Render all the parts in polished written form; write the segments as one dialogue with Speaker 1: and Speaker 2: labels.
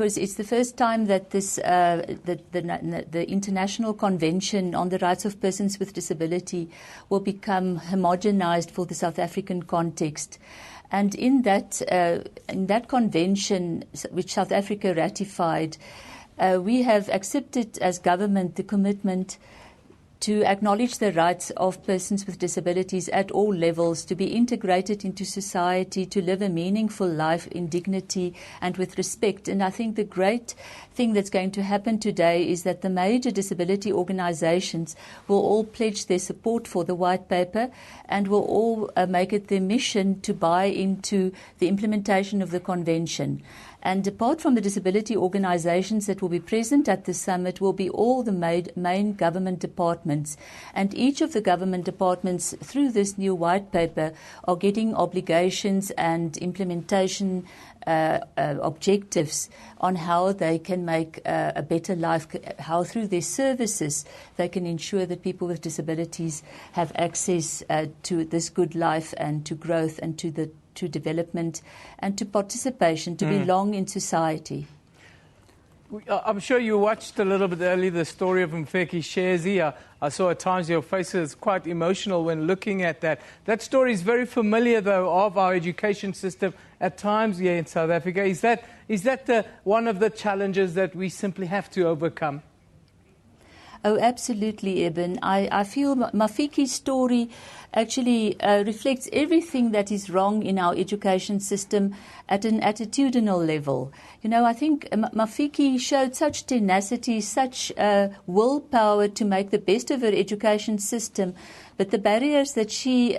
Speaker 1: because it's the first time that the International Convention on the Rights of Persons with Disability will become homogenized for the South African context. And in that convention, which South Africa ratified, we have accepted as government the commitment to acknowledge the rights of persons with disabilities at all levels, to be integrated into society, to live a meaningful life in dignity and with respect. And I think the great thing that's going to happen today is that the major disability organizations will all pledge their support for the white paper and will all make it their mission to buy into the implementation of the convention. And apart from the disability organizations that will be present at the summit will be all the main government departments. And each of the government departments, through this new white paper, are getting obligations and implementation objectives on how they can make a better life, how through their services they can ensure that people with disabilities have access to this good life and to growth and to development and to participation, to belong in society.
Speaker 2: I'm sure you watched a little bit earlier the story of Mfeki Shezi. I saw at times your face is quite emotional when looking at that. That story is very familiar, though, of our education system at times here in South Africa. Is that one of the challenges that we simply have to overcome?
Speaker 1: Oh, absolutely, Eben. I feel Mafiki's story actually reflects everything that is wrong in our education system at an attitudinal level. You know, I think Mafiki showed such tenacity, such willpower to make the best of her education system, but the barriers that she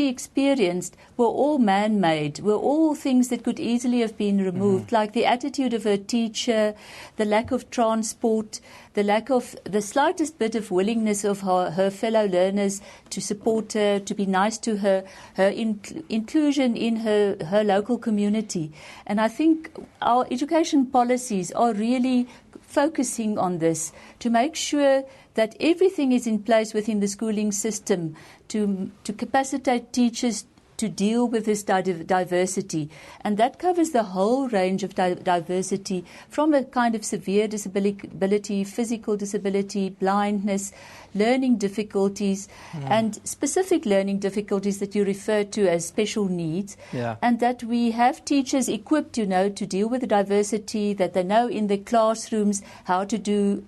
Speaker 1: experienced were all man-made, were all things that could easily have been removed, like the attitude of her teacher, the lack of transport, the lack of the slightest bit of willingness of her fellow learners to support her, to be nice to her, her inclusion in her local community. And I think our education policies are really focusing on this to make sure that everything is in place within the schooling system to capacitate teachers to deal with this diversity. And that covers the whole range of diversity, from a kind of severe disability, physical disability, blindness, learning difficulties, and specific learning difficulties that you refer to as special needs. And that we have teachers equipped, to deal with the diversity, that they know in their classrooms how to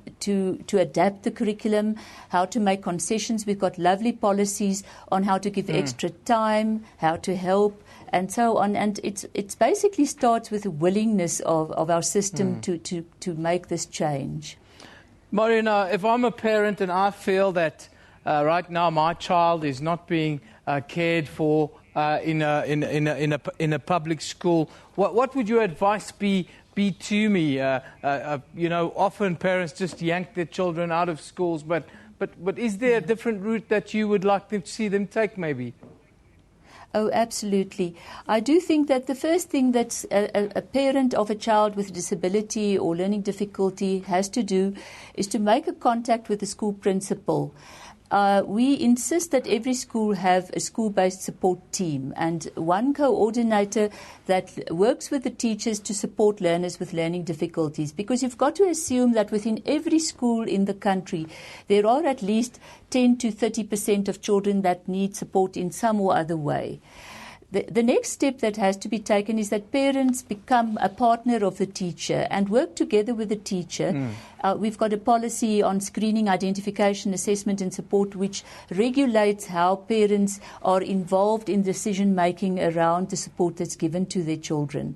Speaker 1: adapt the curriculum, how to make concessions. We've got lovely policies on how to give extra time, how to help, and so on. And it's basically starts with the willingness of our system to make this change.
Speaker 2: Marina, if I'm a parent and I feel that right now my child is not being cared for in a public school, what would your advice be to me? Often parents just yank their children out of schools, but is there a different route that you would like to see them take, maybe?
Speaker 1: Oh, absolutely. I do think that the first thing that a parent of a child with disability or learning difficulty has to do is to make a contact with the school principal. We insist that every school have a school-based support team and one coordinator that works with the teachers to support learners with learning difficulties, because you've got to assume that within every school in the country there are at least 10 to 30% of children that need support in some or other way. The next step that has to be taken is that parents become a partner of the teacher and work together with the teacher. We've got a policy on screening, identification, assessment and support which regulates how parents are involved in decision-making around the support that's given to their children.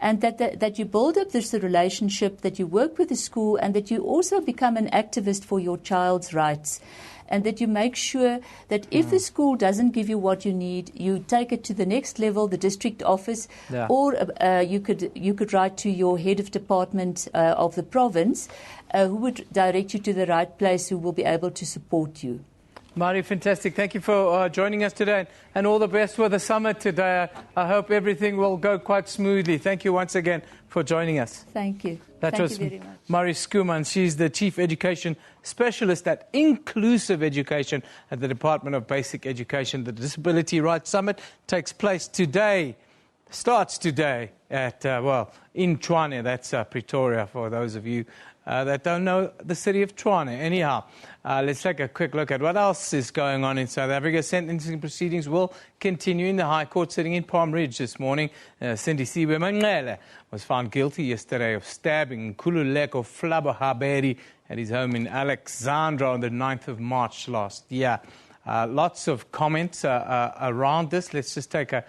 Speaker 1: And that you build up this relationship, that you work with the school, and that you also become an activist for your child's rights. And that you make sure that if the school doesn't give you what you need, you take it to the next level, the district office, or you could write to your head of department of the province, who would direct you to the right place, who will be able to support you.
Speaker 2: Mari, fantastic. Thank you for joining us today, and all the best for the summit today. I hope everything will go quite smoothly. Thank you once again for joining us.
Speaker 1: Thank you.
Speaker 2: That
Speaker 1: Thank
Speaker 2: was
Speaker 1: you very much.
Speaker 2: Mari Skuman. She's the Chief Education Specialist at Inclusive Education at the Department of Basic Education. The Disability Rights Summit takes place today. starts today at, in Tshwane. That's Pretoria, for those of you that don't know the city of Tshwane. Anyhow, let's take a quick look at what else is going on in South Africa. Sentencing proceedings will continue in the High Court sitting in Palm Ridge this morning. Sindisiwe Mangele was found guilty yesterday of stabbing Nkululeko Flabba at his home in Alexandra on the 9th of March last year. Lots of comments around this. Let's just take a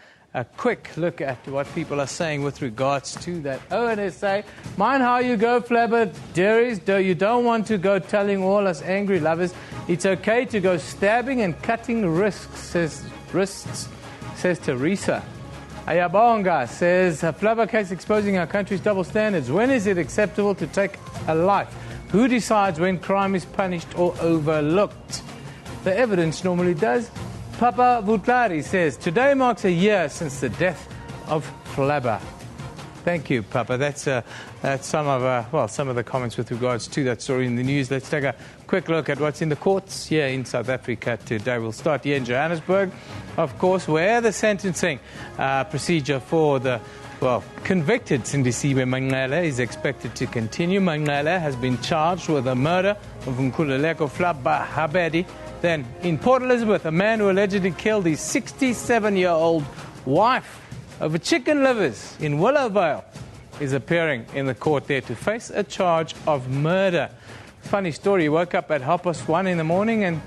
Speaker 2: quick look at what people are saying with regards to that. ONSA, mind how you go, Flabber. Dearies, you don't want to go telling all us angry lovers. It's okay to go stabbing and cutting wrists, says Teresa. Ayabonga says, Flabber case exposing our country's double standards. When is it acceptable to take a life? Who decides when crime is punished or overlooked? The evidence normally does. Papa Vutlari says, today marks a year since the death of Flabber. Thank you, Papa. That's some of the comments with regards to that story in the news. Let's take a quick look at what's in the courts here in South Africa today. We'll start here in Johannesburg, of course, where the sentencing procedure for the convicted Sindisiwe Mangele is expected to continue. Mangele has been charged with the murder of Nkululeko Flabba. Then, in Port Elizabeth, a man who allegedly killed his 67-year-old wife over chicken livers in Willowvale is appearing in the court there to face a charge of murder. Funny story, he woke up at 1:30 in the morning and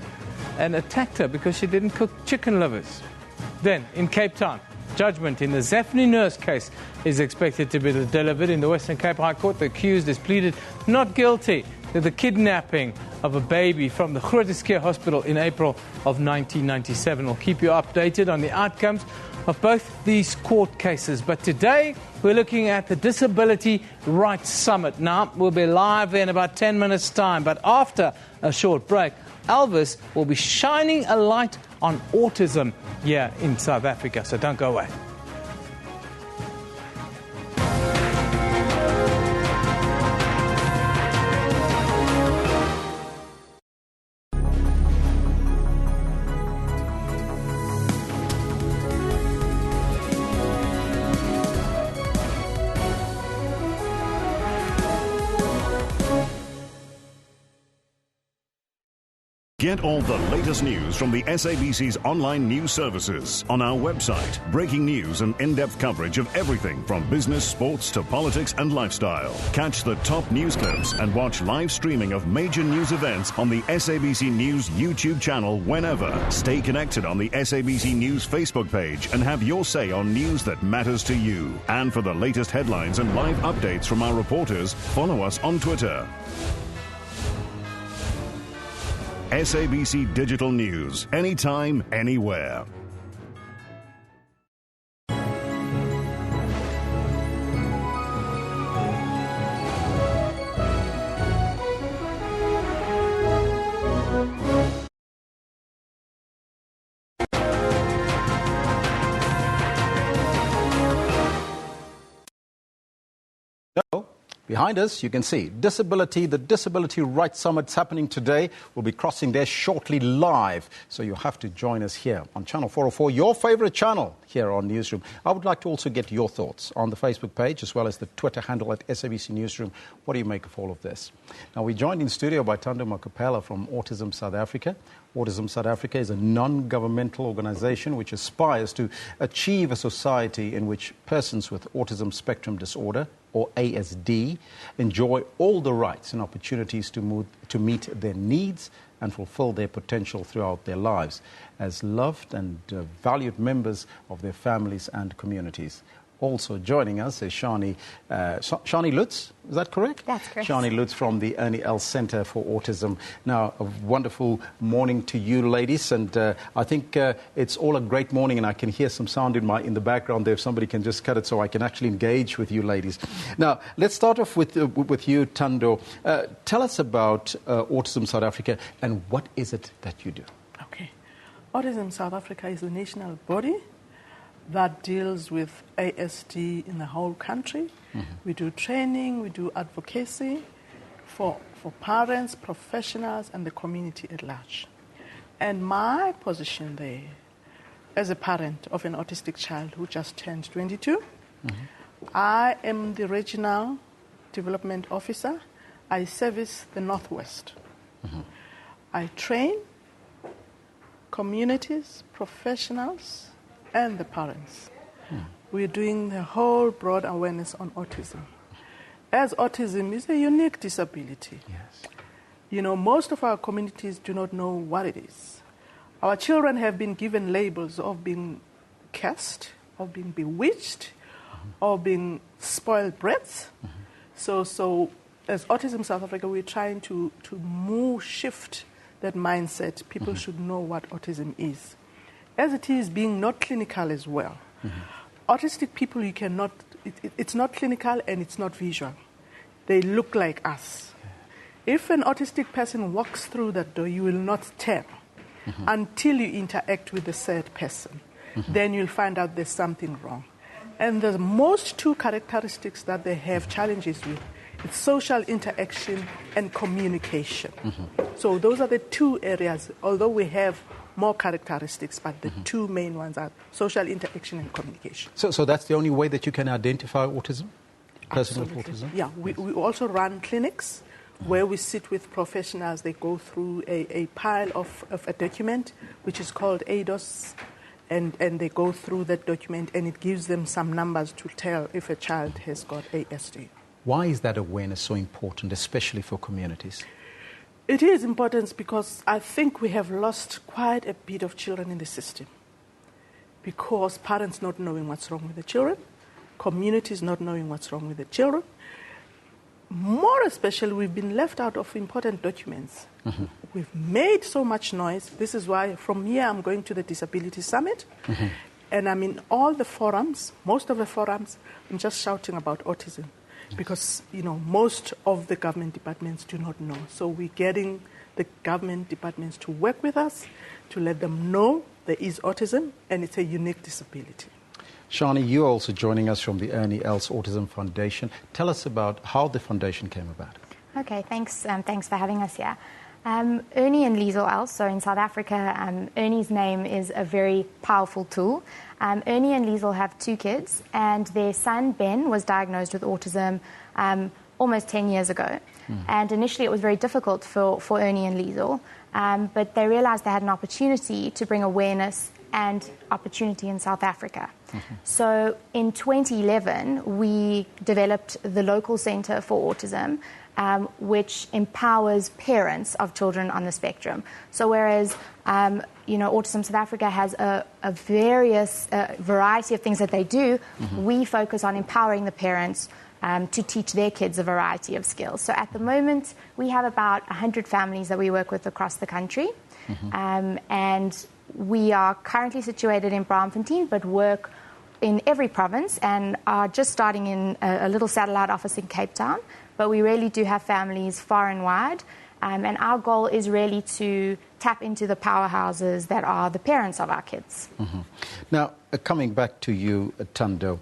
Speaker 2: attacked her because she didn't cook chicken livers. Then, in Cape Town, judgment in the Zephany Nurse case is expected to be delivered in the Western Cape High Court. The accused has pleaded not guilty to the kidnapping of a baby from the Groote Schuur Hospital in April of 1997. We'll keep you updated on the outcomes of both these court cases. But today, we're looking at the Disability Rights Summit. Now, we'll be live in about 10 minutes' time. But after a short break, Elvis will be shining a light on autism here in South Africa. So don't go away.
Speaker 3: Get all the latest news from the SABC's online news services on our website. Breaking news and in-depth coverage of everything from business, sports to politics and lifestyle. Catch the top news clips and watch live streaming of major news events on the SABC News YouTube channel whenever. Stay connected on the SABC News Facebook page and have your say on news that matters to you. And for the latest headlines and live updates from our reporters, follow us on Twitter. SABC Digital News, anytime, anywhere.
Speaker 4: Behind us, you can see the Disability Rights Summit happening today. We'll be crossing there shortly live, so you have to join us here on Channel 404, your favorite channel here on Newsroom. I would like to also get your thoughts on the Facebook page as well as the Twitter handle at SABC Newsroom. What do you make of all of this? Now, we're joined in studio by Thando Makapela from Autism South Africa. Autism South Africa is a non-governmental organization which aspires to achieve a society in which persons with autism spectrum disorder, or ASD, enjoy all the rights and opportunities to meet their needs and fulfill their potential throughout their lives as loved and valued members of their families and communities. Also joining us is Shani Lutz, is that correct?
Speaker 5: That's correct.
Speaker 4: Shani Lutz from the Ernie L Center for Autism. Now, a wonderful morning to you, ladies, and I think it's all a great morning, and I can hear some sound in the background there. If somebody can just cut it so I can actually engage with you, ladies. Now, let's start off with you, Thando. Tell us about Autism South Africa, and what is it that you do?
Speaker 5: Okay. Autism South Africa is a national body that deals with ASD in the whole country. Mm-hmm. We do training, we do advocacy for parents, professionals, and the community at large. And my position there, as a parent of an autistic child who just turned 22. I am the regional development officer. I service the Northwest. I train communities, professionals, and the parents. We're doing the whole broad awareness on autism. As autism is a unique disability.
Speaker 4: Yes.
Speaker 5: You know, most of our communities do not know what it is. Our children have been given labels of being cursed, of being bewitched, or being spoiled brats. So as Autism South Africa, we're trying to shift that mindset. People should know what autism is. As it is being not clinical as well. Autistic people, you cannot, it's not clinical and it's not visual. They look like us. If an autistic person walks through that door, you will not tell until you interact with the said person. Then you'll find out there's something wrong. And the most two characteristics that they have challenges with, it's social interaction and communication. So those are the two areas, although we have more characteristics, but the two main ones are social interaction and communication.
Speaker 4: So that's the only way that you can identify autism? Person with autism?
Speaker 5: Yeah, we also run clinics where we sit with professionals. They go through a pile of a document, which is called ADOS, and they go through that document, and it gives them some numbers to tell if a child has got ASD.
Speaker 4: Why is that awareness so important, especially for communities?
Speaker 5: It is important because I think we have lost quite a bit of children in the system because parents not knowing what's wrong with the children, communities not knowing what's wrong with the children. More especially, we've been left out of important documents. We've made so much noise. This is why from here I'm going to the Disability Summit. And I'm in all the forums, most of the forums, I'm just shouting about autism. Because, you know, most of the government departments do not know. So we're getting the government departments to work with us, to let them know there is autism and it's a unique disability.
Speaker 4: Shani, you're also joining us from the Ernie Els Autism Foundation. Tell us about how the foundation came about.
Speaker 6: Okay, thanks for having us here. Ernie and Liesel Els, so in South Africa, Ernie's name is a very powerful tool. Ernie and Liesel have 2 kids, and their son, Ben, was diagnosed with autism almost 10 years ago. And initially it was very difficult for Ernie and Liesel, but they realized they had an opportunity to bring awareness and opportunity in South Africa. So in 2011, we developed the local Center for Autism, which empowers parents of children on the spectrum. So whereas, Autism South Africa has a variety of things that they do, we focus on empowering the parents to teach their kids a variety of skills. So at the moment, we have about 100 families that we work with across the country. And we are currently situated in Braamfontein, but work in every province and are just starting in a little satellite office in Cape Town. But we really do have families far and wide. And our goal is really to tap into the powerhouses that are the parents of our kids.
Speaker 4: Now, coming back to you, Tando,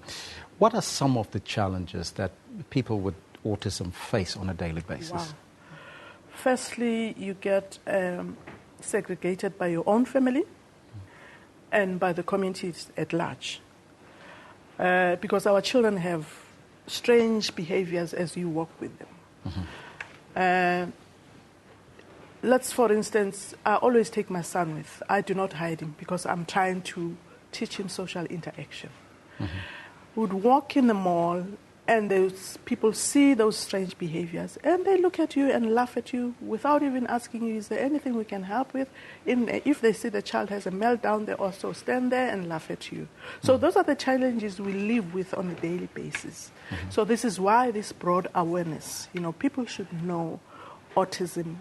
Speaker 4: what are some of the challenges that people with autism face on a daily basis?
Speaker 5: Wow. Firstly, you get segregated by your own family and by the communities at large. Because our children have strange behaviors as you walk with them. Let's, for instance, I always take my son with. I do not hide him because I'm trying to teach him social interaction. Would walk in the mall and those people see those strange behaviors and they look at you and laugh at you without even asking you, is there anything we can help with? If they see the child has a meltdown, they also stand there and laugh at you. So those are the challenges we live with on a daily basis. So this is why this broad awareness, people should know autism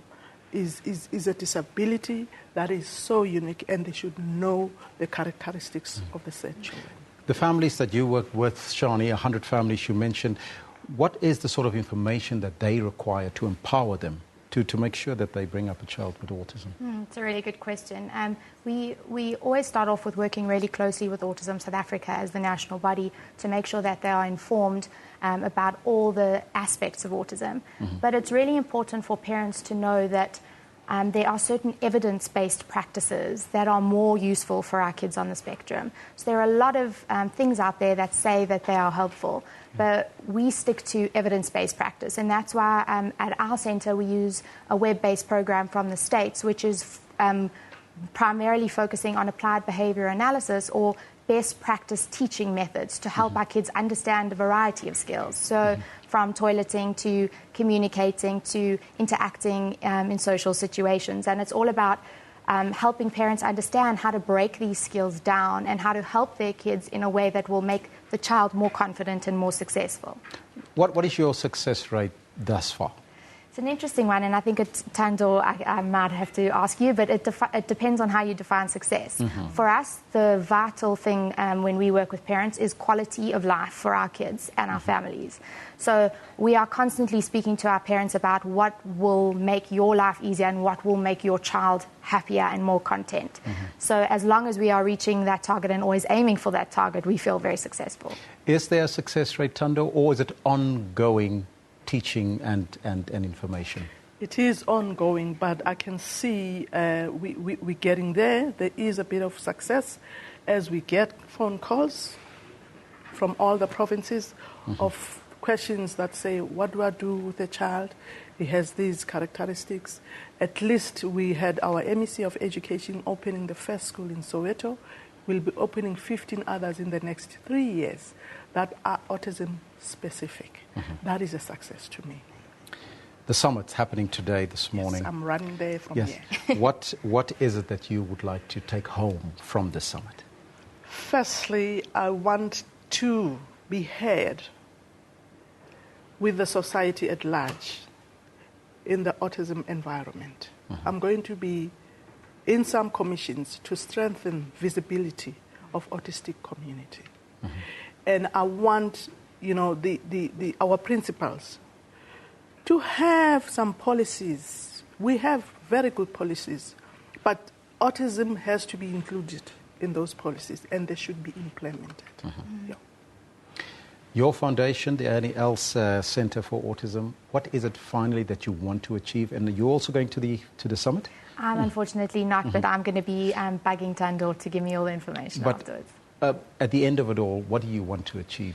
Speaker 5: is a disability that is so unique, and they should know the characteristics of the said children.
Speaker 4: The families that you work with, Shani, 100 families you mentioned, what is the sort of information that they require to empower them to make sure that they bring up a child with autism?
Speaker 6: It's a really good question. We always start off with working really closely with Autism South Africa as the national body to make sure that they are informed about all the aspects of autism. But it's really important for parents to know that there are certain evidence-based practices that are more useful for our kids on the spectrum. So there are a lot of things out there that say that they are helpful, but we stick to evidence-based practice, and that's why at our centre we use a web-based program from the States, which is primarily focusing on applied behaviour analysis or best practice teaching methods to help our kids understand a variety of skills. So from toileting to communicating to interacting in social situations. And it's all about helping parents understand how to break these skills down and how to help their kids in a way that will make the child more confident and more successful.
Speaker 4: What is your success rate thus far?
Speaker 6: It's an interesting one, and I think Tando, I might have to ask you, but it depends on how you define success. For us, the vital thing when we work with parents is quality of life for our kids and our families. So we are constantly speaking to our parents about what will make your life easier and what will make your child happier and more content. So as long as we are reaching that target and always aiming for that target, we feel very successful.
Speaker 4: Is there a success rate, Tando, or is it ongoing teaching and information?
Speaker 5: It is ongoing, but I can see we're getting there. There is a bit of success as we get phone calls from all the provinces of questions that say, what do I do with a child? He has these characteristics. At least we had our MEC of Education opening the first school in Soweto. We'll be opening 15 others in the next 3 years that are autism specific. That is a success to me.
Speaker 4: The summit's happening today, this morning.
Speaker 5: Yes, I'm running there from here.
Speaker 4: What is it that you would like to take home from the summit?
Speaker 5: Firstly, I want to be heard with the society at large in the autism environment. I'm going to be in some commissions to strengthen visibility of autistic community. And I want, our principals to have some policies. We have very good policies, but autism has to be included in those policies, and they should be implemented. Yeah.
Speaker 4: Your foundation, the Ernie Els Centre for Autism, what is it finally that you want to achieve? And you're also going to the summit?
Speaker 6: I'm unfortunately not, but I'm going to be bugging Tandor to give me all the information afterwards.
Speaker 4: At the end of it all, what do you want to achieve?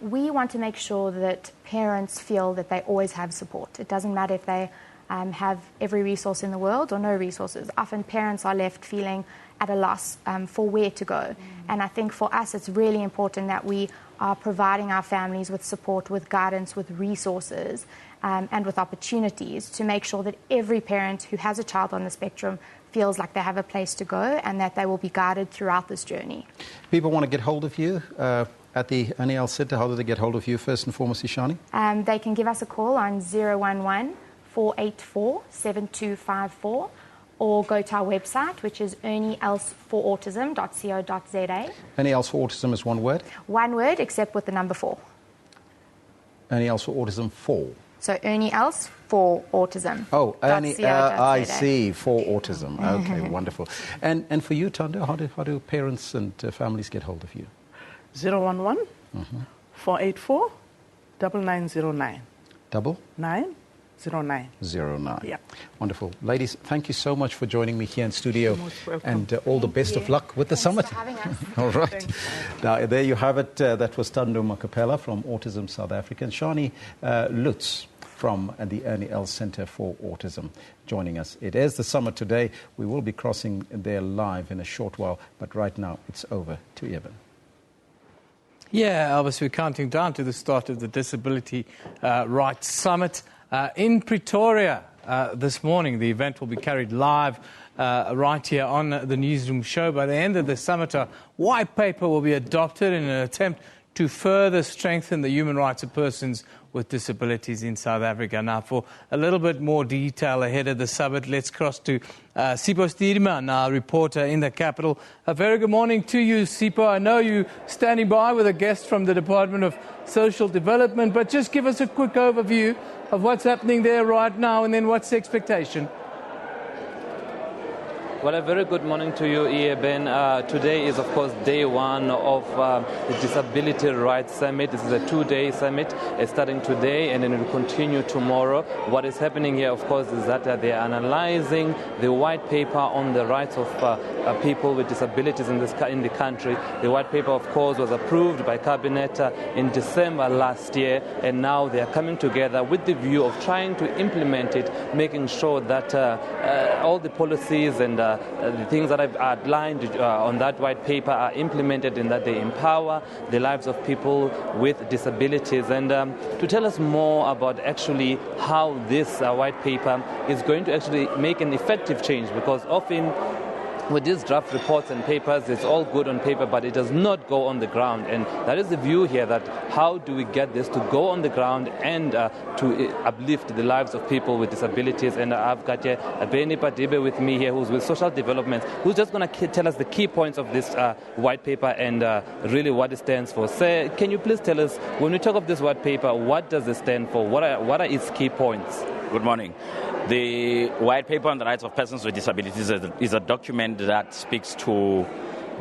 Speaker 6: We want to make sure that parents feel that they always have support. It doesn't matter if they have every resource in the world or no resources. Often parents are left feeling at a loss for where to go. And I think for us it's really important that we are providing our families with support, with guidance, with resources and with opportunities to make sure that every parent who has a child on the spectrum feels like they have a place to go and that they will be guided throughout this journey. People want to get hold of you at the Ernie Els Centre. How do they get hold of you first and foremost, Ishani? They can give us a call on 011-484-7254 or go to our website, which is ernieelsforautism.co.za. Ernie Els for Autism is one word? One word, except with the number 4. Ernie Els for Autism 4. So Ernie Els for Autism. Oh, Ernie, I see, for autism. Okay, wonderful. And for you, Tando, how do parents and families get hold of you?
Speaker 5: 011-484-9909. 909.
Speaker 4: Yeah. Wonderful. Ladies, thank you so much for joining me here in studio. And all the best of luck with the summit. Thanks for having us. All right. Thanks. Now, there you have it. That was Tando Makapela from Autism South Africa and Shani Lutz from the Ernie Els Centre for Autism joining us. It is the summit today. We will be crossing there live in a short while, but right now it's over to Evan.
Speaker 2: Yeah, obviously we're counting down to the start of the Disability Rights Summit in Pretoria this morning. The event will be carried live right here on the Newsroom show. By the end of the summit, a white paper will be adopted in an attempt to further strengthen the human rights of persons with disabilities in South Africa. Now, for a little bit more detail ahead of the summit, let's cross to Sipho Stierman, our reporter in the capital. A very good morning to you, Sipho. I know you're standing by with a guest from the Department of Social Development, but just give us a quick overview of what's happening there right now and then what's the expectation?
Speaker 7: Well, a very good morning to you, Ben. Today is, of course, day one of the Disability Rights Summit. This is a 2-day summit starting today, and then it will continue tomorrow. What is happening here, of course, is that they are analyzing the white paper on the rights of people with disabilities in the country. The white paper, of course, was approved by Cabinet in December last year, and now they are coming together with the view of trying to implement it, making sure that all the policies and the things that I've outlined on that white paper are implemented, and that they empower the lives of people with disabilities. And to tell us more about actually how this white paper is going to actually make an effective change, because often with these draft reports and papers, it's all good on paper, but it does not go on the ground. And that is the view here, that how do we get this to go on the ground and to uplift the lives of people with disabilities. And I've got Beni Padibe with me here, who's with Social Development, who's just going to tell us the key points of this white paper and really what it stands for. Sir, can you please tell us, when we talk of this white paper, what does it stand for? What are its key points?
Speaker 8: Good morning. The White Paper on the Rights of Persons with Disabilities is a document that speaks to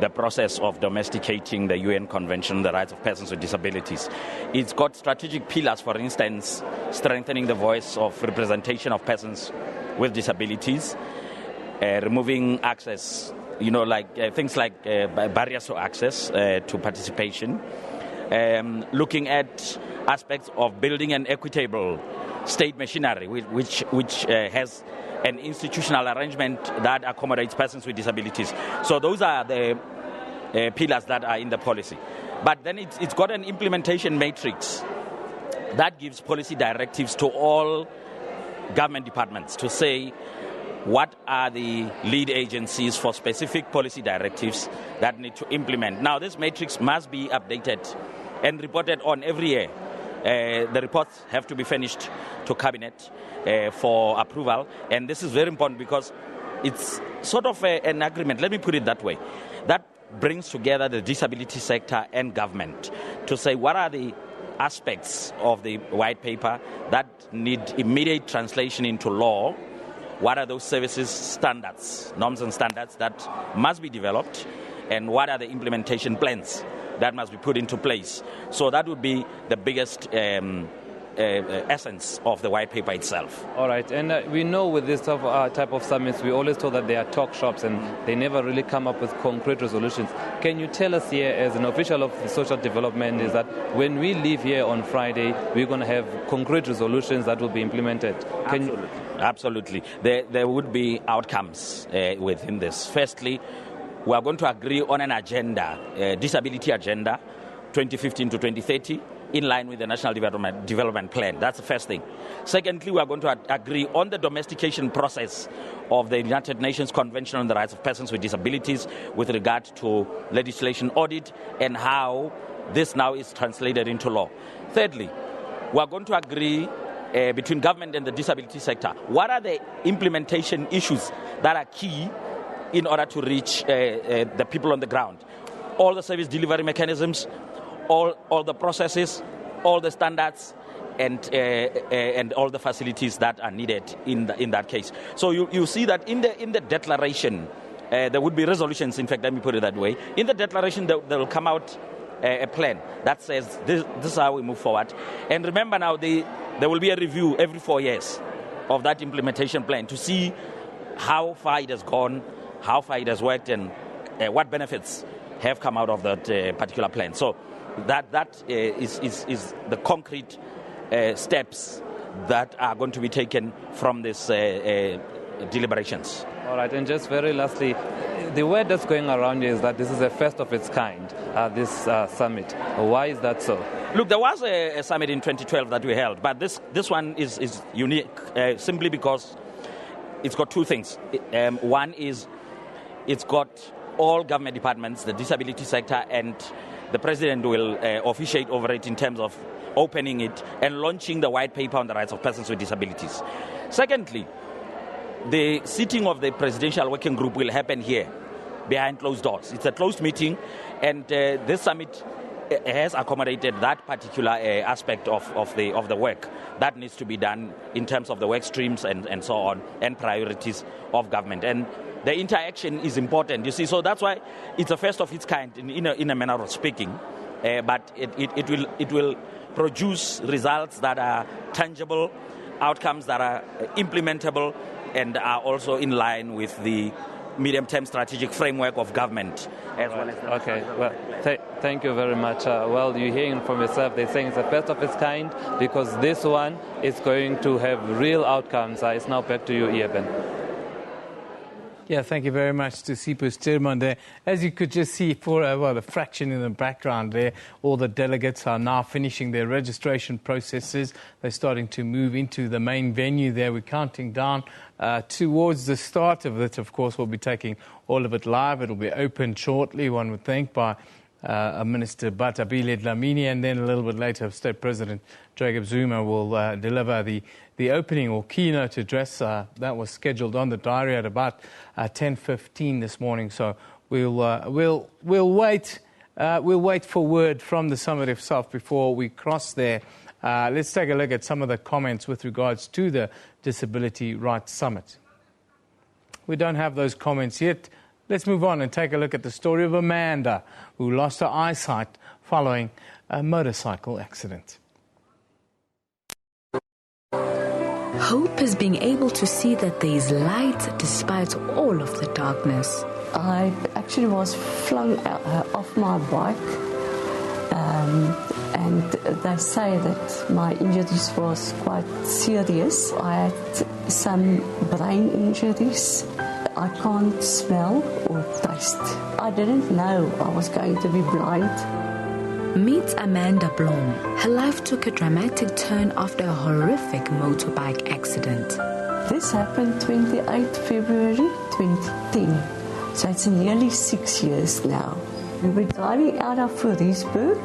Speaker 8: the process of domesticating the UN Convention on the Rights of Persons with Disabilities. It's got strategic pillars, for instance, strengthening the voice of representation of persons with disabilities, removing access, things like barriers to access to participation, looking at aspects of building an equitable state machinery which has an institutional arrangement that accommodates persons with disabilities. So those are the pillars that are in the policy. But then it's got an implementation matrix that gives policy directives to all government departments to say what are the lead agencies for specific policy directives that need to implement. Now, this matrix must be updated and reported on every year. The reports have to be finished to Cabinet for approval, and this is very important because it's sort of an agreement, let me put it that way, that brings together the disability sector and government to say what are the aspects of the white paper that need immediate translation into law, what are those services standards, norms and standards that must be developed, and what are the implementation plans that must be put into place. So that would be the biggest essence of the white paper itself.
Speaker 7: All right, and we know with this type of summits, we always thought that they are talk shops and they never really come up with concrete resolutions. Can you tell us here, as an official of the social development, is that when we leave here on Friday, we're going to have concrete resolutions that will be implemented?
Speaker 8: Absolutely. There would be outcomes within this. Firstly, we are going to agree on an agenda, disability agenda, 2015 to 2030, in line with the National Development Plan. That's the first thing. Secondly, we are going to agree on the domestication process of the United Nations Convention on the Rights of Persons with Disabilities with regard to legislation audit and how this now is translated into law. Thirdly, we are going to agree between government and the disability sector. What are the implementation issues that are key in order to reach the people on the ground? All the service delivery mechanisms, all the processes, all the standards, and all the facilities that are needed in that case. So you see that in the declaration, there would be resolutions. In fact, let me put it that way. In the declaration, there will come out a plan that says this is how we move forward. And remember now, there will be a review every 4 years of that implementation plan to see how far it has gone, how far it has worked, and what benefits have come out of that particular plan. So that is the concrete steps that are going to be taken from this deliberations.
Speaker 7: All right, and just very lastly, the word that's going around is that this is the first of its kind, this summit. Why is that so?
Speaker 8: Look, there was a summit in 2012 that we held, but this one is unique simply because it's got two things. One is it's got all government departments, the disability sector, and the president will officiate over it in terms of opening it and launching the white paper on the rights of persons with disabilities. Secondly, the sitting of the presidential working group will happen here behind closed doors. It's a closed meeting, and this summit has accommodated that particular aspect of the work that needs to be done in terms of the work streams and so on, and priorities of government. And the interaction is important, you see. So that's why it's a first of its kind in a manner of speaking. But it will produce results that are tangible, outcomes that are implementable, and are also in line with the medium-term strategic framework of government. As well as
Speaker 7: okay, well, thank you very much. Well, you're hearing from yourself, they're saying it's the first of its kind because this one is going to have real outcomes. It's now back to you, Eben.
Speaker 2: Yeah, thank you very much to Sipho Sturman there. As you could just see for a fraction in the background there, all the delegates are now finishing their registration processes. They're starting to move into the main venue there. We're counting down towards the start of it. Of course, we'll be taking all of it live. It'll be opened shortly, one would think, by Minister Batabile Dlamini, and then a little bit later, State President Jacob Zuma will deliver the opening or keynote address. That was scheduled on the diary at about 10:15 this morning. So we'll wait for word from the summit itself before we cross there. Let's take a look at some of the comments with regards to the Disability Rights Summit. We don't have those comments yet. Let's move on and take a look at the story of Amanda, who lost her eyesight following a motorcycle accident.
Speaker 9: Hope is being able to see that there is light despite all of the darkness.
Speaker 10: I actually was flung off my bike, and they say that my injuries was quite serious. I had some brain injuries. I can't smell or taste. I didn't know I was going to be blind.
Speaker 9: Meet Amanda Blom. Her life took a dramatic turn after a horrific motorbike accident.
Speaker 10: This happened 28 February 2010. So it's nearly 6 years now. We were driving out of Fredericksburg,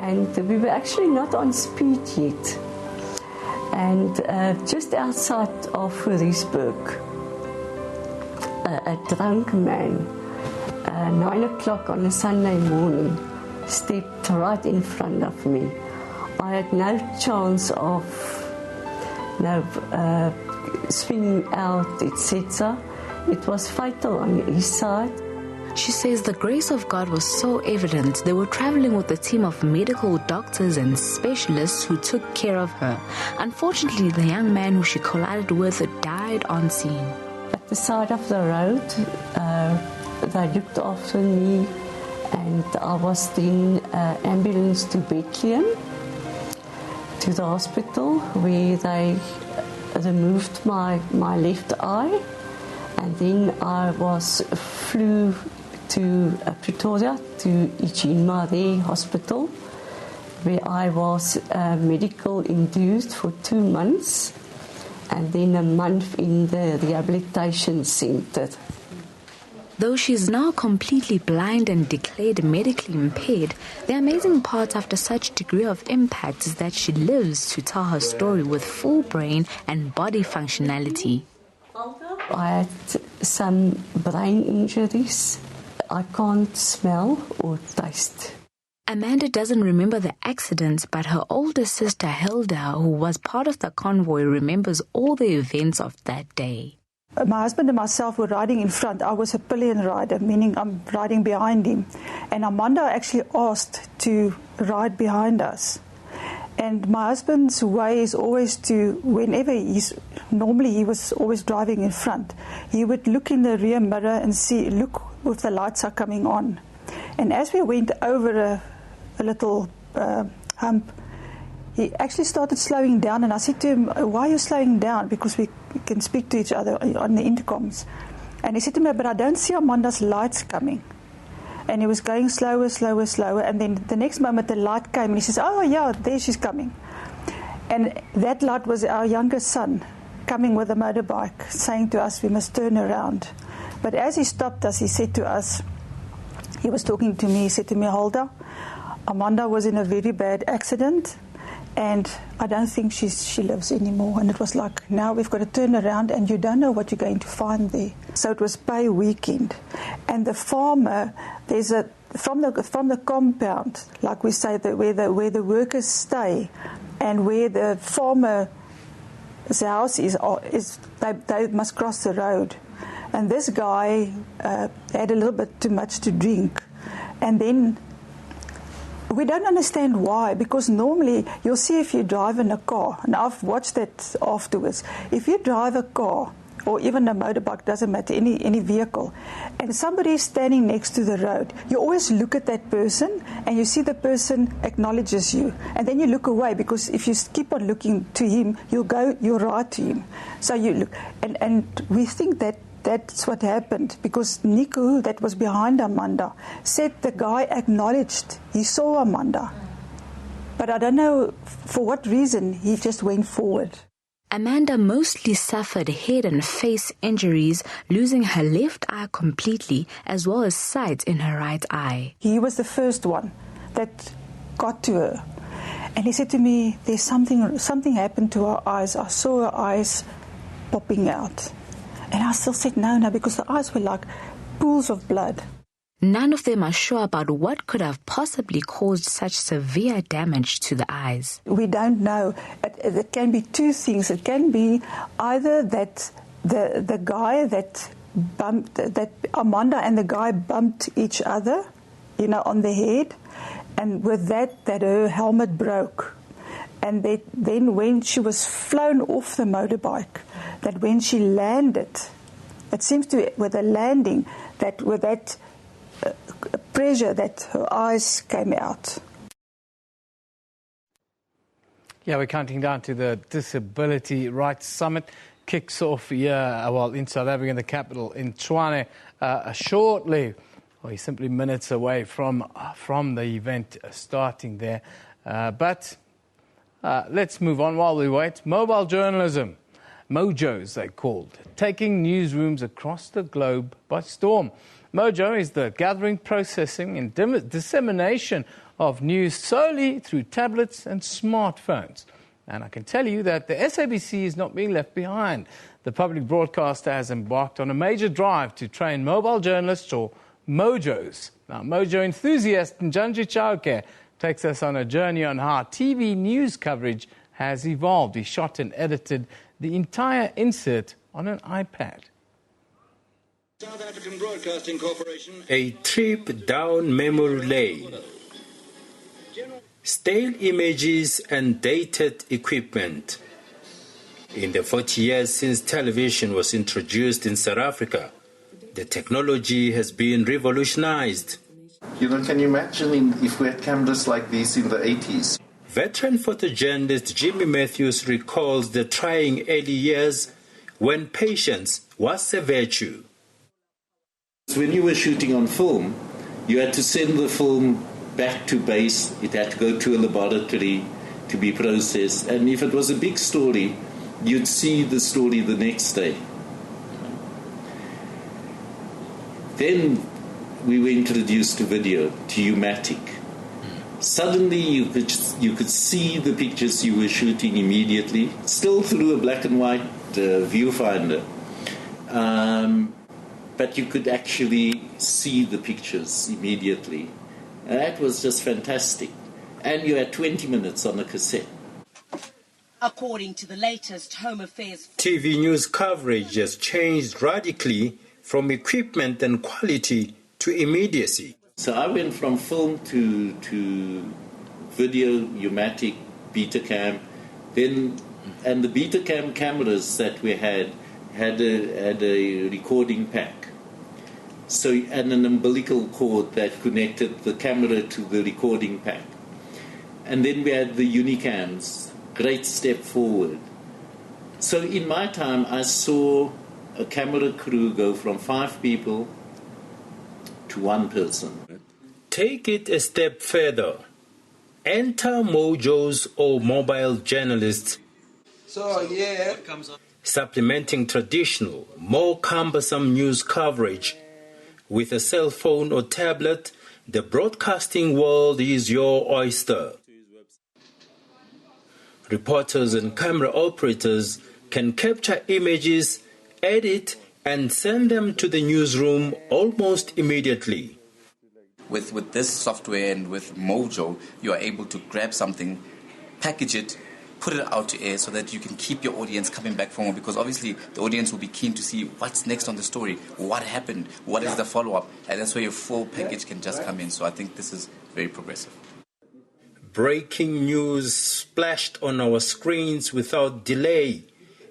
Speaker 10: and we were actually not on speed yet. And just outside of Fredericksburg, a drunk man, 9 o'clock on a Sunday morning, stepped right in front of me. I had no chance of swinging out, etc. It was fatal on his side.
Speaker 9: She says the grace of God was so evident. They were traveling with a team of medical doctors and specialists who took care of her. Unfortunately, the young man who she collided with died on scene.
Speaker 10: At the side of the road, they looked after me, and I was then ambulanced to Bethlehem, to the hospital, where they removed my left eye, and then I flew to Pretoria, to Eugene Marais Hospital, where I was medical induced for 2 months, and then a month in the rehabilitation center.
Speaker 9: Though she is now completely blind and declared medically impaired, the amazing part after such degree of impact is that she lives to tell her story with full brain and body functionality.
Speaker 10: I had some brain injuries. I can't smell or taste.
Speaker 9: Amanda doesn't remember the accident, but her older sister Hilda, who was part of the convoy, remembers all the events of that day.
Speaker 11: My husband and myself were riding in front. I was a pillion rider, meaning I'm riding behind him. And Amanda actually asked to ride behind us. And my husband's way is always to, normally he was always driving in front. He would look in the rear mirror and look if the lights are coming on. And as we went over a little hump, he actually started slowing down, and I said to him, "Why are you slowing down?" Because we can speak to each other on the intercoms. And he said to me, "But I don't see Amanda's lights coming." And he was going slower, slower, slower, and then the next moment the light came, and he says, "Oh yeah, there she's coming." And that light was our youngest son coming with a motorbike, saying to us, "We must turn around." But as he stopped us, he said to us, he was talking to me, he said to me, "Hilda, Amanda was in a very bad accident, and I don't think she lives anymore." And it was like, now we've got to turn around, and you don't know what you're going to find there. So it was Bay weekend, and the farmer, from the compound, like we say, where the workers stay, and where the farmer's house is they must cross the road. And this guy had a little bit too much to drink. And then we don't understand why, because normally you'll see if you drive in a car, and I've watched that afterwards, if you drive a car or even a motorbike, doesn't matter, any vehicle, and somebody is standing next to the road, you always look at that person and you see the person acknowledges you, and then you look away, because if you keep on looking to him, you'll right to him. So you look, and we think that that's what happened, because Nico, that was behind Amanda, said the guy acknowledged he saw Amanda. But I don't know for what reason he just went forward.
Speaker 9: Amanda mostly suffered head and face injuries, losing her left eye completely, as well as sight in her right eye.
Speaker 11: He was the first one that got to her. And he said to me, there's something happened to her eyes. I saw her eyes popping out. And I still said no, because the eyes were like pools of blood.
Speaker 9: None of them are sure about what could have possibly caused such severe damage to the eyes.
Speaker 11: We don't know. It can be two things. It can be either that the guy that Amanda and the guy bumped each other, on the head, and with that her helmet broke. And then when she was flown off the motorbike, that when she landed, it seems to be with the landing, that with that pressure, that her eyes came out.
Speaker 2: Yeah, we're counting down to the Disability Rights Summit. Kicks off here, in South Africa, in the capital, in Tshwane, shortly. We're simply minutes away from the event starting there. But let's move on while we wait. Mobile journalism, Mojos they're called, taking newsrooms across the globe by storm. Mojo is the gathering, processing and dissemination of news solely through tablets and smartphones. And I can tell you that the SABC is not being left behind. The public broadcaster has embarked on a major drive to train mobile journalists, or Mojos. Now, Mojo enthusiast Njanji Chauke takes us on a journey on how TV news coverage has evolved. He shot and edited the entire insert on an iPad.
Speaker 12: South African Broadcasting Corporation.
Speaker 13: A trip down memory lane. Stale images and dated equipment. In the 40 years since television was introduced in South Africa, the technology has been revolutionized.
Speaker 12: Can you imagine if we had cameras like these in the 80s?
Speaker 13: Veteran photojournalist Jimmy Matthews recalls the trying early years when patience was a virtue.
Speaker 12: When you were shooting on film, you had to send the film back to base. It had to go to a laboratory to be processed. And if it was a big story, you'd see the story the next day. Then we were introduced to video, to U-matic. Suddenly you could see the pictures you were shooting immediately, still through a black and white viewfinder. But you could actually see the pictures immediately. And that was just fantastic. And you had 20 minutes on a cassette.
Speaker 14: According to the latest Home Affairs...
Speaker 13: TV news coverage has changed radically from equipment and quality to immediacy.
Speaker 12: So I went from film to video, U-matic, Betacam. And the Betacam cameras that we had a recording pack. And an umbilical cord that connected the camera to the recording pack. And then we had the Unicams, great step forward. So in my time, I saw a camera crew go from 5 people to 1 person.
Speaker 13: Take it a step further. Enter Mojos or mobile journalists. Supplementing traditional, more cumbersome news coverage. With a cell phone or tablet, the broadcasting world is your oyster. Reporters and camera operators can capture images, edit, and send them to the newsroom almost immediately.
Speaker 15: With this software and with Mojo, you are able to grab something, package it, put it out to air so that you can keep your audience coming back for more, because obviously the audience will be keen to see what's next on the story, what happened, what is the follow-up, and that's where your full package can just come in. So I think this is very progressive.
Speaker 13: Breaking news splashed on our screens without delay.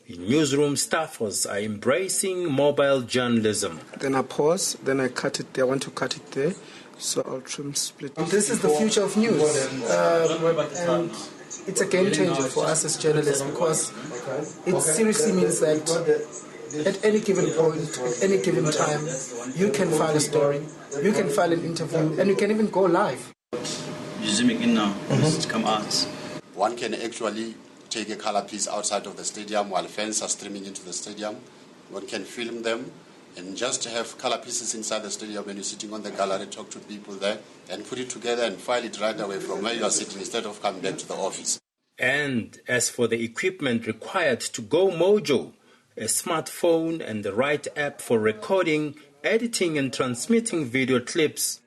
Speaker 13: Newsroom staffers are embracing mobile journalism.
Speaker 16: Then I pause, then I cut it there. I want to cut it there, so I'll trim split.
Speaker 17: This is the future of news. And it's a game changer for us as journalists, because it seriously means that at any given point, at any given time, you can file a story, you can file an interview, and you can even go live.
Speaker 18: Zooming in now, come out.
Speaker 19: One can actually take a color piece outside of the stadium while fans are streaming into the stadium. One can film them and just have color pieces inside the stadium when you're sitting on the gallery, talk to people there, and put it together and file it right away from where you are sitting instead of coming back to the office.
Speaker 13: And as for the equipment required to go mojo, a smartphone and the right app for recording, editing and transmitting video clips.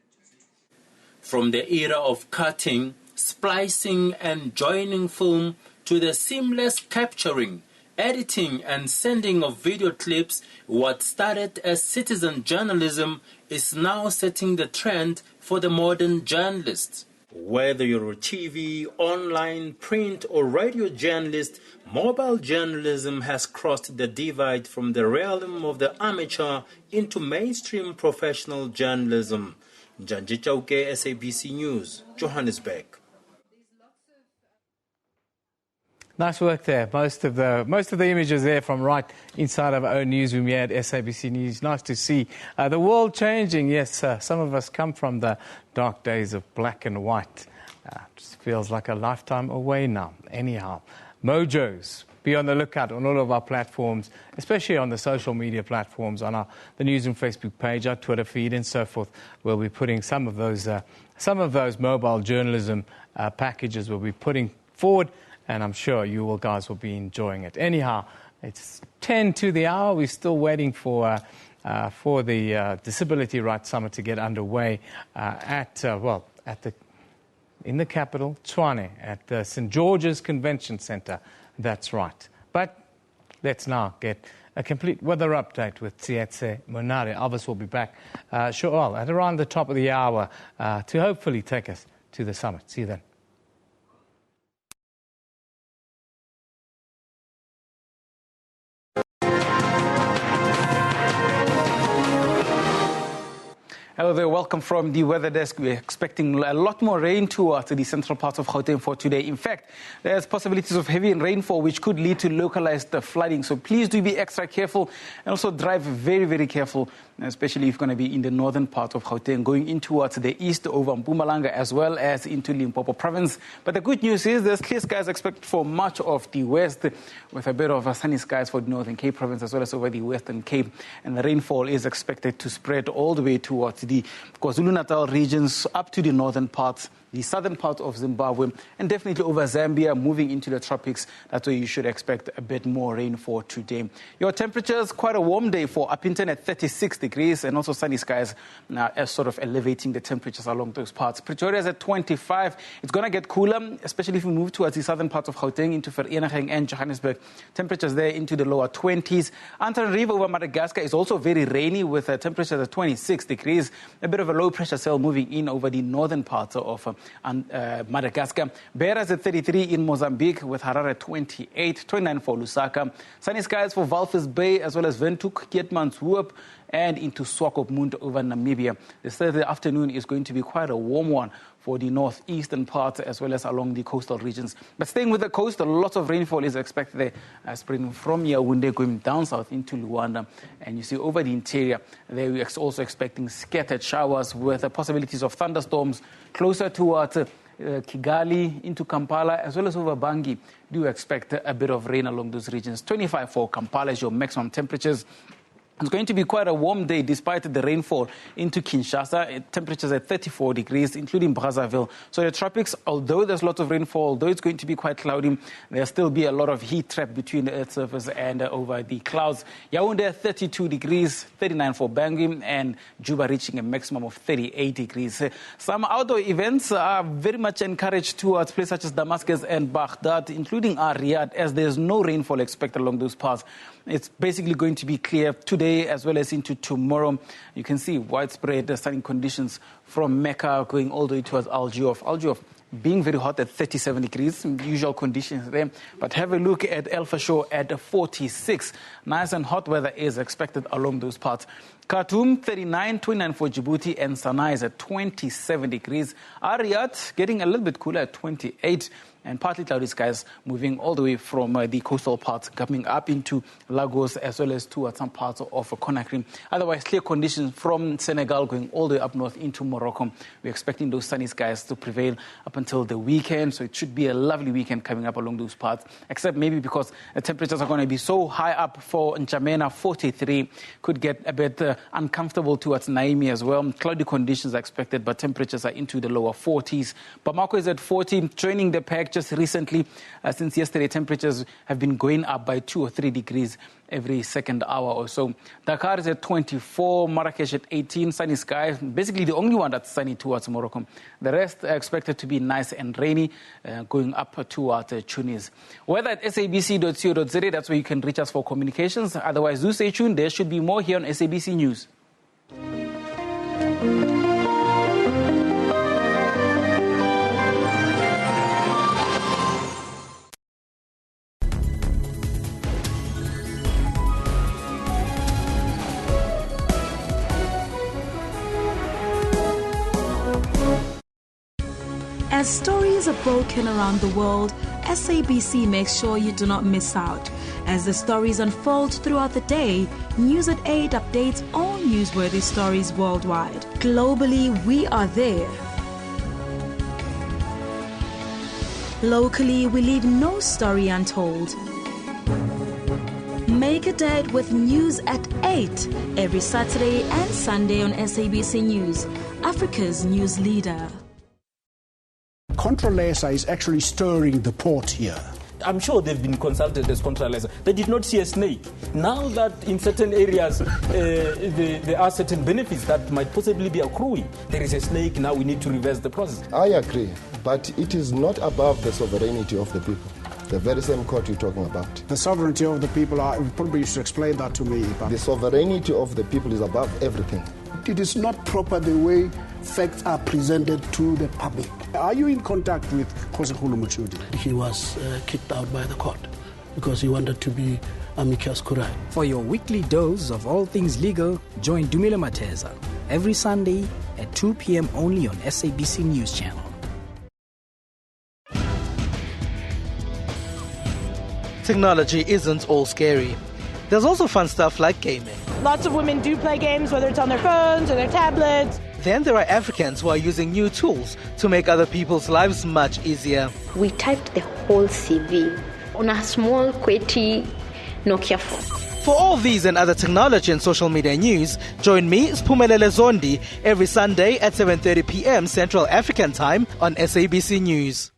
Speaker 13: From the era of cutting, splicing and joining film to the seamless capturing, editing and sending of video clips, what started as citizen journalism is now setting the trend for the modern journalist. Whether you're a TV, online, print or radio journalist, mobile journalism has crossed the divide from the realm of the amateur into mainstream professional journalism. Janji Chauke, SABC News, Johannesburg.
Speaker 2: Nice work there. Most of the images there from right inside of our own newsroom here at SABC News. Nice to see the world changing. Yes, some of us come from the dark days of black and white. Just feels like a lifetime away now. Anyhow, mojos. Be on the lookout on all of our platforms, especially on the social media platforms, on the Newsroom Facebook page, our Twitter feed, and so forth. We'll be putting some of those mobile journalism packages. We'll be putting forward. And I'm sure you guys will be enjoying it. Anyhow, it's 10 to the hour. We're still waiting for the Disability Rights Summit to get underway in the capital, Tshwane, at the St. George's Convention Centre. That's right. But let's now get a complete weather update with Tsietse Monare. Elvis will be back at around the top of the hour to hopefully take us to the summit. See you then.
Speaker 20: Hello there, welcome from the weather desk. We're expecting a lot more rain towards the central parts of Gauteng for today. In fact, there's possibilities of heavy rainfall which could lead to localized flooding. So please do be extra careful and also drive very, very careful, especially if you're going to be in the northern part of Gauteng, going in towards the east over Mpumalanga as well as into Limpopo province. But the good news is there's clear skies expected for much of the west, with a bit of sunny skies for the Northern Cape province as well as over the Western Cape. And the rainfall is expected to spread all the way towards the KwaZulu-Natal regions up to the northern parts, the southern part of Zimbabwe, and definitely over Zambia, moving into the tropics. That's where you should expect a bit more rain for today. Your temperatures, quite a warm day for Upington at 36 degrees, and also sunny skies as sort of elevating the temperatures along those parts. Pretoria is at 25. It's going to get cooler, especially if we move towards the southern parts of Gauteng into Vereeniging and Johannesburg. Temperatures there into the lower 20s. Antananarivo over Madagascar is also very rainy with temperatures at 26 degrees. A bit of a low pressure cell moving in over the northern parts of Madagascar. Beira is at 33 in Mozambique with Harare at 28, 29 for Lusaka. Sunny skies for Walvis Bay as well as Windhoek, Keetmanshoop, and into Swakopmund over Namibia. The Saturday afternoon is going to be quite a warm one for the northeastern parts as well as along the coastal regions. But staying with the coast, a lot of rainfall is expected there, spreading from Yaoundé going down south into Luanda. And you see over the interior, there we're also expecting scattered showers with the possibilities of thunderstorms closer towards Kigali into Kampala as well as over Bangi. Do expect a bit of rain along those regions. 25 for Kampala is your maximum temperatures. It's going to be quite a warm day despite the rainfall into Kinshasa. Temperatures at 34 degrees, including Brazzaville. So the tropics, although there's lots of rainfall, although it's going to be quite cloudy, there'll still be a lot of heat trapped between the Earth's surface and over the clouds. Yaoundé, 32 degrees, 39 for Bangui, and Juba reaching a maximum of 38 degrees. Some outdoor events are very much encouraged towards places such as Damascus and Baghdad, including Riyadh, as there's no rainfall expected along those paths. It's basically going to be clear today as well as into tomorrow. You can see widespread sunny conditions from Mecca going all the way towards Al Jawf. Al Jawf being very hot at 37 degrees, usual conditions there. But have a look at El Fashour at 46. Nice and hot weather is expected along those parts. Khartoum, 39, 29 for Djibouti, and Sana'a is at 27 degrees. Riyadh getting a little bit cooler at 28. And partly cloudy skies moving all the way from the coastal parts, coming up into Lagos as well as towards some parts of Conakry. Otherwise, clear conditions from Senegal going all the way up north into Morocco. We're expecting those sunny skies to prevail up until the weekend, so it should be a lovely weekend coming up along those parts, except maybe because the temperatures are going to be so high up for N'Djamena, 43, could get a bit uncomfortable towards Naimi as well. Cloudy conditions are expected, but temperatures are into the lower 40s. Bamako is at 40, joining the pack just recently. Since yesterday, temperatures have been going up by 2 or 3 degrees every second hour or so. Dakar is at 24, Marrakesh at 18, sunny skies. Basically the only one that's sunny towards Morocco. The rest are expected to be nice and rainy, going up towards Tunis. Weather at sabc.co.za, that's where you can reach us for communications. Otherwise, do stay tuned. There should be more here on SABC News.
Speaker 21: As stories are broken around the world, SABC makes sure you do not miss out. As the stories unfold throughout the day, News at 8 updates all newsworthy stories worldwide. Globally, we are there. Locally, we leave no story untold. Make a date with News at 8 every Saturday and Sunday on SABC News, Africa's news leader.
Speaker 22: Controlesa is actually stirring the pot here.
Speaker 23: I'm sure they've been consulted as Controlesa. They did not see a snake. Now that in certain areas there are certain benefits that might possibly be accruing, there is a snake, now we need to reverse the process.
Speaker 24: I agree, but it is not above the sovereignty of the people. The very same court you're talking about.
Speaker 22: The sovereignty of the people, probably you should explain that to me.
Speaker 24: The sovereignty of the people is above everything.
Speaker 22: It is not proper the way facts are presented to the public. Are you in contact with Kgosigolo Motshodi?
Speaker 25: He was kicked out by the court because he wanted to be amicus curiae.
Speaker 26: For your weekly dose of all things legal, join Dumile Mateza every Sunday at 2 p.m. only on SABC News Channel.
Speaker 27: Technology isn't all scary. There's also fun stuff like gaming.
Speaker 28: Lots of women do play games, whether it's on their phones or their tablets.
Speaker 27: Then there are Africans who are using new tools to make other people's lives much easier.
Speaker 29: We typed the whole CV on a small, QWERTY Nokia phone.
Speaker 27: For all these and other technology and social media news, join me, Spumelele Zondi, every Sunday at 7:30 p.m. Central African Time on SABC News.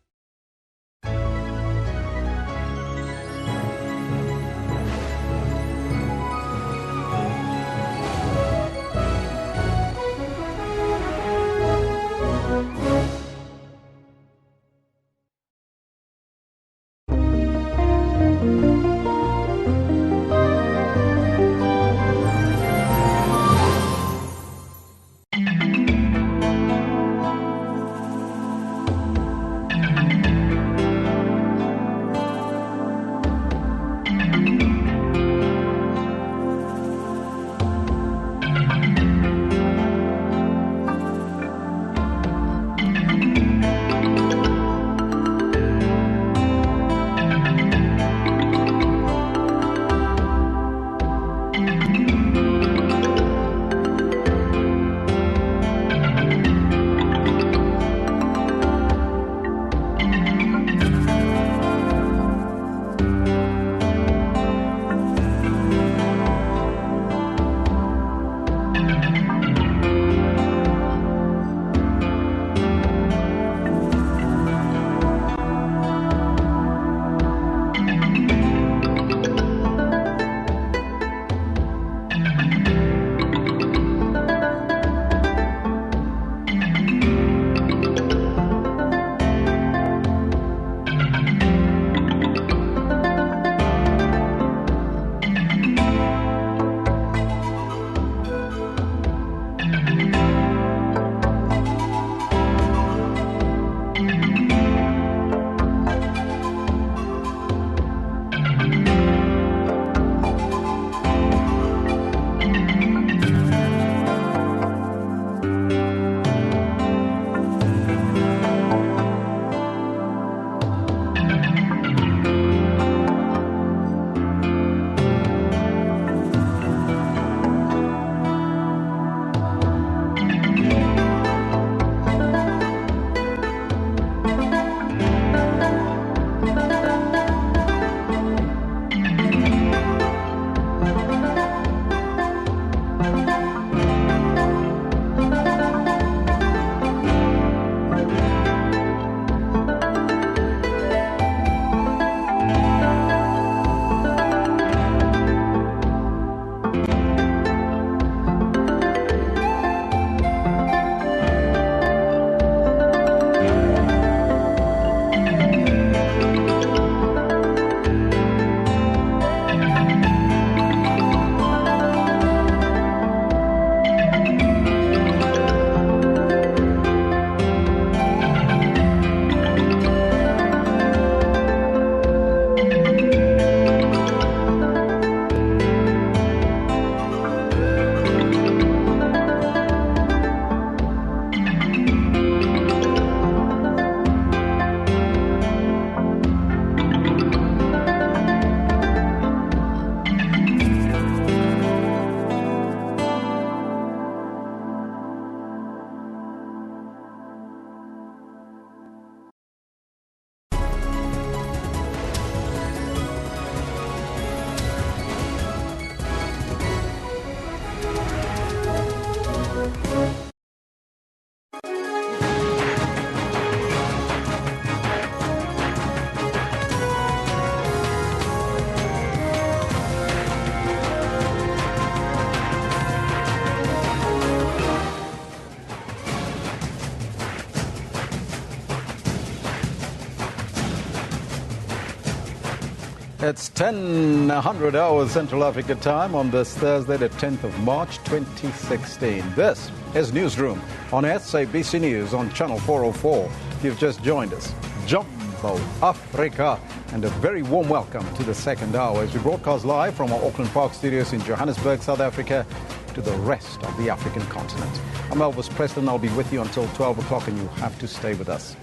Speaker 1: It's 10:00 hours Central Africa time on this Thursday, the 10th of March, 2016. This is Newsroom on SABC News on Channel 404. If you've just joined us, Jumbo Africa, and a very warm welcome to the second hour as we broadcast live from our Auckland Park studios in Johannesburg, South Africa, to the rest of the African continent. I'm Elvis Preston. I'll be with you until 12 o'clock, and you have to stay with us.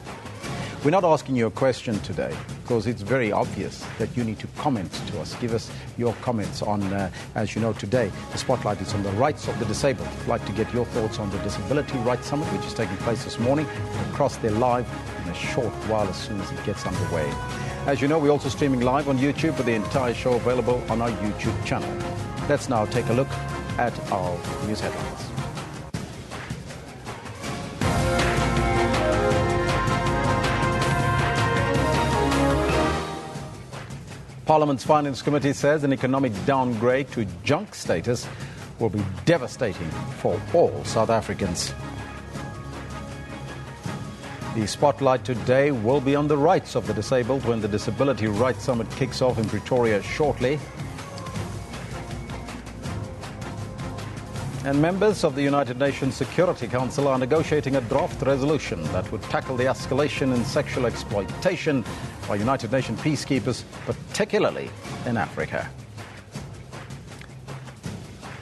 Speaker 1: We're not asking you a question today because it's very obvious that you need to comment to us. Give us your comments on, as you know, today, the spotlight is on the rights of the disabled. I'd like to get your thoughts on the Disability Rights Summit, which is taking place this morning. Across there live in a short while as soon as it gets underway. As you know, we're also streaming live on YouTube with the entire show available on our YouTube channel. Let's now take a look at our news headlines. Parliament's Finance Committee says an economic downgrade to junk status will be devastating for all South Africans. The spotlight today will be on the rights of the disabled when the Disability Rights Summit kicks off in Pretoria shortly. And members of the United Nations Security Council are negotiating a draft resolution that would tackle the escalation in sexual exploitation by United Nations peacekeepers, particularly in Africa.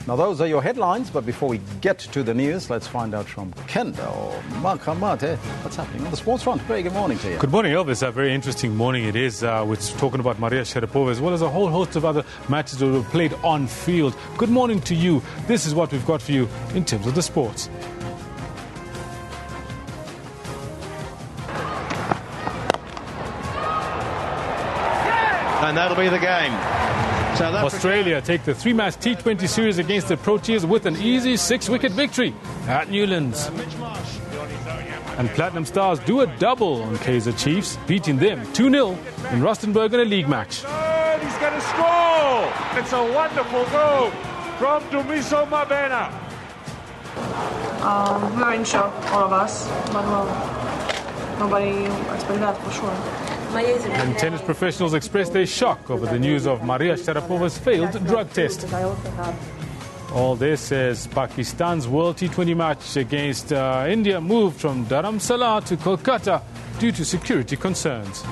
Speaker 1: Now, those are your headlines, but before we get to the news, let's find out from Kendall Makamate what's happening on the sports front. Very good morning to you.
Speaker 3: Good morning, Elvis. A very interesting morning it is. We're talking about Maria Sharapova as well as a whole host of other matches that were played on field. Good morning to you. This is what we've got for you in terms of the sports.
Speaker 4: And that'll be the game.
Speaker 3: Australia take the three-match T20 series against the Proteas with an easy 6-wicket victory at Newlands. And Platinum Stars do a double on Kaizer Chiefs, beating them 2-0 in Rustenburg in a league match.
Speaker 5: He's going to score! It's a wonderful goal from Dumiso Mabena.
Speaker 28: We were in shock, all of us, but well, nobody expected that for sure.
Speaker 3: And tennis professionals expressed their shock over the news of Maria Sharapova's failed drug test. All this as Pakistan's World T20 match against India moved from Dharamsala to Kolkata due to security concerns.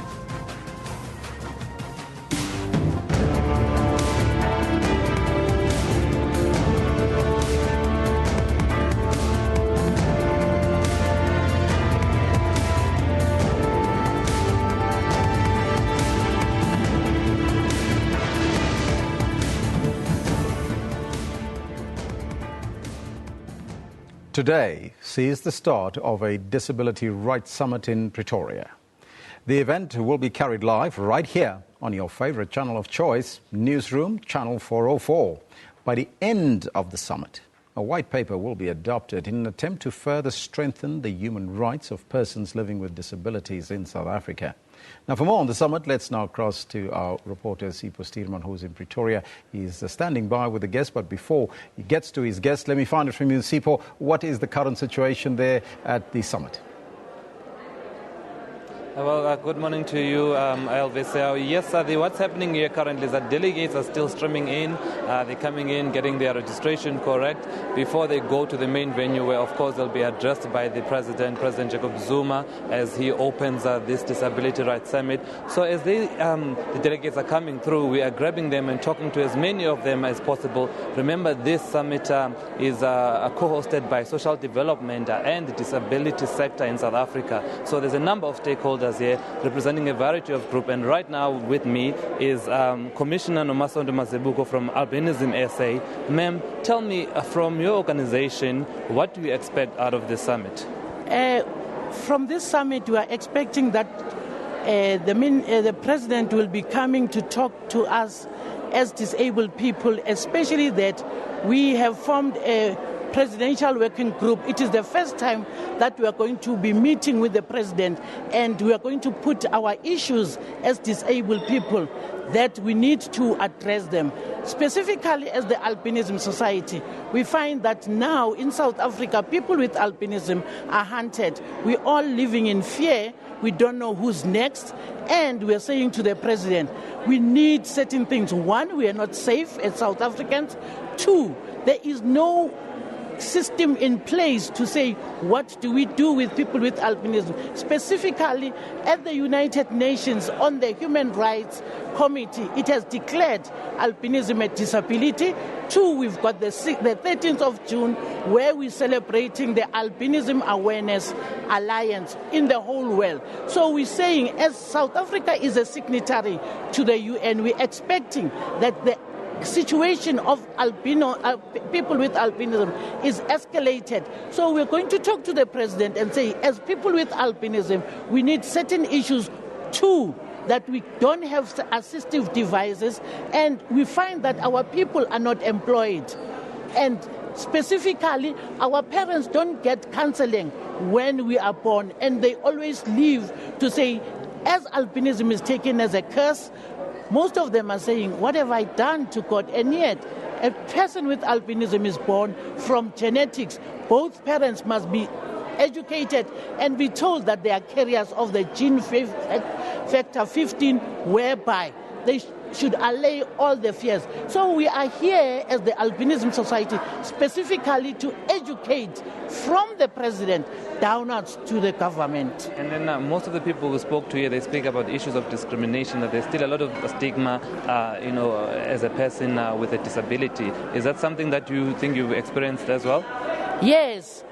Speaker 1: Today sees the start of a Disability Rights Summit in Pretoria. The event will be carried live right here on your favorite channel of choice, Newsroom, Channel 404. By the end of the summit, a white paper will be adopted in an attempt to further strengthen the human rights of persons living with disabilities in South Africa. Now, for more on the summit, let's now cross to our reporter, Sipho Stierman, who's in Pretoria. He's standing by with the guest, but before he gets to his guest, let me find it from you, Sipho. What is the current situation there at the summit?
Speaker 6: Well, good morning to you, Elvis. Yes, what's happening here currently is that delegates are still streaming in. They're coming in, getting their registration correct before they go to the main venue where, of course, they'll be addressed by the President Jacob Zuma, as he opens this Disability Rights Summit. So as the delegates are coming through, we are grabbing them and talking to as many of them as possible. Remember, this summit is co-hosted by Social Development and the Disability Sector in South Africa. So there's a number of stakeholders here representing a variety of groups, and right now with me is Commissioner Nomasondo Mazebuko from Albinism SA. Ma'am, tell me from your organization, what do you expect out of this summit?
Speaker 28: From this summit, we are expecting that the President will be coming to talk to us as disabled people, especially that we have formed a presidential working group. It is the first time that we are going to be meeting with the President, and we are going to put our issues as disabled people. that we need to address them. Specifically as the Albinism Society, we find that now in South Africa, people with albinism are hunted. We're all living in fear. We don't know who's next. And we're saying to the president, we need certain things. One, we are not safe as South Africans. Two, there is no system in place to say what do we do with people with albinism. Specifically at the United Nations on the Human Rights Committee, it has declared albinism a disability. Two, we've got the 13th of June where we're celebrating the Albinism Awareness Alliance in the whole world. So we're saying as South Africa is a signatory to the UN, we're expecting that the situation of people with albinism is escalated. So we're going to talk to the president and say, as people with albinism, we need certain issues too, that we don't have assistive devices, and we find that our people are not employed. And specifically, our parents don't get counseling when we are born, and they always leave to say, as albinism is taken as a curse, most of them are saying, what have I done to God? And yet, a person with albinism is born from genetics. Both parents must be educated and be told that they are carriers of the gene factor 15, whereby they should allay all the fears. So we are here as the Albinism Society specifically to educate from the president downwards to the government.
Speaker 6: And then most of the people who spoke to you, they speak about issues of discrimination, that there's still a lot of stigma, as a person with a disability. Is that something that you think you've experienced as well?
Speaker 28: Yes.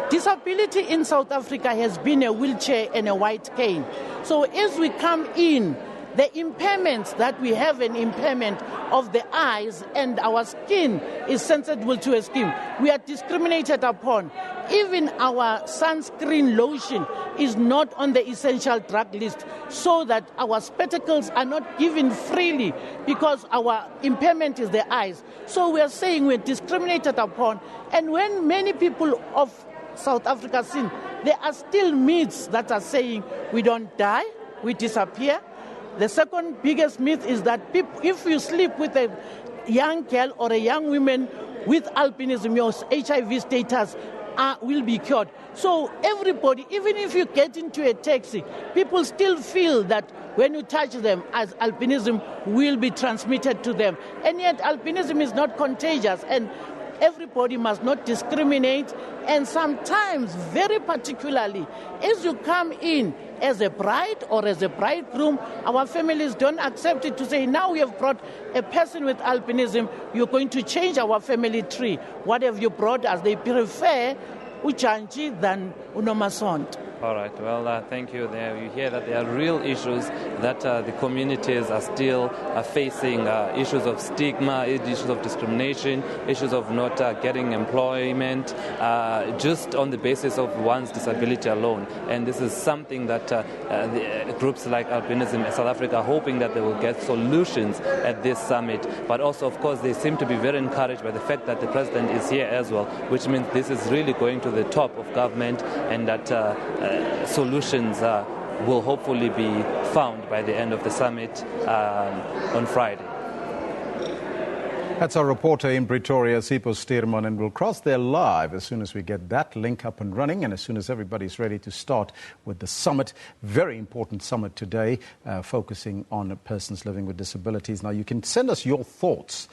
Speaker 28: Disability in South Africa has been a wheelchair and a white cane. So as we come in, the impairments that we have, an impairment of the eyes and our skin is sensitive to a skin, we are discriminated upon. Even our sunscreen lotion is not on the essential drug list, so that our spectacles are not given freely because our impairment is the eyes. So we are saying we're discriminated upon. And when many people of South Africa sin, there are still myths that are saying we don't die, we disappear. The second biggest myth is that if you sleep with a young girl or a young woman with albinism, your HIV status will be cured. So everybody, even if you get into a taxi, people still feel that when you touch them, as albinism will be transmitted to them. And yet albinism is not contagious, and everybody must not discriminate. And sometimes, very particularly, as you come in as a bride or as a bridegroom, our families don't accept it to say, now we have brought a person with albinism, you're going to change our family tree. What have you brought us? They prefer Uchanchi than Unomasont.
Speaker 6: All right. Well, thank you. There you hear that there are real issues that the communities are still facing, issues of stigma, issues of discrimination, issues of not getting employment, just on the basis of one's disability alone. And this is something that the groups like Albinism in South Africa are hoping that they will get solutions at this summit. But also, of course, they seem to be very encouraged by the fact that the president is here as well, which means this is really going to the top of government, and that solutions will hopefully be found by the end of the summit on Friday.
Speaker 1: That's our reporter in Pretoria, Sipho Steerman, and we'll cross there live as soon as we get that link up and running, and as soon as everybody's ready to start with the summit. Very important summit today, focusing on persons living with disabilities. Now, you can send us your thoughts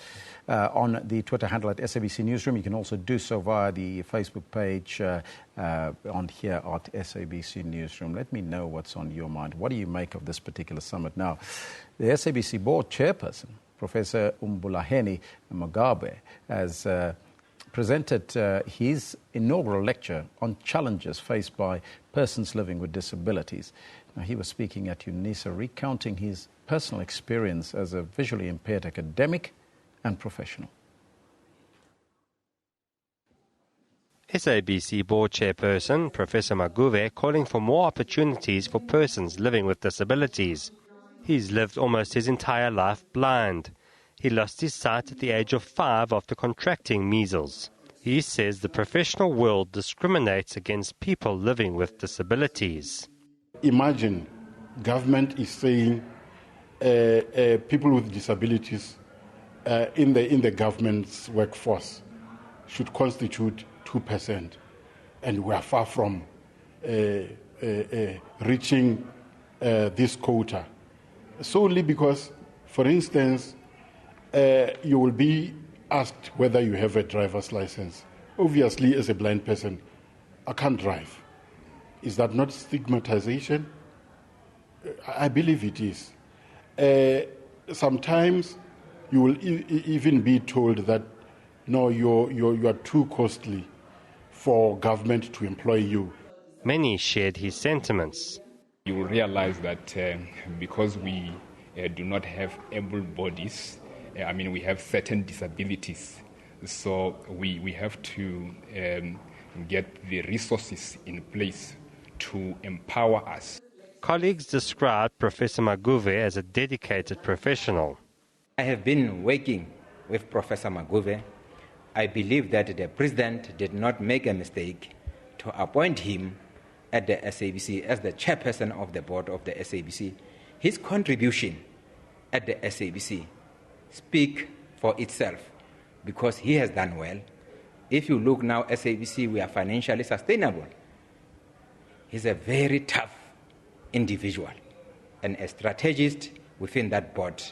Speaker 1: on the Twitter handle at SABC Newsroom. You can also do so via the Facebook page on here at SABC Newsroom. Let me know what's on your mind. What do you make of this particular summit? Now, the SABC board chairperson, Professor Umbulaheni Mugabe, has presented his inaugural lecture on challenges faced by persons living with disabilities. Now, he was speaking at UNISA, recounting his personal experience as a visually impaired academic and professional.
Speaker 4: SABC board chairperson Professor Mugabe calling for more opportunities for persons living with disabilities. He's lived almost his entire life blind. He lost his sight at the age of 5 after contracting measles. He says the professional world discriminates against people living with disabilities.
Speaker 7: Imagine government is saying
Speaker 22: people with disabilities in the government's workforce should constitute 2%, and we are far from reaching this quota, solely because, for instance, you will be asked whether you have a driver's license. Obviously, as a blind person, I can't drive. Is that not stigmatization? I believe it is. Sometimes you will even be told that, no, you are too costly for government to employ you.
Speaker 4: Many shared his sentiments.
Speaker 7: You will realize that because we do not have able bodies, we have certain disabilities. So we have to get the resources in place to empower us.
Speaker 4: Colleagues described Professor Maguve as a dedicated professional.
Speaker 8: I have been working with Professor Maguve. I believe that the President did not make a mistake to appoint him at the SABC as the chairperson of the board of the SABC. His contribution at the SABC speaks for itself because he has done well. If you look now, SABC, we are financially sustainable. He's a very tough individual and a strategist within that board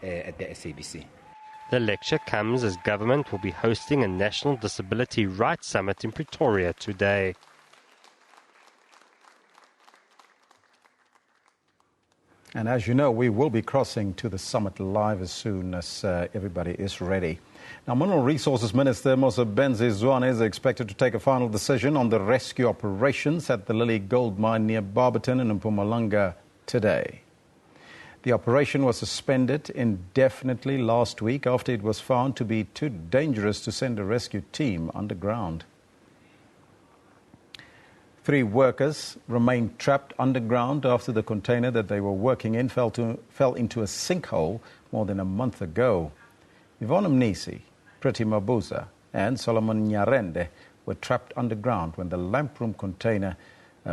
Speaker 8: at the SABC.
Speaker 4: The lecture comes as government will be hosting a National Disability Rights Summit in Pretoria today.
Speaker 1: And as you know, we will be crossing to the summit live as soon as everybody is ready. Now, Mineral Resources Minister Mosebenzi Zwane is expected to take a final decision on the rescue operations at the Lily Gold Mine near Barberton in Mpumalanga today. The operation was suspended indefinitely last week after it was found to be too dangerous to send a rescue team underground. 3 workers remained trapped underground after the container that they were working in fell into a sinkhole more than a month ago. Yvonne Mnisi, Priti Mabuza and Solomon Nyarende were trapped underground when the lamproom container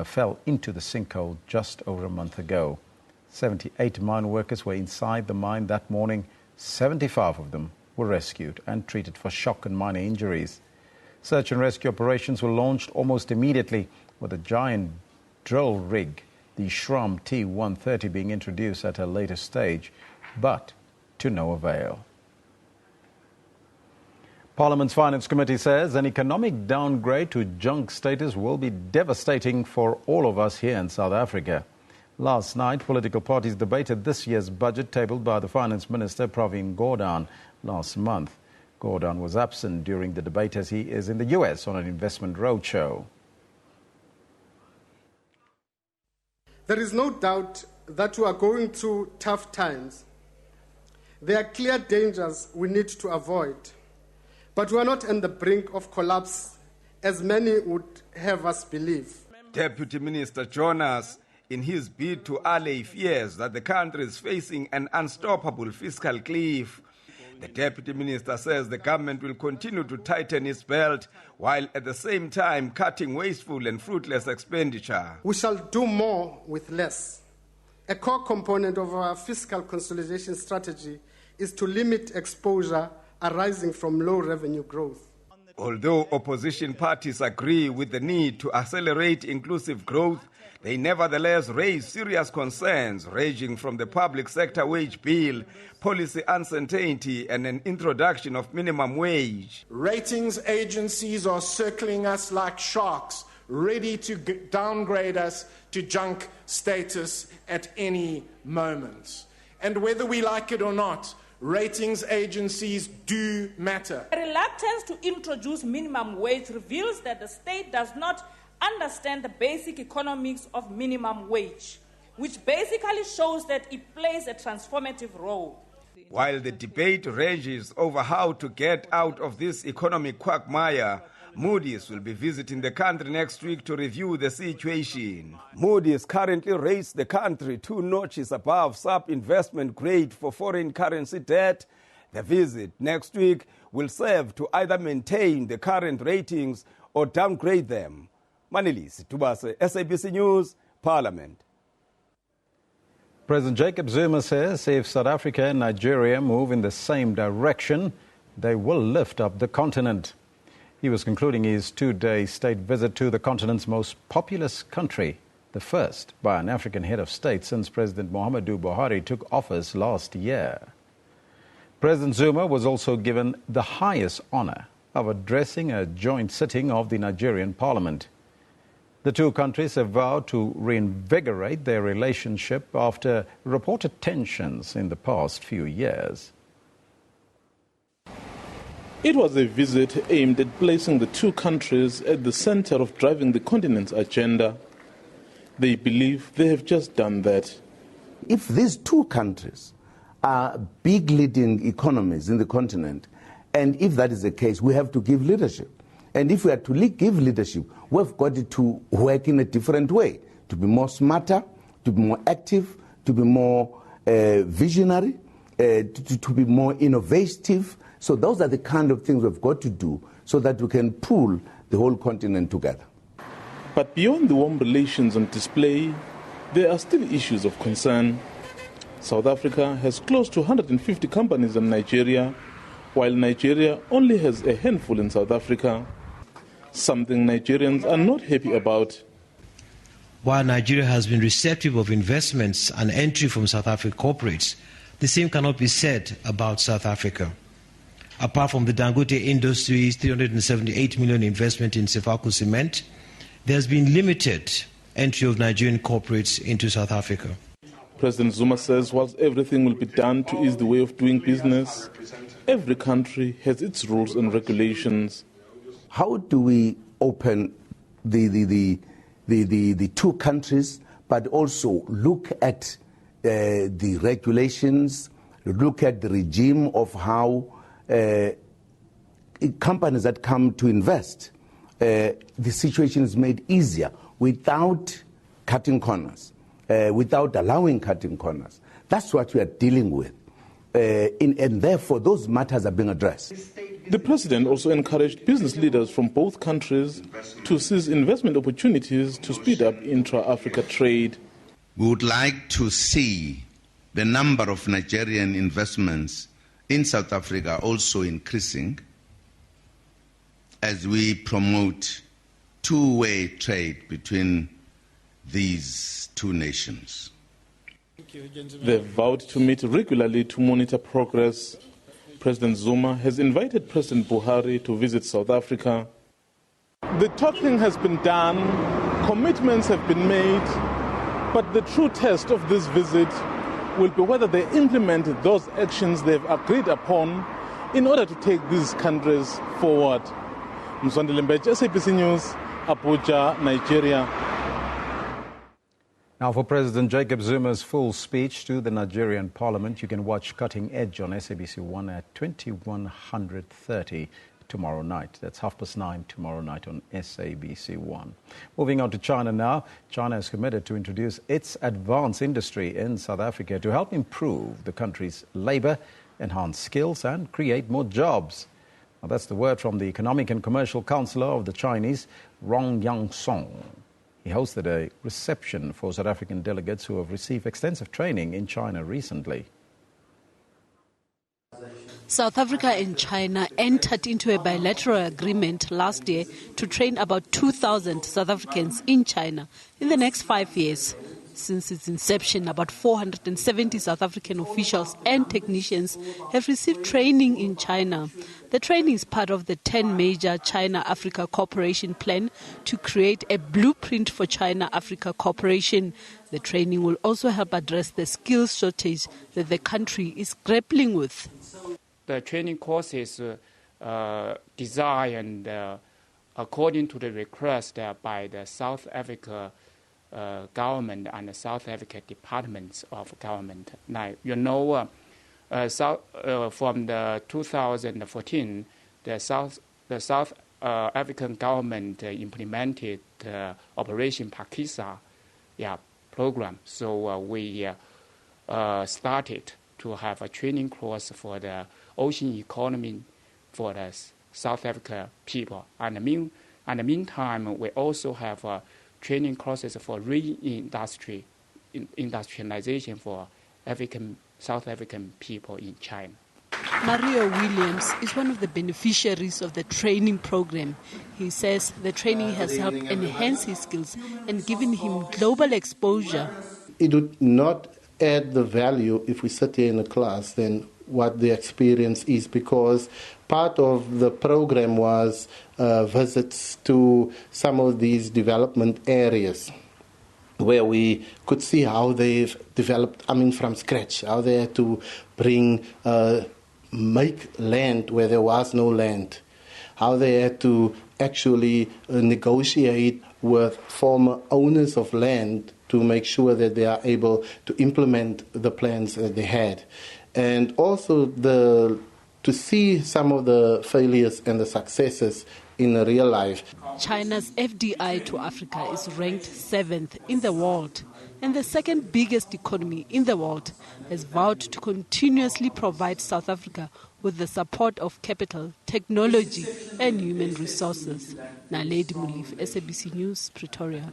Speaker 1: fell into the sinkhole just over a month ago. 78 mine workers were inside the mine that morning. 75 of them were rescued and treated for shock and minor injuries. Search and rescue operations were launched almost immediately, with a giant drill rig, the Shram T-130, being introduced at a later stage, but to no avail. Parliament's Finance Committee says an economic downgrade to junk status will be devastating for all of us here in South Africa. Last night, political parties debated this year's budget tabled by the Finance Minister, Pravin Gordhan, last month. Gordhan was absent during the debate as he is in the US on an investment roadshow.
Speaker 9: There is no doubt that we are going through tough times. There are clear dangers we need to avoid, but we are not on the brink of collapse, as many would have us believe.
Speaker 10: Deputy Minister Jonas, in his bid to allay fears that the country is facing an unstoppable fiscal cliff, the Deputy Minister says the government will continue to tighten its belt while at the same time cutting wasteful and fruitless expenditure.
Speaker 9: We shall do more with less. A core component of our fiscal consolidation strategy is to limit exposure arising from low revenue growth.
Speaker 10: Although opposition parties agree with the need to accelerate inclusive growth, they nevertheless raise serious concerns ranging from the public sector wage bill, policy uncertainty, and an introduction of minimum wage.
Speaker 11: Ratings agencies are circling us like sharks, ready to downgrade us to junk status at any moment. And whether we like it or not, ratings agencies do matter.
Speaker 12: The reluctance to introduce minimum wage reveals that the state does not understand the basic economics of minimum wage, which basically shows that it plays a transformative role.
Speaker 10: While the debate rages over how to get out of this economic quagmire, Moody's will be visiting the country next week to review the situation. Moody's currently rates the country 2 notches above sub-investment grade for foreign currency debt. The visit next week will serve to either maintain the current ratings or downgrade them. Manilisi Tubase, SABC News, Parliament.
Speaker 1: President Jacob Zuma says if South Africa and Nigeria move in the same direction, they will lift up the continent. He was concluding his two-day state visit to the continent's most populous country, the first by an African head of state since President Muhammadu Buhari took office last year. President Zuma was also given the highest honor of addressing a joint sitting of the Nigerian parliament. The two countries have vowed to reinvigorate their relationship after reported tensions in the past few years.
Speaker 2: It was a visit aimed at placing the two countries at the center of driving the continent's agenda. They believe they have just done that.
Speaker 13: If these two countries are big leading economies in the continent, and if that is the case, we have to give leadership. And if we are to give leadership, we've got to work in a different way, to be more smarter, to be more active, to be more visionary, to be more innovative. So those are the kind of things we've got to do so that we can pull the whole continent together.
Speaker 2: But beyond the warm relations on display, there are still issues of concern. South Africa has close to 150 companies in Nigeria, while Nigeria only has a handful in South Africa, something Nigerians are not happy about.
Speaker 14: While Nigeria has been receptive of investments and entry from South African corporates, the same cannot be said about South Africa. Apart from the Dangote Industries' 378 million investment in Sefaku Cement, there has been limited entry of Nigerian corporates into South Africa.
Speaker 2: President Zuma says whilst everything will be done to ease the way of doing business, every country has its rules and regulations.
Speaker 13: How do we open the two countries, but also look at the regulations, look at the regime of how companies that come to invest, the situation is made easier without cutting corners, without allowing cutting corners. That's what we are dealing with. And therefore, those matters are being addressed.
Speaker 2: The president also encouraged business leaders from both countries to seize investment opportunities to speed up intra-Africa trade.
Speaker 15: We would like to see the number of Nigerian investments in South Africa also increasing as we promote two-way trade between these two nations.
Speaker 2: They've vowed to meet regularly to monitor progress. President Zuma has invited President Buhari to visit South Africa. The talking has been done, commitments have been made, but the true test of this visit will be whether they implement those actions they've agreed upon in order to take these countries forward. Mzwandile Mbeje, SABC News, Abuja, Nigeria.
Speaker 1: Now, for President Jacob Zuma's full speech to the Nigerian Parliament, you can watch Cutting Edge on SABC 1 at 21:30 tomorrow night. That's 9:30 tomorrow night on SABC 1. Moving on to China now. China is committed to introduce its advanced industry in South Africa to help improve the country's labor, enhance skills and create more jobs. Now, that's the word from the Economic and Commercial Counselor of the Chinese, Rong Yang-song. He hosted a reception for South African delegates who have received extensive training in China recently.
Speaker 16: South Africa and China entered into a bilateral agreement last year to train about 2,000 South Africans in China in the next 5 years. Since its inception, about 470 South African officials and technicians have received training in China. The training is part of the 10 major China-Africa cooperation plan to create a blueprint for China-Africa cooperation. The training will also help address the skills shortage that the country is grappling with.
Speaker 17: The training courses designed according to the request by the South Africa government and the South Africa departments of government. Now, from the 2014, the South African government implemented Operation Pakisa program. So we started to have a training course for the ocean economy for the South Africa people. And in the meantime, we also have training courses for marine industry industrialization for South African people in China.
Speaker 16: Mario Williams is one of the beneficiaries of the training program. He says the training has helped enhance his skills and given him global exposure.
Speaker 18: It would not add the value if we sit here in a class than what the experience is, because part of the program was visits to some of these development areas where we could see how they've developed, from scratch, how they had to make land where there was no land, how they had to actually negotiate with former owners of land to make sure that they are able to implement the plans that they had. And also to see some of the failures and the successes in real life.
Speaker 16: China's FDI to Africa is ranked 7th in the world, and the second biggest economy in the world has vowed to continuously provide South Africa with the support of capital, technology and human resources. Naledi Mulif, SABC News, Pretoria.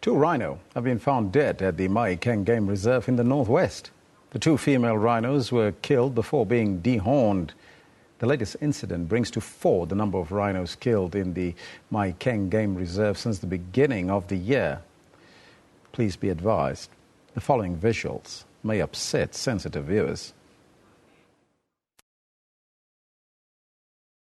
Speaker 1: 2 rhino have been found dead at the Mahikeng Game Reserve in the northwest. The 2 female rhinos were killed before being dehorned. The latest incident brings to 4 the number of rhinos killed in the Mahikeng Game Reserve since the beginning of the year. Please be advised, the following visuals may upset sensitive viewers.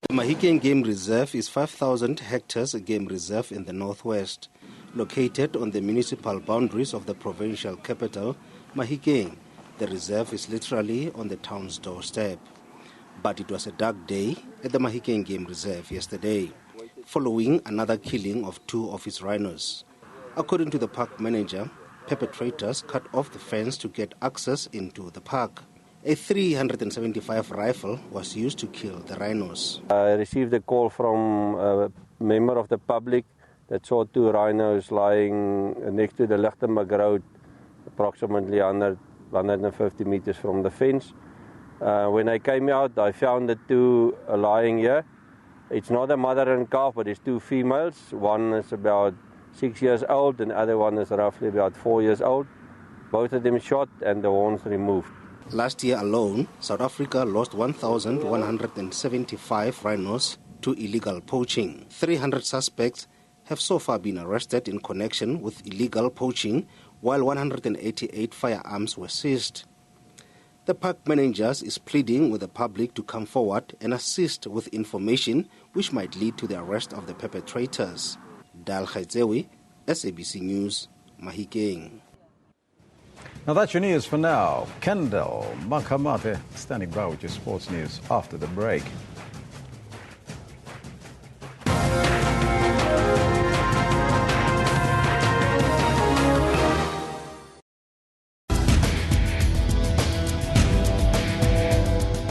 Speaker 19: The Mahikeng Game Reserve is 5,000 hectares game reserve in the northwest. Located on the municipal boundaries of the provincial capital, Mahikeng, the reserve is literally on the town's doorstep. But it was a dark day at the Mahikeng Game Reserve yesterday, following another killing of 2 of its rhinos. According to the park manager, perpetrators cut off the fence to get access into the park. A 375 rifle was used to kill the rhinos.
Speaker 20: I received a call from a member of the public that saw 2 rhinos lying next to the Lichtenburg Road, approximately 150 meters from the fence. When I came out, I found the 2 lying here. It's not a mother and calf, but it's 2 females. One is about 6 years old, and the other one is roughly about 4 years old. Both of them shot and the horns removed.
Speaker 19: Last year alone, South Africa lost 1,175 rhinos to illegal poaching. 300 suspects have so far been arrested in connection with illegal poaching, while 188 firearms were seized. The park manager is pleading with the public to come forward and assist with information which might lead to the arrest of the perpetrators. Dal Khaitsewi, SABC News, Mahikeng.
Speaker 1: Now that's your news for now. Kendall Makamate standing by with your sports news after the break.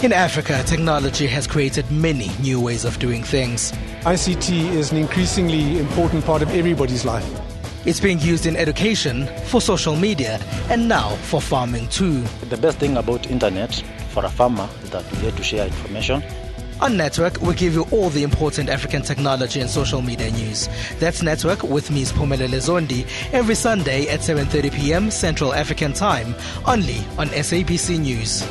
Speaker 27: In Africa, technology has created many new ways of doing things.
Speaker 21: ICT is an increasingly important part of everybody's life.
Speaker 27: It's being used in education, for social media, and now for farming too.
Speaker 23: The best thing about internet for a farmer is that we get to share information.
Speaker 27: On Network, we give you all the important African technology and social media news. That's Network with me, Spumelele Zondi, every Sunday at 7:30 p.m. Central African Time, only on SABC News.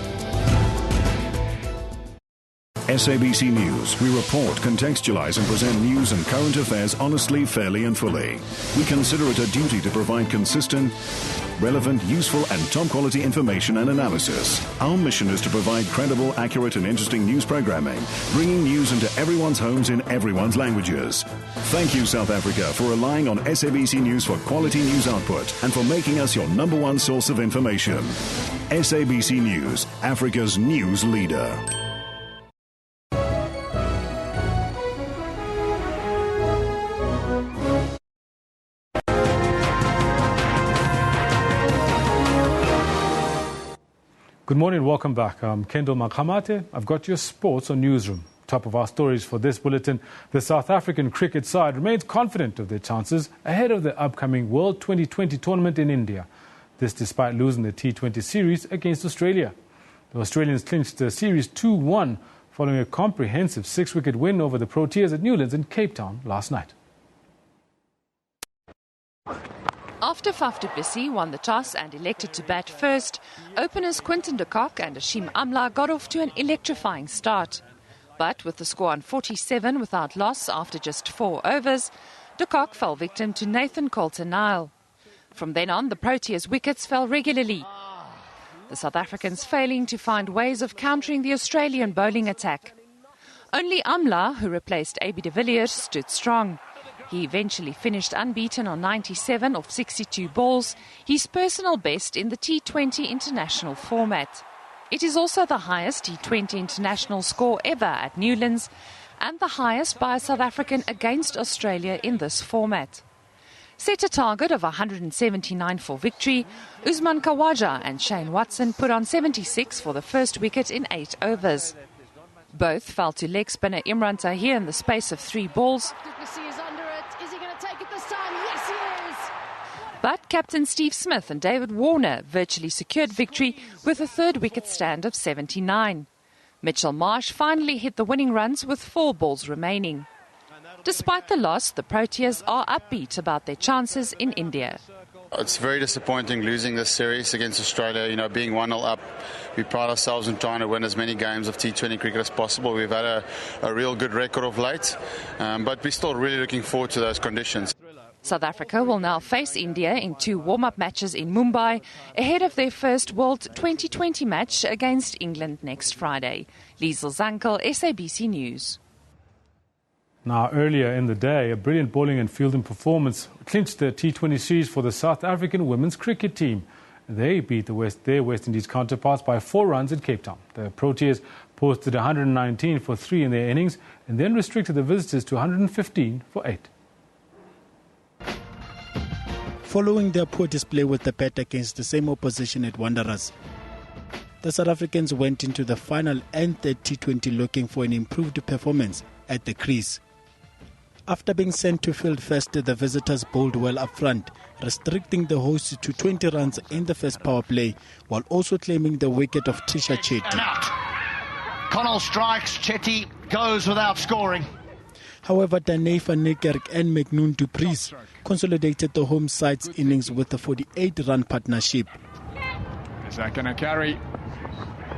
Speaker 24: SABC News. We report, contextualize and present news and current affairs honestly, fairly and fully. We consider it a duty to provide consistent, relevant, useful and top quality information and analysis. Our mission is to provide credible, accurate and interesting news programming, bringing news into everyone's homes in everyone's languages. Thank you, South Africa, for relying on SABC News for quality news output and for making us your #1 source of information. SABC News, Africa's news leader.
Speaker 3: Good morning, welcome back. I'm Kendall Makamate. I've got your sports on Newsroom. Top of our stories for this bulletin, the South African cricket side remains confident of their chances ahead of the upcoming World 2020 tournament in India. This despite losing the T20 series against Australia. The Australians clinched the series 2-1 following a comprehensive 6-wicket win over the Proteas at Newlands in Cape Town last night.
Speaker 25: After
Speaker 5: After Faf du Plessis won the toss and elected to bat first, openers Quinton de Kock and Hashim Amla got off to an electrifying start. But with the score on 47 without loss after just 4 overs, de Kock fell victim to Nathan Coulter-Nile. From then on, the Proteas' wickets fell regularly, the South Africans failing to find ways of countering the Australian bowling attack. Only Amla, who replaced A.B. de Villiers, stood strong. He eventually finished unbeaten on 97 of 62 balls, his personal best in the T20 international format. It is also the highest T20 international score ever at Newlands and the highest by a South African against Australia in this format. Set a target of 179 for victory, Usman Khawaja and Shane Watson put on 76 for the first wicket in 8 overs. Both fell to leg spinner Imran Tahir in the space of 3 balls. But captain Steve Smith and David Warner virtually secured victory with a third wicket stand of 79. Mitchell Marsh finally hit the winning runs with 4 balls remaining. Despite the loss, the Proteas are upbeat about their chances in India.
Speaker 6: It's very disappointing losing this series against Australia. Being 1-0 up, we pride ourselves in trying to win as many games of T20 cricket as possible. We've had a real good record of late, but we're still really looking forward to those conditions.
Speaker 5: South Africa will now face India in 2 warm-up matches in Mumbai ahead of their first World 2020 match against England next Friday. Liesl Zankel, SABC News.
Speaker 3: Now, earlier in the day, a brilliant bowling and fielding performance clinched the T20 series for the South African women's cricket team. They beat their West Indies counterparts by 4 runs at Cape Town. The Proteas posted 119 for 3 in their innings and then restricted the visitors to 115 for 8.
Speaker 7: Following their poor display with the bat against the same opposition at Wanderers, the South Africans went into the final and third T20 looking for an improved performance at the crease. After being sent to field first, the visitors bowled well up front, restricting the hosts to 20 runs in the first power play, while also claiming the wicket of Trisha Chetty.
Speaker 8: Connell strikes, Chetty goes without scoring.
Speaker 7: However, Danay van Niekerk and McNoon du Preez consolidated the home side's innings with a 48-run partnership.
Speaker 22: Is that going to carry?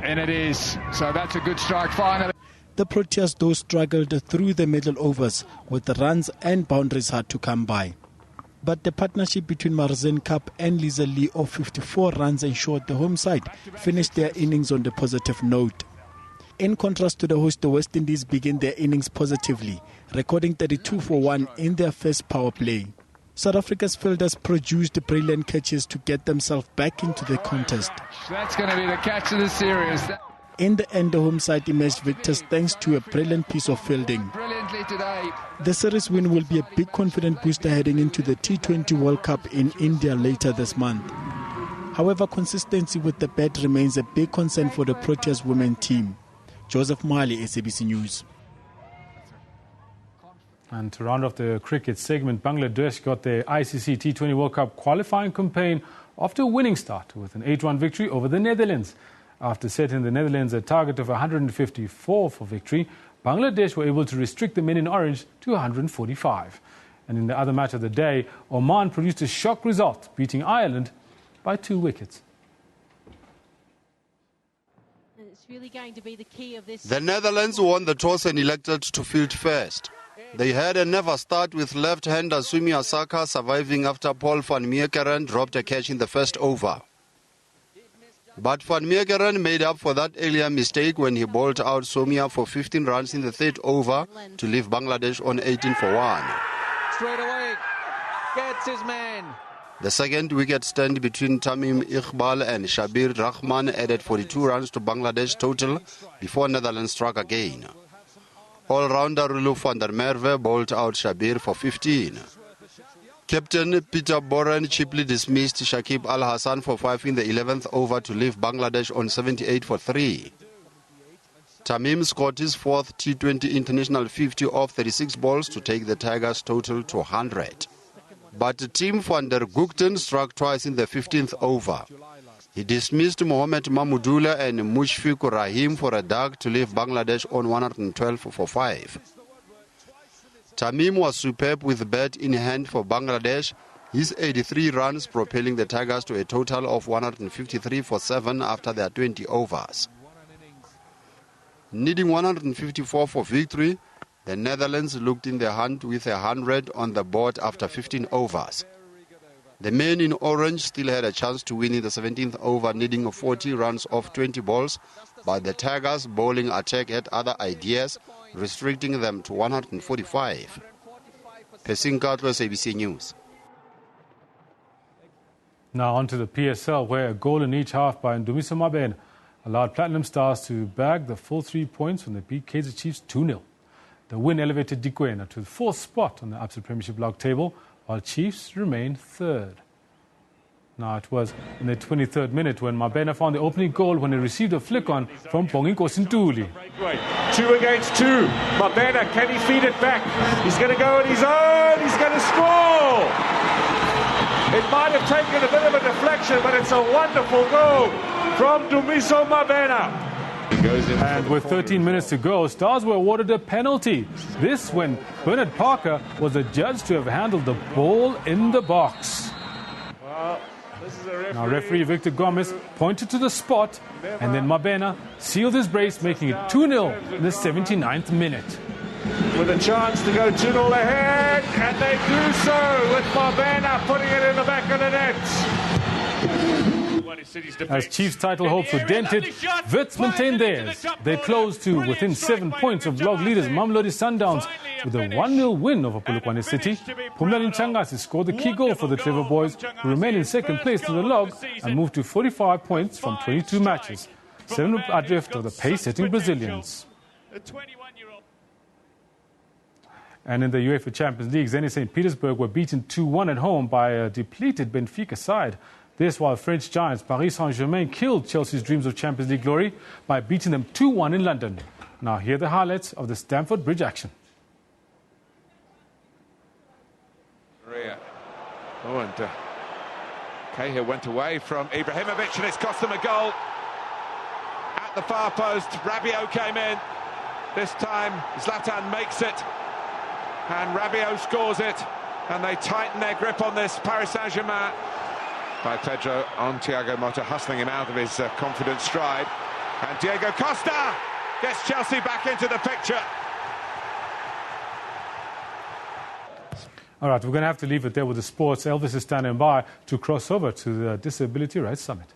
Speaker 22: And it is. So that's a good strike finally.
Speaker 7: The Proteas, though, struggled through the middle overs with the runs and boundaries hard to come by. But the partnership between Marzin Kapp and Lisa Lee of 54 runs ensured the home side finished their innings on the positive note. In contrast to the host, the West Indies began their innings positively, recording 32 for 1 in their first power play. South Africa's fielders produced brilliant catches to get themselves back into the contest.
Speaker 22: That's going to be the catch of the series.
Speaker 7: In the end, the home side emerged victors thanks to a brilliant piece of fielding.
Speaker 22: Brilliantly today.
Speaker 7: The series win will be a big confident booster heading into the T20 World Cup in India later this month. However, consistency with the bat remains a big concern for the Proteas women team. Joseph Mali, SABC News.
Speaker 3: And to round off the cricket segment, Bangladesh got their ICC T20 World Cup qualifying campaign off to a winning start with an 8-1 victory over the Netherlands. After setting the Netherlands a target of 154 for victory, Bangladesh were able to restrict the men in orange to 145. And in the other match of the day, Oman produced a shock result, beating Ireland by 2 wickets.
Speaker 25: It's really going to be the key of this.
Speaker 26: The Netherlands won the toss and elected to field first. They had a never start with left-hander Sumi Asaka surviving after Paul van Meekeren dropped a catch in the first over. But van Meekeren made up for that earlier mistake when he bowled out Somia for 15 runs in the third over to leave Bangladesh on 18 for 1.
Speaker 28: Straight away, gets his man.
Speaker 26: The second wicket stand between Tamim Iqbal and Shabir Rahman added 42 runs to Bangladesh total before Netherlands struck again. All-rounder Rulu van der Merwe bowled out Shabir for 15. Captain Peter Boren cheaply dismissed Shakib Al Hassan for 5 in the 11th over to leave Bangladesh on 78 for 3. Tamim scored his 4th T20 international 50 off 36 balls to take the Tigers' total to 100. But Tim van der Gugten struck twice in the 15th over. He dismissed Mohamed Mahmudullah and Mushfiq Rahim for a duck to leave Bangladesh on 112 for 5. Tamim was superb with bat in hand for Bangladesh, His 83 runs propelling the Tigers to a total of 153 for 7 after their 20 overs. Needing 154 for victory, the Netherlands looked in the hunt with 100 on the board after 15 overs. The men in orange still had a chance to win in the 17th over, needing 40 runs off 20 balls, but the Tigers' bowling attack had other ideas, restricting them to 145. Pesing Carlos, SABC News.
Speaker 3: Now on to the PSL, where a goal in each half by Ndumiso Mabena allowed Platinum Stars to bag the full 3 points when they beat Kaizer Chiefs 2-0. The win elevated Dikwena to the 4th spot on the Absa Premiership log table, while Chiefs remained 3rd. Now it was in the 23rd minute when Mabena found the opening goal when he received a flick-on from Bonginko Sintuli.
Speaker 4: 2 against 2. Mabena, can he feed it back? He's going to go on his own. He's going to score. It might have taken a bit of a deflection, but it's a wonderful goal from Ndumiso Mabena.
Speaker 3: And with 13 minutes to go, Stars were awarded a penalty. This when Bernard Parker was adjudged to have handled the ball in the box.
Speaker 4: Well, this is a referee.
Speaker 3: Now referee Victor Gomez pointed to the spot, and then Mabena sealed his brace, making it 2-0 in the 79th minute.
Speaker 4: With a chance to go 2-0 ahead, and they do so with Mabena putting it in the back of the net.
Speaker 3: As Chiefs' title hopes were dented, Wits maintained theirs. They closed to within 7 points of log leaders Mamelodi Sundowns with a 1-0 win over Polokwane City. Pumlani Changasi scored the key goal for the Trevor Boys, who remain in second place to the log and moved to 45 points from 22 matches, 7 adrift of the pace-setting Brazilians. And in the UEFA Champions League, Zenit St. Petersburg were beaten 2-1 at home by a depleted Benfica side. This while French giants Paris Saint-Germain killed Chelsea's dreams of Champions League glory by beating them 2-1 in London. Now here are the highlights of the Stamford Bridge action.
Speaker 4: Oh, and Cahill went away from Ibrahimovic, and it's cost them a goal. At the far post, Rabiot came in. This time, Zlatan makes it, and Rabiot scores it, and they tighten their grip on this Paris Saint-Germain. By Pedro on Thiago Motta, hustling him out of his confident stride. And Diego Costa gets Chelsea back into the picture.
Speaker 3: All right, we're going to have to leave it there with the sports. Elvis is standing by to cross over to the Disability Rights Summit.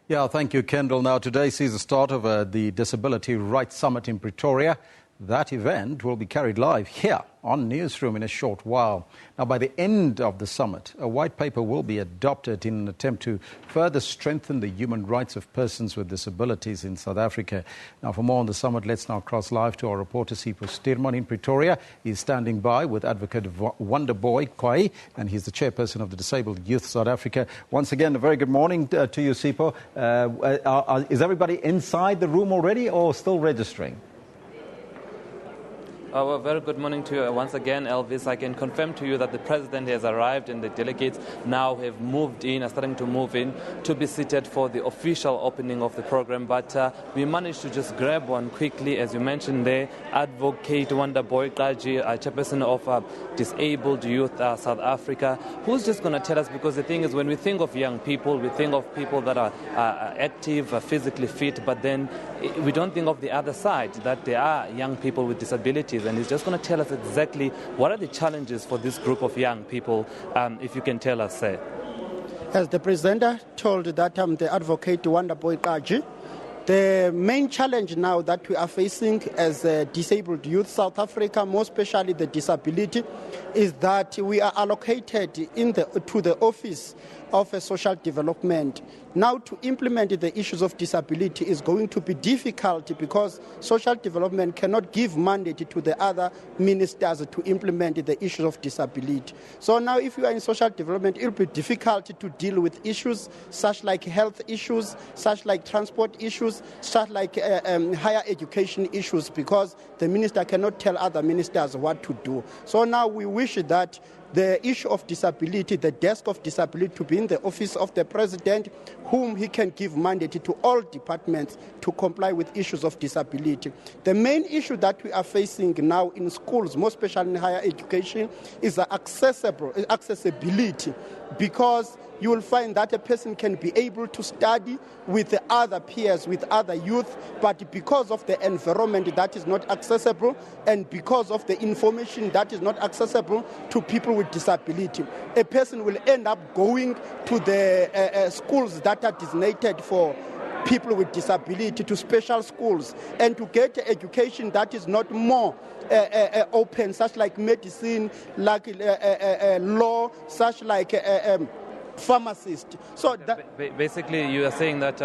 Speaker 1: Yeah, thank you, Kendall. Now, today sees the start of the Disability Rights Summit in Pretoria. That event will be carried live here on Newsroom in a short while. Now, by the end of the summit, a white paper will be adopted in an attempt to further strengthen the human rights of persons with disabilities in South Africa. Now, for more on the summit, let's now cross live to our reporter, Sipho Stirman in Pretoria. He's standing by with Advocate Wonderboy Kwai, and he's the chairperson of the Disabled Youth South Africa. Once again, a very good morning to you, Sipho. Is everybody inside the room already or still registering?
Speaker 9: Well, very good morning to you once again, Elvis. I can confirm to you that the President has arrived and the delegates now have moved in, are starting to move in to be seated for the official opening of the program. But we managed to just grab one quickly, as you mentioned there, Advocate Wonderboy Kaji, chairperson of Disabled Youth South Africa, who's just going to tell us, because the thing is, when we think of young people, we think of people that are active, physically fit, but then we don't think of the other side, that there are young people with disabilities. And he's just going to tell us exactly what are the challenges for this group of young people, if you can tell us, sir.
Speaker 10: As the presenter told that I'm the Advocate Wonderboy Kaji, the main challenge now that we are facing as Disabled Youth South Africa, more especially the disability, is that we are allocated to the Office of Social Development. Now, to implement the issues of disability is going to be difficult because social development cannot give mandate to the other ministers to implement the issues of disability. So now, if you are in social development, it will be difficult to deal with issues such like health issues, such like transport issues, such like higher education issues, because the minister cannot tell other ministers what to do. So now we wish that the issue of disability, the desk of disability to be in the office of the president, whom he can give mandate to all departments to comply with issues of disability. The main issue that we are facing now in schools, more especially in higher education, is the accessibility, because you will find that a person can be able to study with the other peers, with other youth, but because of the environment that is not accessible and because of the information that is not accessible to people with disability, a person will end up going to the schools that are designated for people with disability, to special schools, and to get education that is not more open, such like medicine, like law, such like pharmacist. So
Speaker 9: basically, you are saying that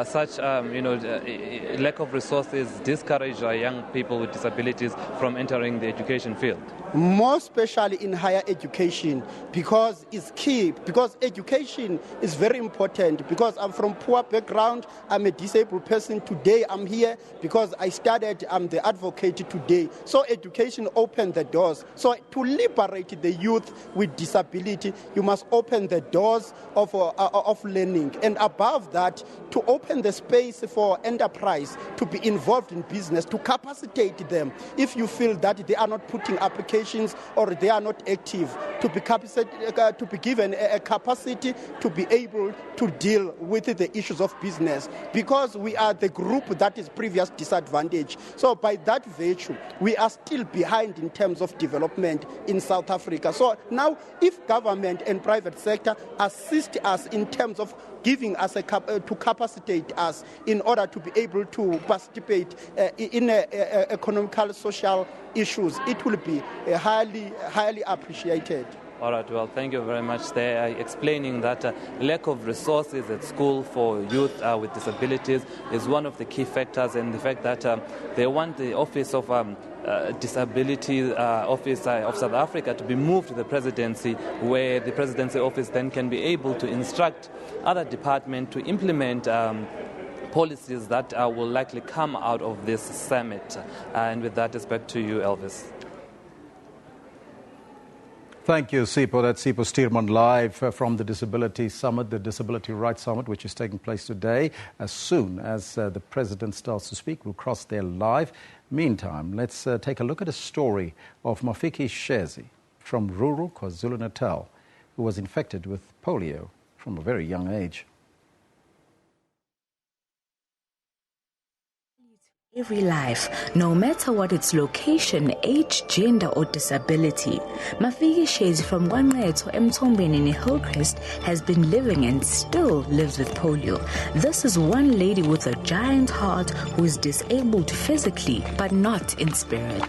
Speaker 9: such lack of resources discourage young people with disabilities from entering the education field.
Speaker 10: More especially in higher education, because it's key, because education is very important, because I'm from poor background, I'm a disabled person. Today I'm here because I studied, I'm the advocate today. So education opened the doors. So to liberate the youth with disability, you must open the doors of learning, and above that, to open the space for enterprise to be involved in business, to capacitate them if you feel that they are not putting applications or they are not active, to be given a capacity to be able to deal with the issues of business, because we are the group that is previous disadvantaged. So by that virtue, we are still behind in terms of development in South Africa. So now, if government and private sector assist us in terms of giving us to capacitate us in order to be able to participate in economical, social issues, it will be highly appreciated.
Speaker 9: All right, well, thank you very much. They are explaining that lack of resources at school for youth with disabilities is one of the key factors, and the fact that they want the Office of Disability Office of South Africa to be moved to the presidency, where the presidency office then can be able to instruct other departments to implement policies that will likely come out of this summit. And with that, it's back to you, Elvis.
Speaker 1: Thank you, Sipho. That's Sipho Stearman live from the Disability Summit, the Disability Rights Summit, which is taking place today. As soon as the President starts to speak, we'll cross there live. Meantime, let's take a look at a story of Mafiki Shezi from rural KwaZulu-Natal, who was infected with polio from a very young age.
Speaker 2: Every life, no matter what its location, age, gender or disability. Mafiki Shezi from Wanqetho Emthombeni in Hillcrest has been living and still lives with polio. This is one lady with a giant heart who is disabled physically but not in spirit.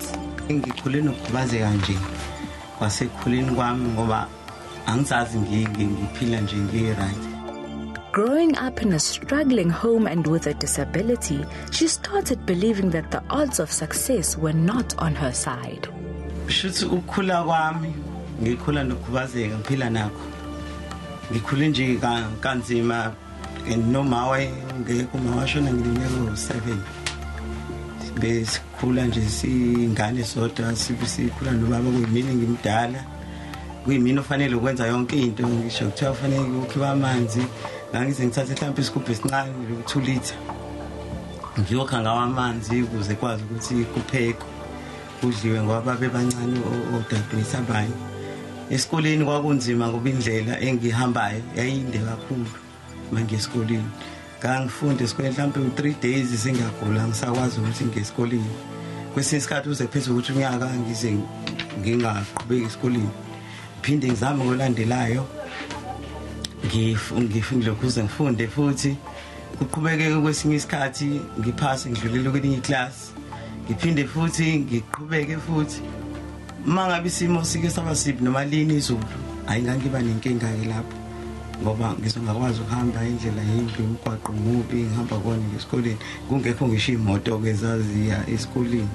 Speaker 2: Growing up in a struggling home and with a disability, she started believing that the odds of success were not on her side.
Speaker 11: ngangizengithatha mhlawumbe isigubhu esincane lo2 liter ngiyokha ngawo amanzi ukuze kwazi ukuthi kuphekwe kudliwe ngoba bebancane odadewethu abanye. Esikoleni kwakunzima ngoba indlela engihambayo yayinde kakhulu manje esikoleni. Ngangifunda esikoleni mhlawumbe 3 days singagula ngisakwazi ukuthi ngesikoleni. Kwesinye isikhathi uze phezulu ukuthi unyaka ngize ngingaqhubeki esikoleni. Phinde ngizame ngolandelayo ngifunde futhi kuqhubeke kwesinye isikhathi ngiphase ngidlulele kwelinye class ngiphinde futhi ngiqhubeke futhi mangabe isimo sike saba sibi noma lini izulu ayingangiba nenkinga ke lapho ngoba ngizongakwazi ukuhamba indlela yimbi umgwaqo mubi ngihamba kona ngesikoleni kungekho ngisho imoto kezaziya esikoleni.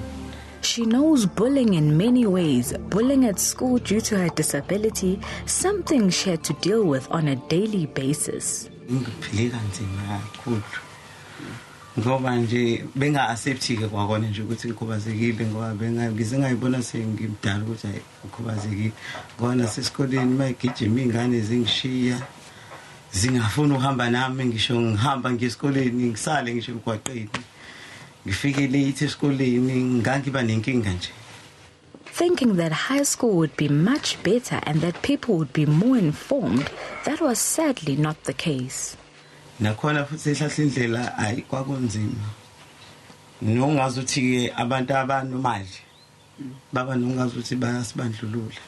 Speaker 2: She knows bullying in many ways, bullying at school due to her disability, something she had to deal with on a daily basis.
Speaker 11: ngoba nje benga-accept-ke kwakona nje ukuthi ngikhubazekile ngoba ngize ngayibona sengimdala ukuthi hayi ukhubazekile ngoba nasesikoleni uma igijima iy'ngane zingishiya zingafuni ukuhamba nami ngisho ngihamba ngesikoleni ngisale ngisho emgwaqeni ngifike late esikoleni ngangiba nenkinga nje.
Speaker 2: Thinking that high school would be much better and that people would be more informed, that was sadly not the case.
Speaker 11: Nakhona futhi ehlahla indlela ayi kwakunzima. Nongazi ukuthi abantu abanomali baba nongazi ukuthi bayasibandlulula.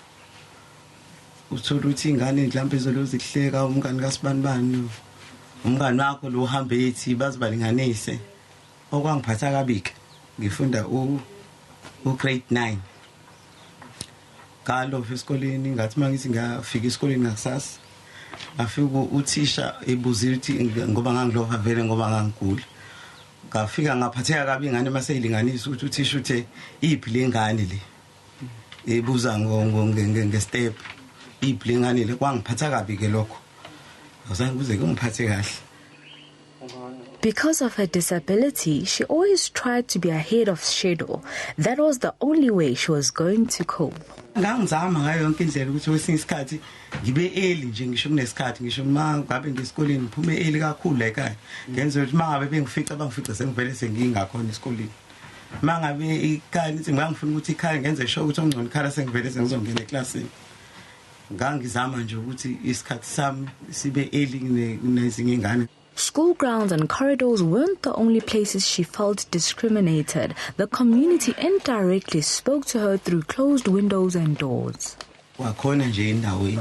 Speaker 11: Uthola ukuthi ingane mhlawumbe izoloze ihleka umngane kaSibanibani umngane wakho lo uhamba ethi bazibalinganise. Okwangiphatha kabike ngifunda u grade 9. Ngalo esikoleni ngathi mangithi ngafika esikoleni ngakusasa ngafika uthisha ebuzile ukuthi ngoba ngangilova vele ngoba ngangigula ngafika ngaphatheka kabi ingane maseyilinganisa ukuthi uthisha uthe iphi lengane le ebuza ngestep iphi lengane le kwangiphatha kabi ke lokho azange kuze kungiphathe kahle.
Speaker 2: Because of her disability, she always tried to be ahead of schedule. That was the only way she was going to cope.
Speaker 11: Ngangizama ngayo yonke indlela ukuthi wesinye isikhathi ngibe early nje ngisho kunesikhathi ngisho uma ngabe ngesikoleni ngiphume early kakhulu la ekhaya ngenza ukuthi mangabe bengifica bangifica sengivele sengingakhona esikoleni mangabe ikhaya nithi ngangifuna ukuthi ikhaya ngenze sure ukuthi ongcono ikhaya sengivele sengizongena eklasini ngangizama nje ukuthi isikhathi sami sibe early kunezinye ingane.
Speaker 2: School grounds and corridors weren't the only places she felt discriminated. The community indirectly spoke to her through closed windows and doors.
Speaker 11: Wakhona nje endaweni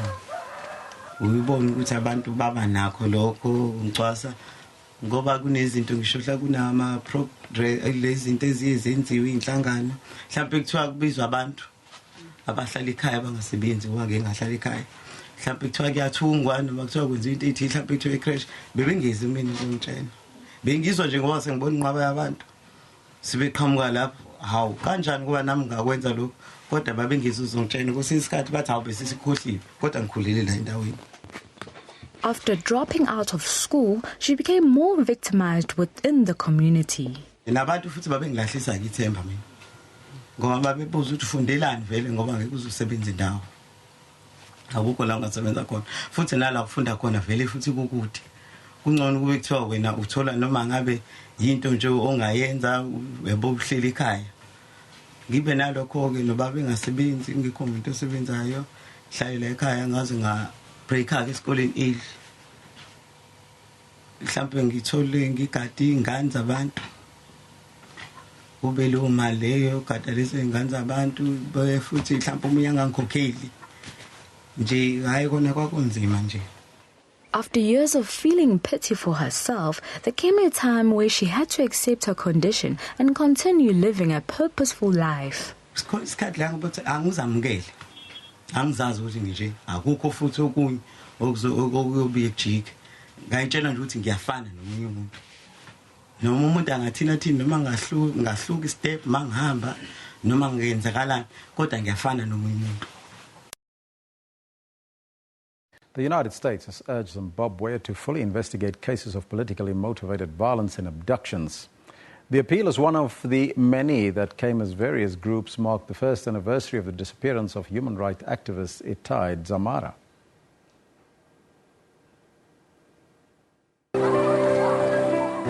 Speaker 11: uyibona ukuthi abantu baba nakho lokho ngicwasa ngoba kunezinto ngishohla kunama lezinto eziyenziwe inhlangano mhlawumbe kuthiwa kubizwa abantu abahlala ekhaya bangasebenzi ngoba ngeke ngahlala ekhaya mhlawumbe kuthiwa kuyathungwa noma kuthiwa kwenziwa into ethi mhlawumbe kuthiwa ecrash bebengezi mina ngomtshela bengizwa nje ngoba sengibona inqwaba yabantu sibeqhamuka lapho hawu kanjani kuba nami ngakwenza lokho kodwa babengezi uzongitshela kwesinye isikhathi bathi hawu besisikhohliwe kodwa ngikhulile la endaweni.
Speaker 2: After dropping out of school, she became more victimized within the community.
Speaker 11: Nabantu futhi babengilahlisa ngithemba mina ngoba babebuza ukuthi ufundelani vele ngoba ngeke uzosebenza indawo akukho la ungasebenza khona futhi nala ufunda khona vele futhi kukude kungcono kube kuthiwa wena uthola noma ngabe yinto nje ongayenza ebobuhleli ekhaya ngibe nalokho ke noba bengasebenzi ngikho umuntu osebenzayo hlala ekhaya ngaze nga break-up esikoleni eli mhlawumbe ngithole ngigadi ingane zabantu ube lo mali leyo gadalise ingane zabantu futhi mhlawumbe umunye angangikhokheli nje hayi kona kwakunzima nje.
Speaker 2: After years of feeling pity for herself, there came a time where she had to accept her condition and continue living a purposeful life.
Speaker 11: Isikhathi la ngoba angizamukele angizazi ukuthi nje akukho futhi okunye okuyobuye kujike ngayitshela nje ukuthi ngiyafana nomunye umuntu noma umuntu angathina noma ngahluka step mangihamba noma ngenzakalani kodwa ngiyafana nomunye umuntu.
Speaker 1: The United States has urged Zimbabwe to fully investigate cases of politically motivated violence and abductions. The appeal is one of the many that came as various groups marked the first anniversary of the disappearance of human rights activist Itai Dzamara.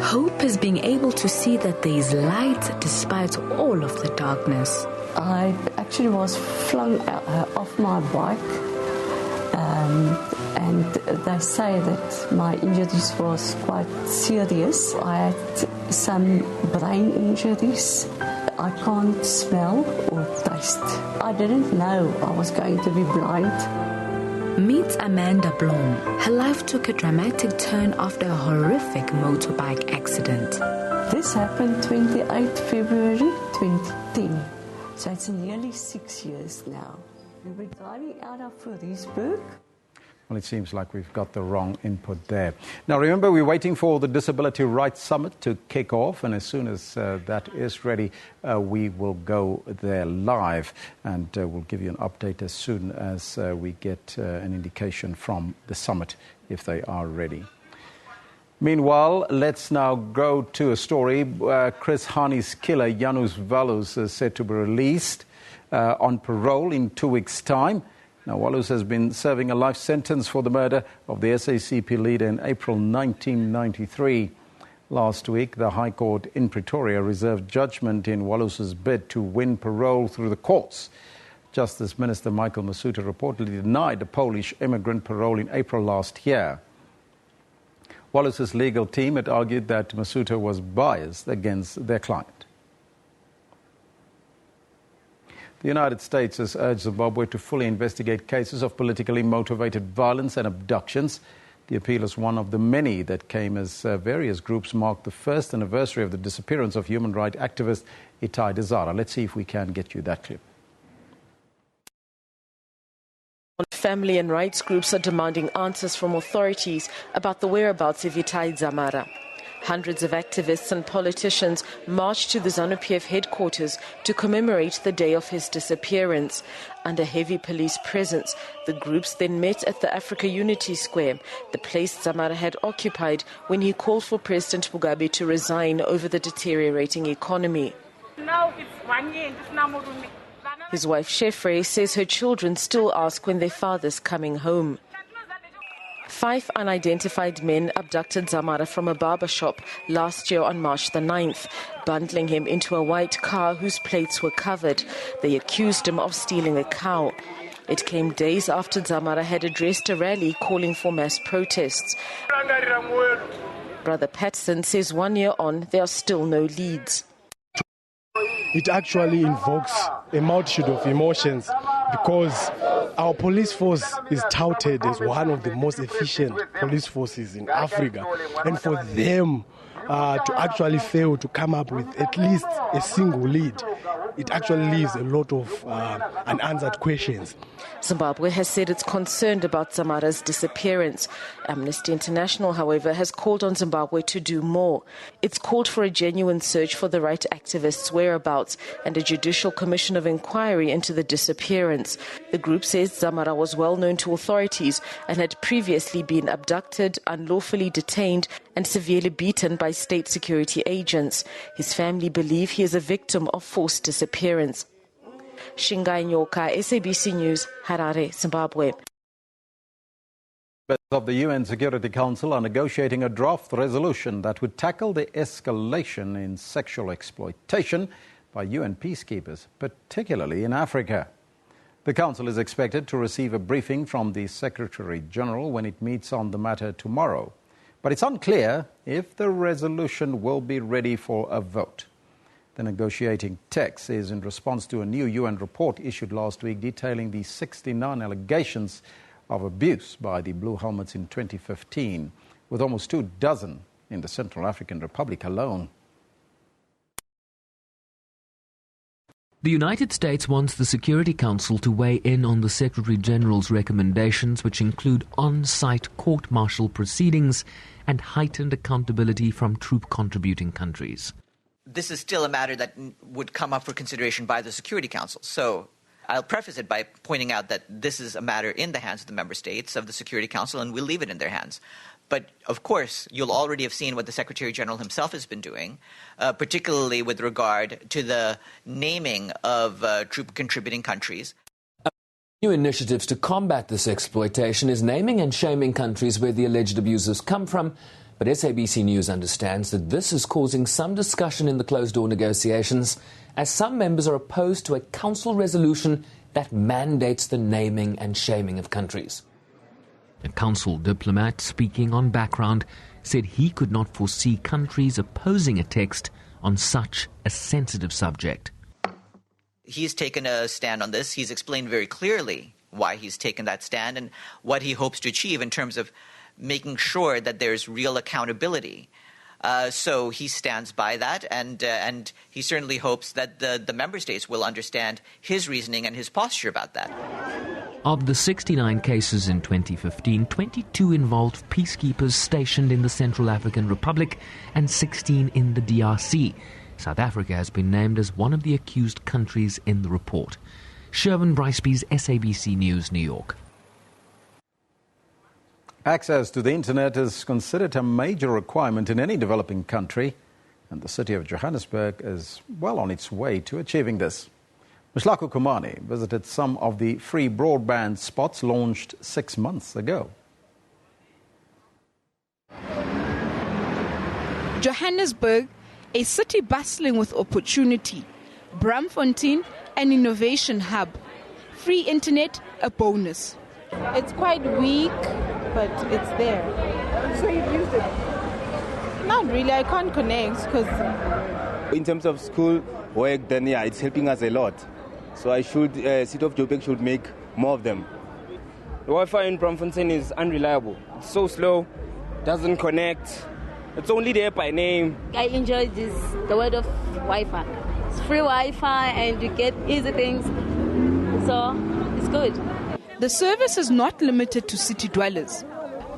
Speaker 2: Hope is being able to see that there is light despite all of the darkness.
Speaker 12: I actually was flung off my bike. And they say that my injuries was quite serious. I had some brain injuries. I can't smell or taste. I didn't know I was going to be blind.
Speaker 2: Meet Amanda Blom. Her life took a dramatic turn after a horrific motorbike accident.
Speaker 12: This happened 28 February 2010. So it's nearly 6 years now. We were driving out of Fredericksburg.
Speaker 1: Well, it seems like we've got the wrong input there. Now, remember, we're waiting for the Disability Rights Summit to kick off, and as soon as that is ready, we will go there live, and we'll give you an update as soon as we get an indication from the summit if they are ready. Meanwhile, let's now go to a story. Chris Hani's killer, Janus Valus, is said to be released on parole in 2 weeks' time. Now, Valus has been serving a life sentence for the murder of the SACP leader in April 1993. Last week, the High Court in Pretoria reserved judgment in Walus's bid to win parole through the courts. Justice Minister Michael Masuta reportedly denied a Polish immigrant parole in April last year. Wallace's legal team had argued that Masuta was biased against their client. The United States has urged Zimbabwe to fully investigate cases of politically motivated violence and abductions. The appeal is one of the many that came as various groups marked the first anniversary of the disappearance of human rights activist Itai Dzara. Let's see if we can get you that clip.
Speaker 13: Family and rights groups are demanding answers from authorities about the whereabouts of Itai Dzara. Hundreds of activists and politicians marched to the ZANU-PF headquarters to commemorate the day of his disappearance. Under heavy police presence, the groups then met at the Africa Unity Square, the place Dzara had occupied when he called for President Mugabe to resign over the deteriorating economy.
Speaker 14: Now it's 1 year and it's now more than me.
Speaker 13: His wife Shefre says her children still ask when their father's coming home. 5 unidentified men abducted Dzara from a barber shop last year on March the 9th, bundling him into a white car whose plates were covered. They accused him of stealing a cow. It came days after Dzara had addressed a rally calling for mass protests. Brother Patson says 1 year on, there are still no leads.
Speaker 15: It actually invokes a multitude of emotions because our police force is touted as one of the most efficient police forces in Africa. And for them to actually fail to come up with at least a single lead, it actually leaves a lot of unanswered questions.
Speaker 13: Zimbabwe has said it's concerned about Dzara's disappearance. Amnesty International, however, has called on Zimbabwe to do more. It's called for a genuine search for the right activists' whereabouts and a judicial commission of inquiry into the disappearance. The group says Dzara was well known to authorities and had previously been abducted, unlawfully detained and severely beaten by state security agents. His family believe he is a victim of forced disappearance. Shingai Nyoka, SABC News, Harare, Zimbabwe.
Speaker 1: Members of the UN Security Council are negotiating a draft resolution that would tackle the escalation in sexual exploitation by UN peacekeepers, particularly in Africa. The Council is expected to receive a briefing from the Secretary General when it meets on the matter tomorrow. But it's unclear if the resolution will be ready for a vote. The negotiating text is in response to a new UN report issued last week detailing the 69 allegations of abuse by the Blue Helmets in 2015, with almost 24 in the Central African Republic alone.
Speaker 16: The United States wants the Security Council to weigh in on the Secretary General's recommendations, which include on-site court-martial proceedings and heightened accountability from troop-contributing countries.
Speaker 17: This is still a matter that would come up for consideration by the Security Council. So I'll preface it by pointing out that this is a matter in the hands of the member states of the Security Council, and we'll leave it in their hands. But, of course, you'll already have seen what the Secretary General himself has been doing, particularly with regard to the naming of troop-contributing countries.
Speaker 18: New initiatives to combat this exploitation is naming and shaming countries where the alleged abusers come from. But SABC News understands that this is causing some discussion in the closed-door negotiations, as some members are opposed to a council resolution that mandates the naming and shaming of countries.
Speaker 16: A council diplomat speaking on background said he could not foresee countries opposing a text on such a sensitive subject.
Speaker 17: He's taken a stand on this. He's explained very clearly why he's taken that stand and what he hopes to achieve in terms of making sure that there's real accountability. So he stands by that, and he certainly hopes that the member states will understand his reasoning and his posture about that.
Speaker 16: Of the 69 cases in 2015, 22 involved peacekeepers stationed in the Central African Republic and 16 in the DRC. South Africa has been named as one of the accused countries in the report. Sherwin Bryceby's SABC News, New York.
Speaker 1: Access to the internet is considered a major requirement in any developing country, and the city of Johannesburg is well on its way to achieving this. Mshlako Kumani visited some of the free broadband spots launched 6 months ago.
Speaker 5: Johannesburg, a city bustling with opportunity. Braamfontein, an innovation hub. Free internet, a bonus.
Speaker 6: It's quite weak, but it's there.
Speaker 19: So you've used it?
Speaker 6: Not really, I can't connect because...
Speaker 19: In terms of school work, then yeah, it's helping us a lot. So City of Joburg should make more of them. The Wi-Fi in Braamfontein is unreliable. It's so slow, doesn't connect. It's only there by name.
Speaker 20: I enjoy the word of Wi-Fi. It's free Wi-Fi and you get easy things, so it's good.
Speaker 5: The service is not limited to city dwellers.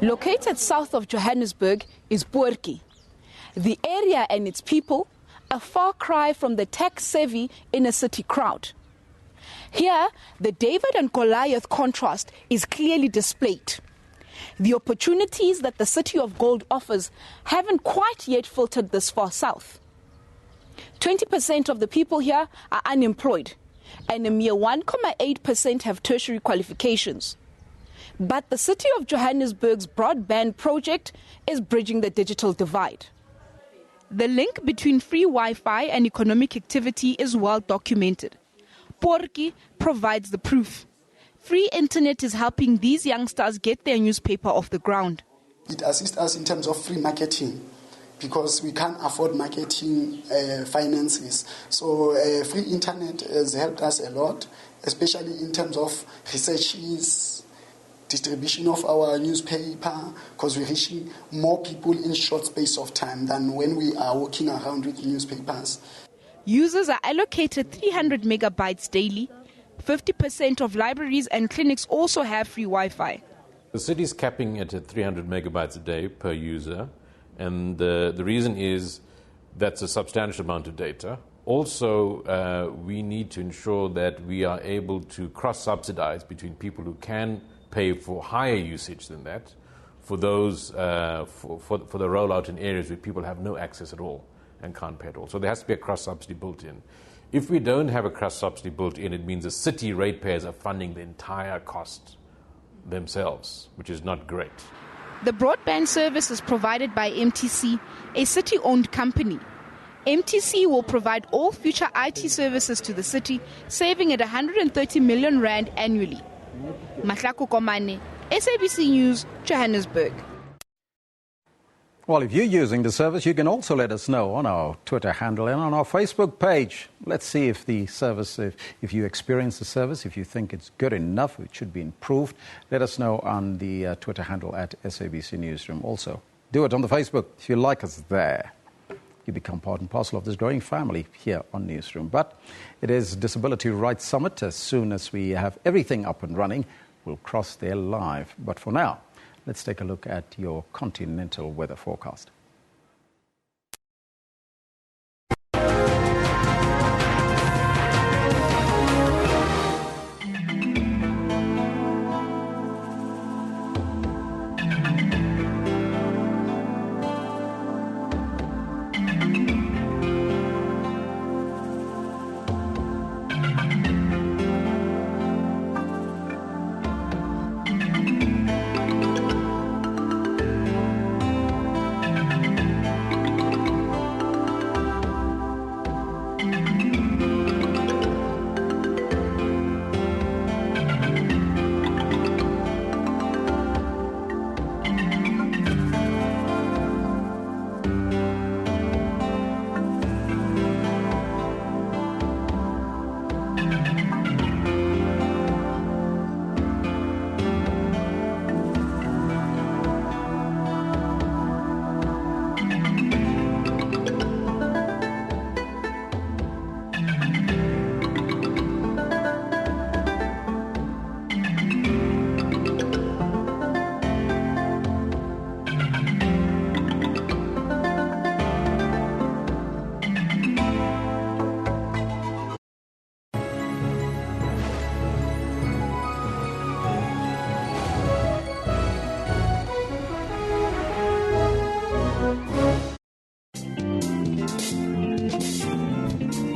Speaker 5: Located south of Johannesburg is Poortjie. The area and its people, a far cry from the tech-savvy inner city crowd. Here, the David and Goliath contrast is clearly displayed. The opportunities that the City of Gold offers haven't quite yet filtered this far south. 20% of the people here are unemployed, and a mere 1.8% have tertiary qualifications. But the City of Johannesburg's broadband project is bridging the digital divide. The link between free Wi-Fi and economic activity is well documented. Poortjie provides the proof. Free internet is helping these youngsters get their newspaper off the ground.
Speaker 21: It assists us in terms of free marketing because we can't afford marketing finances. So free internet has helped us a lot, especially in terms of researches, distribution of our newspaper, because we're reaching more people in short space of time than when we are walking around with newspapers.
Speaker 5: Users are allocated 300 megabytes daily. 50% of libraries and clinics also have free Wi-Fi.
Speaker 23: The city is capping it at 300 megabytes a day per user, and the reason is that's a substantial amount of data. Also, we need to ensure that we are able to cross-subsidize between people who can pay for higher usage than that, for those for the rollout in areas where people have no access at all and can't pay at all. So there has to be a cross-subsidy built in. If we don't have a cross-subsidy built in, it means the city ratepayers are funding the entire cost themselves, which is not great.
Speaker 5: The broadband service is provided by MTC, a city-owned company. MTC will provide all future IT services to the city, saving at 130 million rand annually. Mshlako Kumani, SABC News, Johannesburg.
Speaker 1: Well, if you're using the service, you can also let us know on our Twitter handle and on our Facebook page. Let's see if the service, if you experience the service, if you think it's good enough, it should be improved. Let us know on the Twitter handle at SABC Newsroom. Also, do it on the Facebook if you like us there. You become part and parcel of this growing family here on Newsroom. But it is Disability Rights Summit. As soon as we have everything up and running, we'll cross there live. But for now, let's take a look at your continental weather forecast.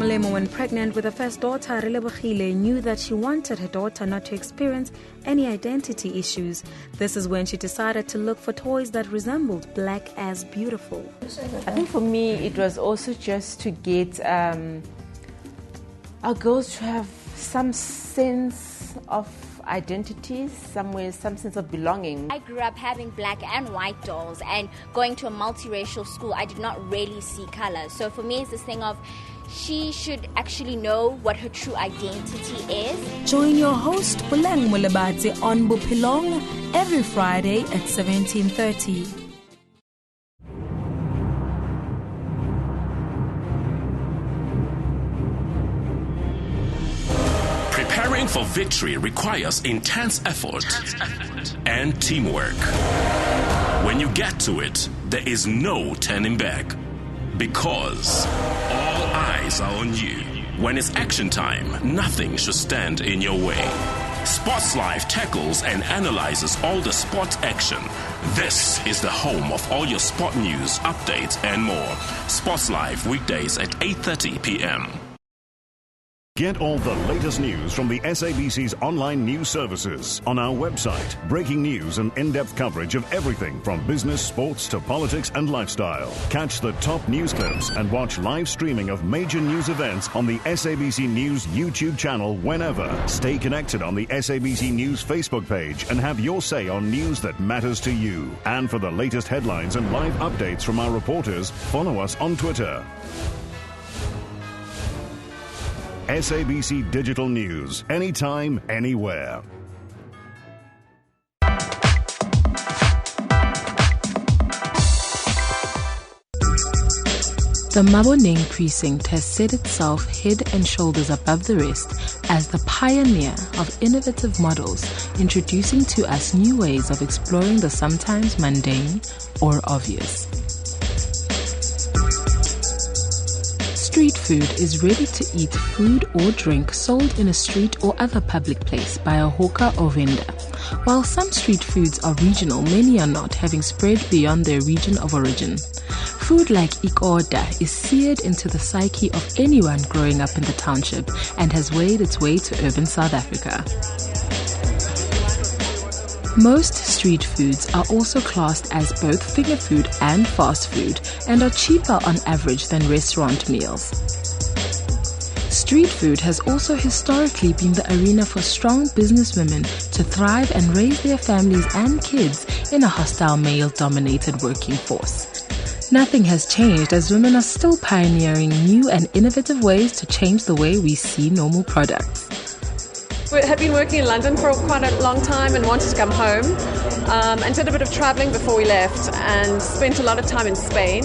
Speaker 7: Molemo, when pregnant with her first daughter, Relebogile, knew that she wanted her daughter not to experience any identity issues. This is when she decided to look for toys that resembled Black as Beautiful.
Speaker 6: I think for me, it was also just to get our girls to have some sense of identities, some sense of belonging.
Speaker 8: I grew up having black and white dolls, and going to a multiracial school, I did not really see color. So for me, it's this thing of she should actually know what her true identity is.
Speaker 7: Join your host, Buleng Mulebadze, on Bophelong every Friday at 17:30.
Speaker 22: Preparing for victory requires intense effort and teamwork. When you get to it, there is no turning back, because all eyes are on you. When it's action time, nothing should stand in your way. Sports Live tackles and analyzes all the sport action. This is the home of all your sport news, updates, and more. Sports Live, weekdays at 8:30 p.m.
Speaker 24: Get all the latest news from the SABC's online news services on our website. Breaking news and in-depth coverage of everything from business, sports to politics and lifestyle. Catch the top news clips and watch live streaming of major news events on the SABC News YouTube channel whenever. Stay connected on the SABC News Facebook page and have your say on news that matters to you. And for the latest headlines and live updates from our reporters, follow us on Twitter. SABC Digital News, anytime, anywhere.
Speaker 25: The Maboneng precinct has set itself head and shoulders above the rest as the pioneer of innovative models, introducing to us new ways of exploring the sometimes mundane or obvious. Street food is ready-to-eat food or drink sold in a street or other public place by a hawker or vendor. While some street foods are regional, many are not, having spread beyond their region of origin. Food like ikoda is seared into the psyche of anyone growing up in the township and has made its way to urban South Africa. Most street foods are also classed as both finger food and fast food and are cheaper on average than restaurant meals. Street food has also historically been the arena for strong businesswomen to thrive and raise their families and kids in a hostile male-dominated working force. Nothing has changed as women are still pioneering new and innovative ways to change the way we see normal products.
Speaker 26: We had been working in London for quite a long time and wanted to come home, and did a bit of traveling before we left and spent a lot of time in Spain.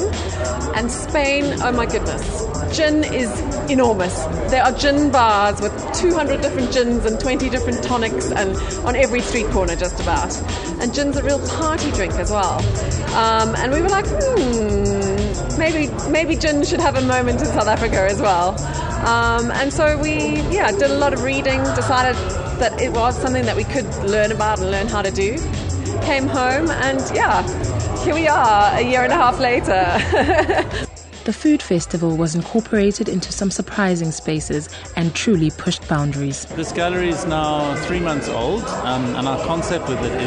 Speaker 26: And Spain, oh my goodness, gin is enormous. There are gin bars with 200 different gins and 20 different tonics and on every street corner just about. And gin's a real party drink as well. And we were like, maybe gin should have a moment in South Africa as well. And so we did a lot of reading, decided that it was something that we could learn about and learn how to do. Came home and here we are a year and a half later.
Speaker 25: The food festival was incorporated into some surprising spaces and truly pushed boundaries.
Speaker 27: This gallery is now 3 months old, and our concept with it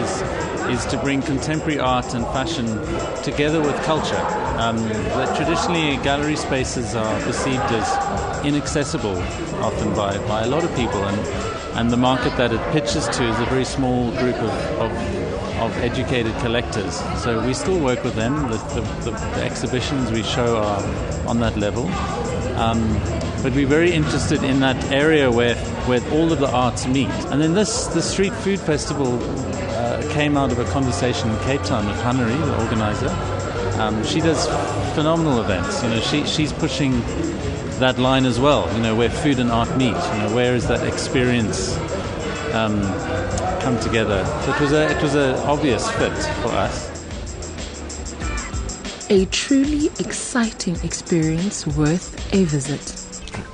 Speaker 27: is to bring contemporary art and fashion together with culture. Traditionally, gallery spaces are perceived as inaccessible often by a lot of people, and the market that it pitches to is a very small group of educated collectors. So we still work with them. The exhibitions we show are on that level. But we're very interested in that area where all of the arts meet. And then the Street Food Festival came out of a conversation in Cape Town with Hanari, the organizer. She does phenomenal events. She's pushing that line as well, where food and art meet. Where is that experience come together? So it was an obvious fit for us.
Speaker 25: A truly exciting experience worth a visit.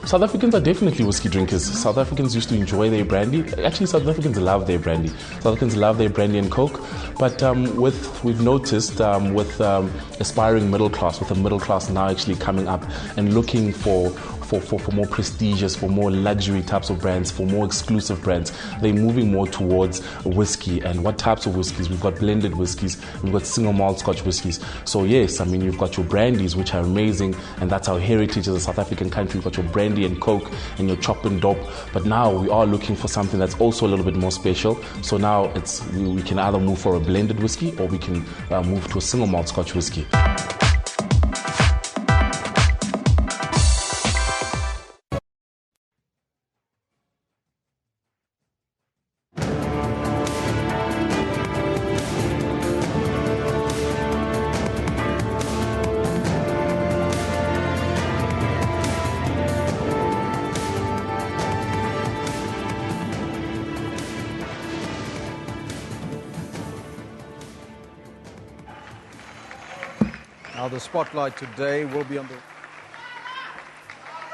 Speaker 28: South Africans are definitely whiskey drinkers. South Africans used to enjoy their brandy. Actually, South Africans love their brandy. South Africans love their brandy and Coke. But we've noticed with aspiring middle class, with the middle class now actually coming up and looking for more prestigious, for more luxury types of brands, for more exclusive brands. They're moving more towards whiskey. And what types of whiskeys? We've got blended whiskeys, we've got single malt Scotch whiskeys. So yes, I mean, you've got your brandies, which are amazing, and that's our heritage as a South African country. You've got your brandy and coke and your chop and dop. But now we are looking for something that's also a little bit more special. So now we can either move for a blended whiskey, or we can move to a single malt Scotch whiskey.
Speaker 1: Now, the spotlight today will be on the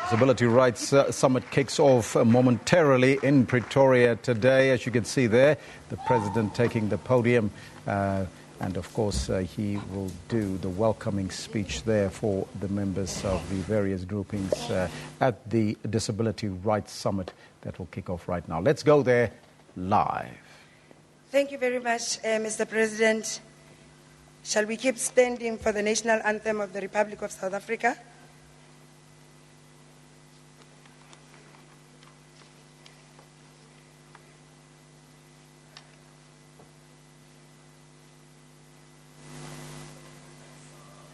Speaker 1: Disability Rights Summit kicks off momentarily in Pretoria today. As you can see there, the President taking the podium. And, of course, he will do the welcoming speech there for the members of the various groupings at the Disability Rights Summit that will kick off right now. Let's go there live.
Speaker 2: Thank you very much, Mr. President. Shall we keep standing for the national anthem of the Republic of South Africa?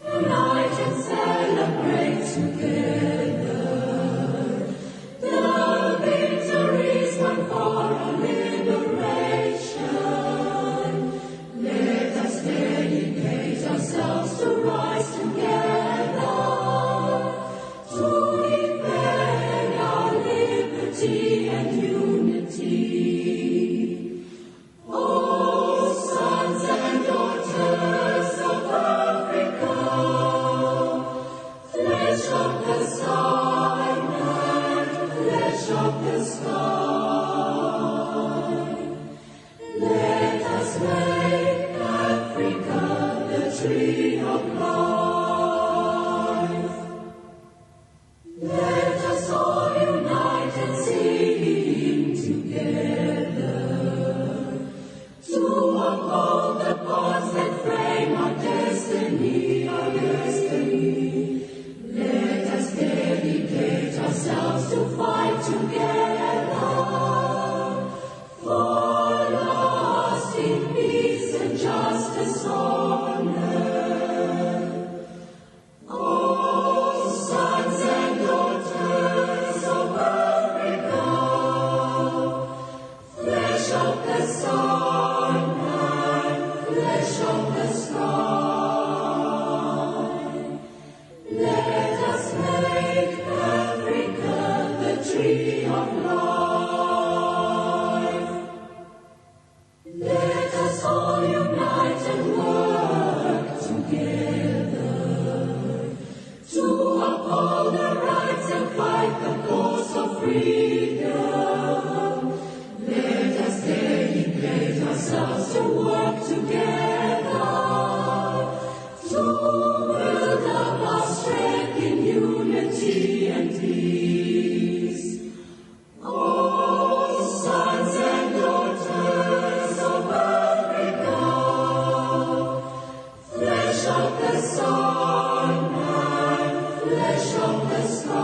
Speaker 3: Unite and celebrate together the victories won for our liberation. Let us dedicate ourselves to rise together to defend our liberty and unity. Oh, sons and daughters of Africa, flesh of the sun and flesh of the sky, let us make Africa the tree of life. Let us all unite and sing together to uphold the bonds that frame our destiny, our destiny. Let us dedicate ourselves to fight together for lasting peace and justice, honor. Oh, sons and daughters of Africa, flesh of the sun and flesh of the sky, let us make Africa the tree of life. Let us all unite and work together to uphold the rights and fight the cause of freedom. Let us dedicate ourselves to work together to build up our strength in unity and peace. Oh, sons and daughters of Africa, flesh of the sun and flesh of the sky,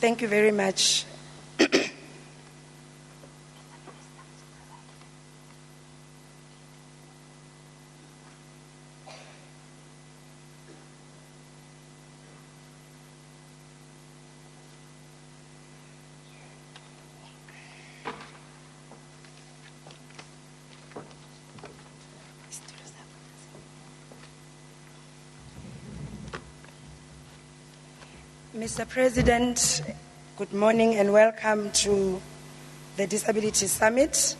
Speaker 2: Thank you very much. Mr. President, good morning and welcome to the Disability Summit.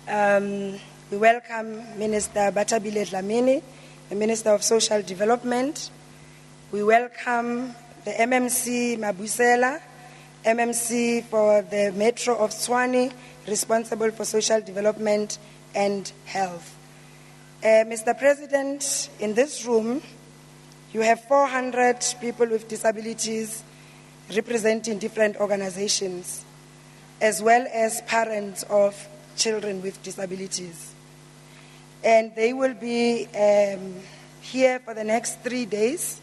Speaker 2: We welcome Minister Batabile Dlamini, the Minister of Social Development. We welcome the MMC Mabusela, MMC for the Metro of Tshwane, responsible for social development and health. Mr. President, in this room, you have 400 people with disabilities representing different organizations, as well as parents of children with disabilities. And they will be here for the next 3 days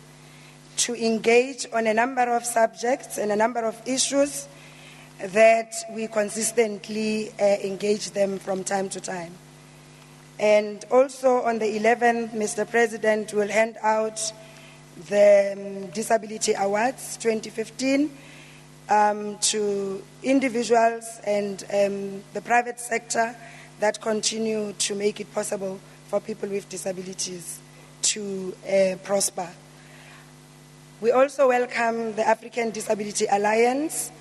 Speaker 2: to engage on a number of subjects and a number of issues that we consistently engage them from time to time. And also on the 11th, Mr. President will hand out the Disability Awards 2015 to individuals and the private sector that continue to make it possible for people with disabilities to prosper. We also welcome the African Disability Alliance,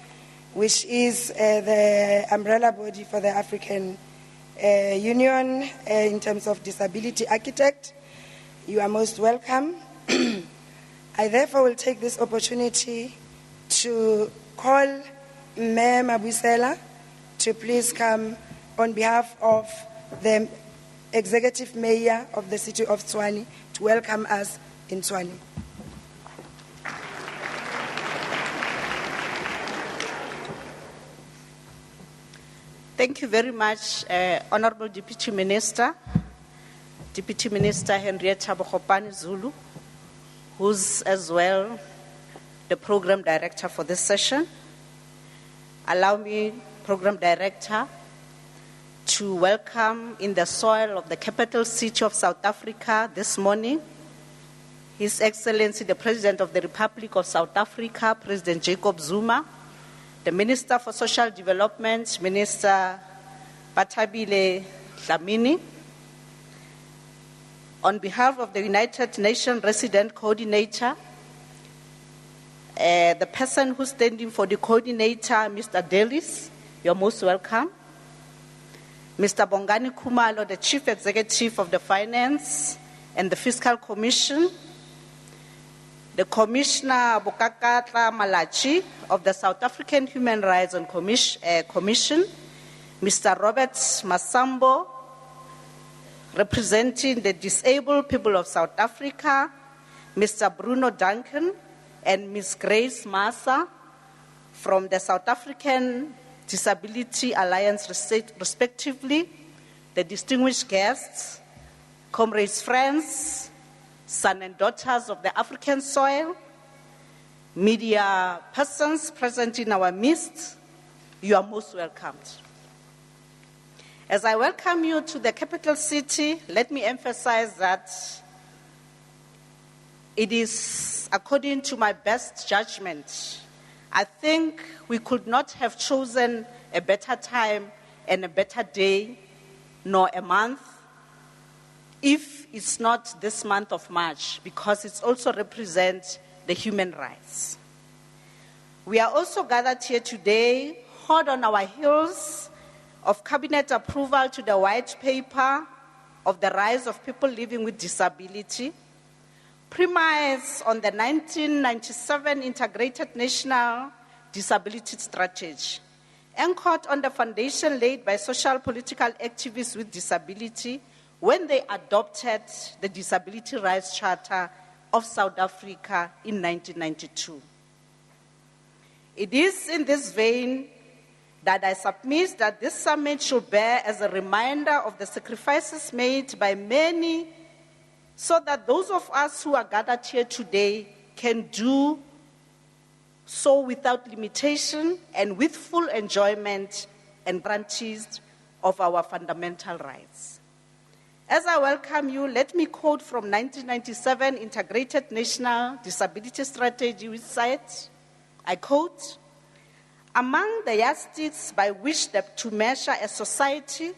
Speaker 2: which is the umbrella body for the African Union in terms of disability architect. You are most welcome. I therefore will take this opportunity to call Mayor Mabusela to please come on behalf of the Executive Mayor of the City of Tshwane to welcome us in Tshwane.
Speaker 4: Thank you very much, Honorable Deputy Minister Henrietta Bogopane Zulu, who's as well the Program Director for this session. Allow me, Program Director, to welcome in the soil of the capital city of South Africa this morning, His Excellency the President of the Republic of South Africa, President Jacob Zuma, the Minister for Social Development, Minister Batabile Dlamini. On behalf of the United Nations Resident Coordinator, the person who's standing for the coordinator, Mr. Delis, you're most welcome. Mr. Bongani Kumalo, the Chief Executive of the Finance and the Fiscal Commission, the Commissioner Bokakatla Malachi of the South African Human Rights and Commission, Mr. Robert Masambo, representing the disabled people of South Africa, Mr. Bruno Duncan and Ms. Grace Massa from the South African Disability Alliance, respectively, the distinguished guests, comrades, friends, sons and daughters of the African soil, media persons present in our midst, you are most welcomed. As I welcome you to the capital city, let me emphasize that it is, according to my best judgment, I think we could not have chosen a better time and a better day, nor a month, if it's not this month of March, because it also represents the human rights. We are also gathered here today, hot on our heels of cabinet approval to the white paper of the rise of people living with disability, premised on the 1997 Integrated National Disability Strategy, anchored on the foundation laid by social political activists with disability when they adopted the Disability Rights Charter of South Africa in 1992. It is in this vein that I submit that this summit should bear as a reminder of the sacrifices made by many, so that those of us who are gathered here today can do so without limitation and with full enjoyment and guarantees of our fundamental rights. As I welcome you, let me quote from 1997 Integrated National Disability Strategy, which cites, I quote, "Among the yardsticks by which to measure a society,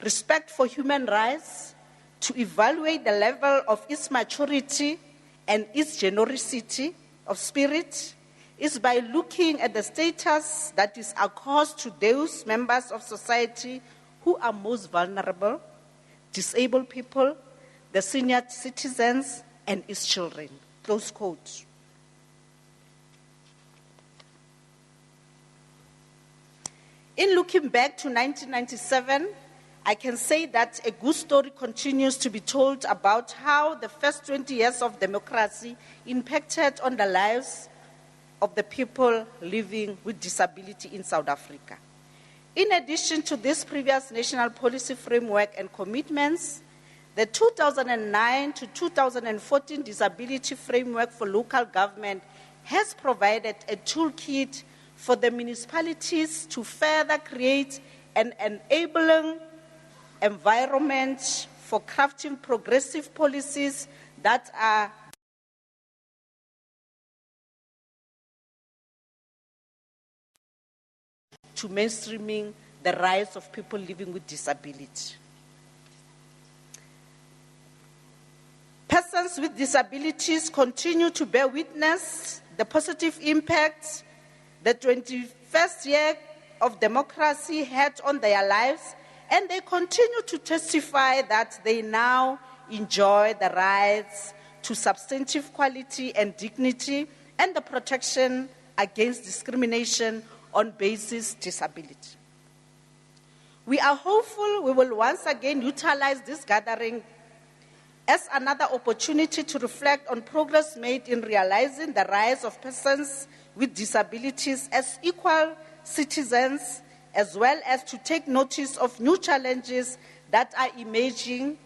Speaker 4: respect for human rights, to evaluate the level of its maturity and its generosity of spirit, is by looking at the status that is accorded to those members of society who are most vulnerable, disabled people, the senior citizens, and its children." Close quote. In looking back to 1997, I can say that a good story continues to be told about how the first 20 years of democracy impacted on the lives of the people living with disability in South Africa. In addition to this previous national policy framework and commitments, the 2009 to 2014 Disability Framework for Local Government has provided a toolkit for the municipalities to further create an enabling environment for crafting progressive policies that are to mainstreaming the rights of people living with disability. Persons with disabilities continue to bear witness the positive impact the 21st year of democracy had on their lives, and they continue to testify that they now enjoy the rights to substantive quality and dignity and the protection against discrimination on basis disability. We are hopeful we will once again utilize this gathering as another opportunity to reflect on progress made in realizing the rights of persons with disabilities as equal citizens, as well as to take notice of new challenges that are emerging,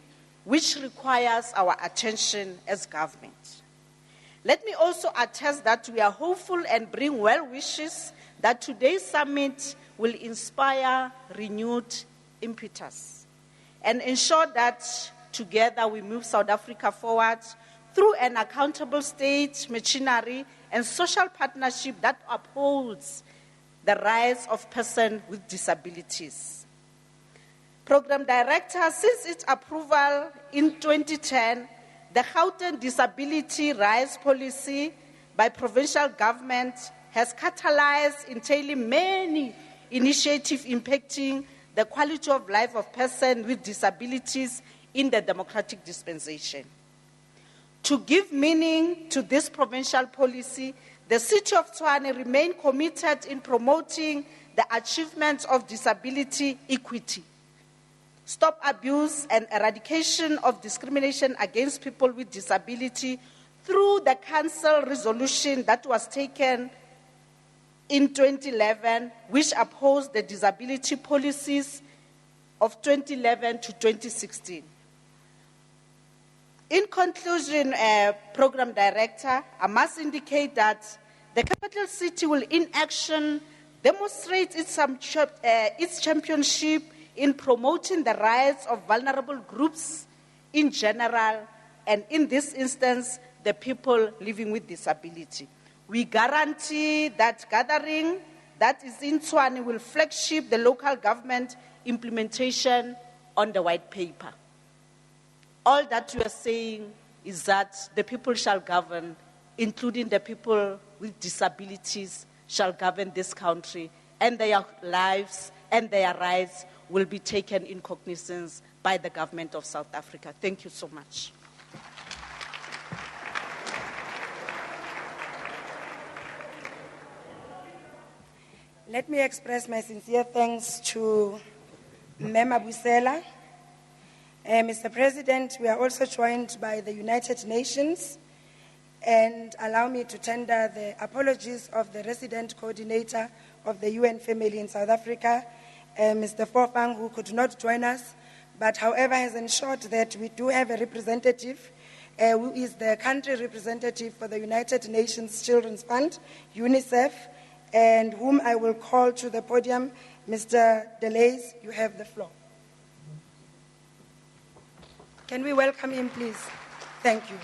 Speaker 4: which requires our attention as government. Let me also attest that we are hopeful and bring well wishes that today's summit will inspire renewed impetus and ensure that together we move South Africa forward through an accountable state machinery and social partnership that upholds the rights of persons with disabilities. Program Director, since its approval in 2010, the Gauteng Disability Rights Policy by provincial government has catalyzed entailing many initiatives impacting the quality of life of persons with disabilities in the democratic dispensation. To give meaning to this provincial policy, the City of Tshwane remains committed in promoting the achievement of disability equity, stop abuse and eradication of discrimination against people with disability through the Council resolution that was taken in 2011, which opposed the disability policies of 2011 to 2016. In conclusion, Program Director, I must indicate that the capital city will in action demonstrate its championship in promoting the rights of vulnerable groups in general, and in this instance, the people living with disability. We guarantee that gathering that is in Tshwane will flagship the local government implementation on the white paper. All that we are saying is that the people shall govern, including the people with disabilities, shall govern this country, and their lives and their rights will be taken in cognizance by the government of South Africa. Thank you so much.
Speaker 2: Let me express my sincere thanks to Mema Busela. Mr. President, we are also joined by the United Nations, and allow me to tender the apologies of the resident coordinator of the UN family in South Africa, Mr. Fofang, who could not join us, but however has ensured that we do have a representative who is the country representative for the United Nations Children's Fund, UNICEF, and whom I will call to the podium. Mr. Delays, you have the floor. Can we welcome him, please? Thank you.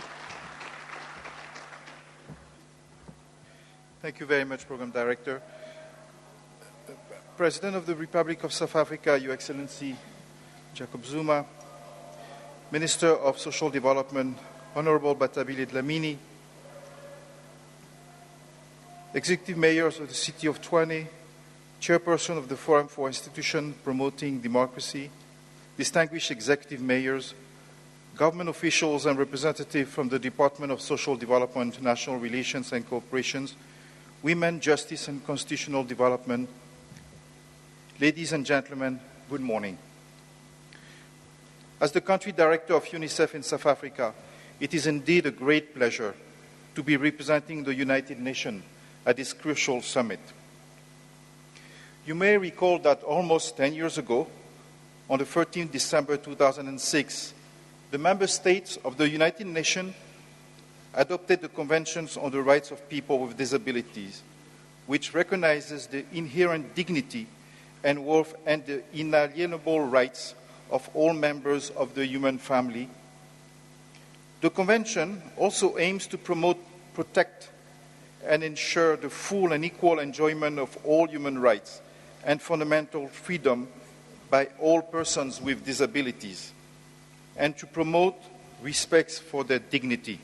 Speaker 9: Thank you very much, Program Director. President of the Republic of South Africa, Your Excellency Jacob Zuma, Minister of Social Development, Honorable Batabile Dlamini, Executive Mayors of the City of Tshwane, Chairperson of the Forum for Institutions Promoting Democracy, distinguished Executive Mayors, government officials and representatives from the Department of Social Development, International Relations and Cooperation, Women, Justice and Constitutional Development, ladies and gentlemen, good morning. As the country director of UNICEF in South Africa, it is indeed a great pleasure to be representing the United Nations at this crucial summit. You may recall that almost 10 years ago, on the 13th December 2006, the member states of the United Nations adopted the Conventions on the Rights of People with Disabilities, which recognizes the inherent dignity and worth and the inalienable rights of all members of the human family. The Convention also aims to promote, protect, and ensure the full and equal enjoyment of all human rights and fundamental freedom by all persons with disabilities, and to promote respect for their dignity.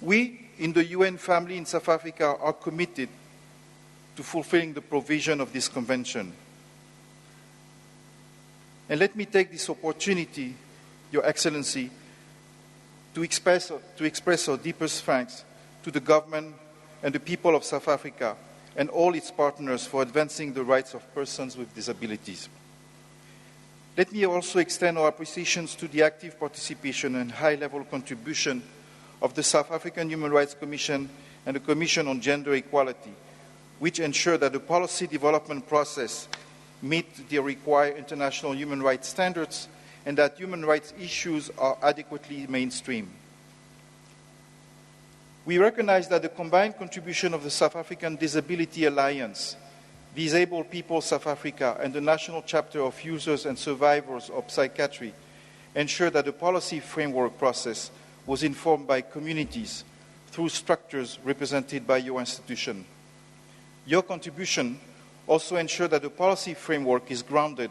Speaker 9: We in the UN family in South Africa are committed to fulfilling the provision of this convention. And let me take this opportunity, Your Excellency, to express our deepest thanks to the government and the people of South Africa and all its partners for advancing the rights of persons with disabilities. Let me also extend our appreciations to the active participation and high-level contribution of the South African Human Rights Commission and the Commission on Gender Equality, which ensure that the policy development process meet the required international human rights standards and that human rights issues are adequately mainstreamed. We recognize that the combined contribution of the South African Disability Alliance, Disabled People South Africa, and the national chapter of users and survivors of psychiatry ensure that the policy framework process was informed by communities through structures represented by your institution. Your contribution also ensure that the policy framework is grounded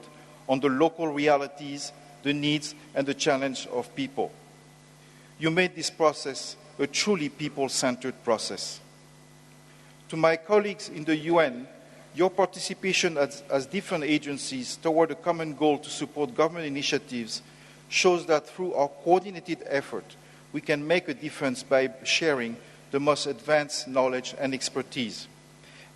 Speaker 9: on the local realities, the needs, and the challenge of people. You made this process a truly people-centered process. To my colleagues in the UN, your participation as different agencies toward a common goal to support government initiatives shows that through our coordinated effort, we can make a difference by sharing the most advanced knowledge and expertise,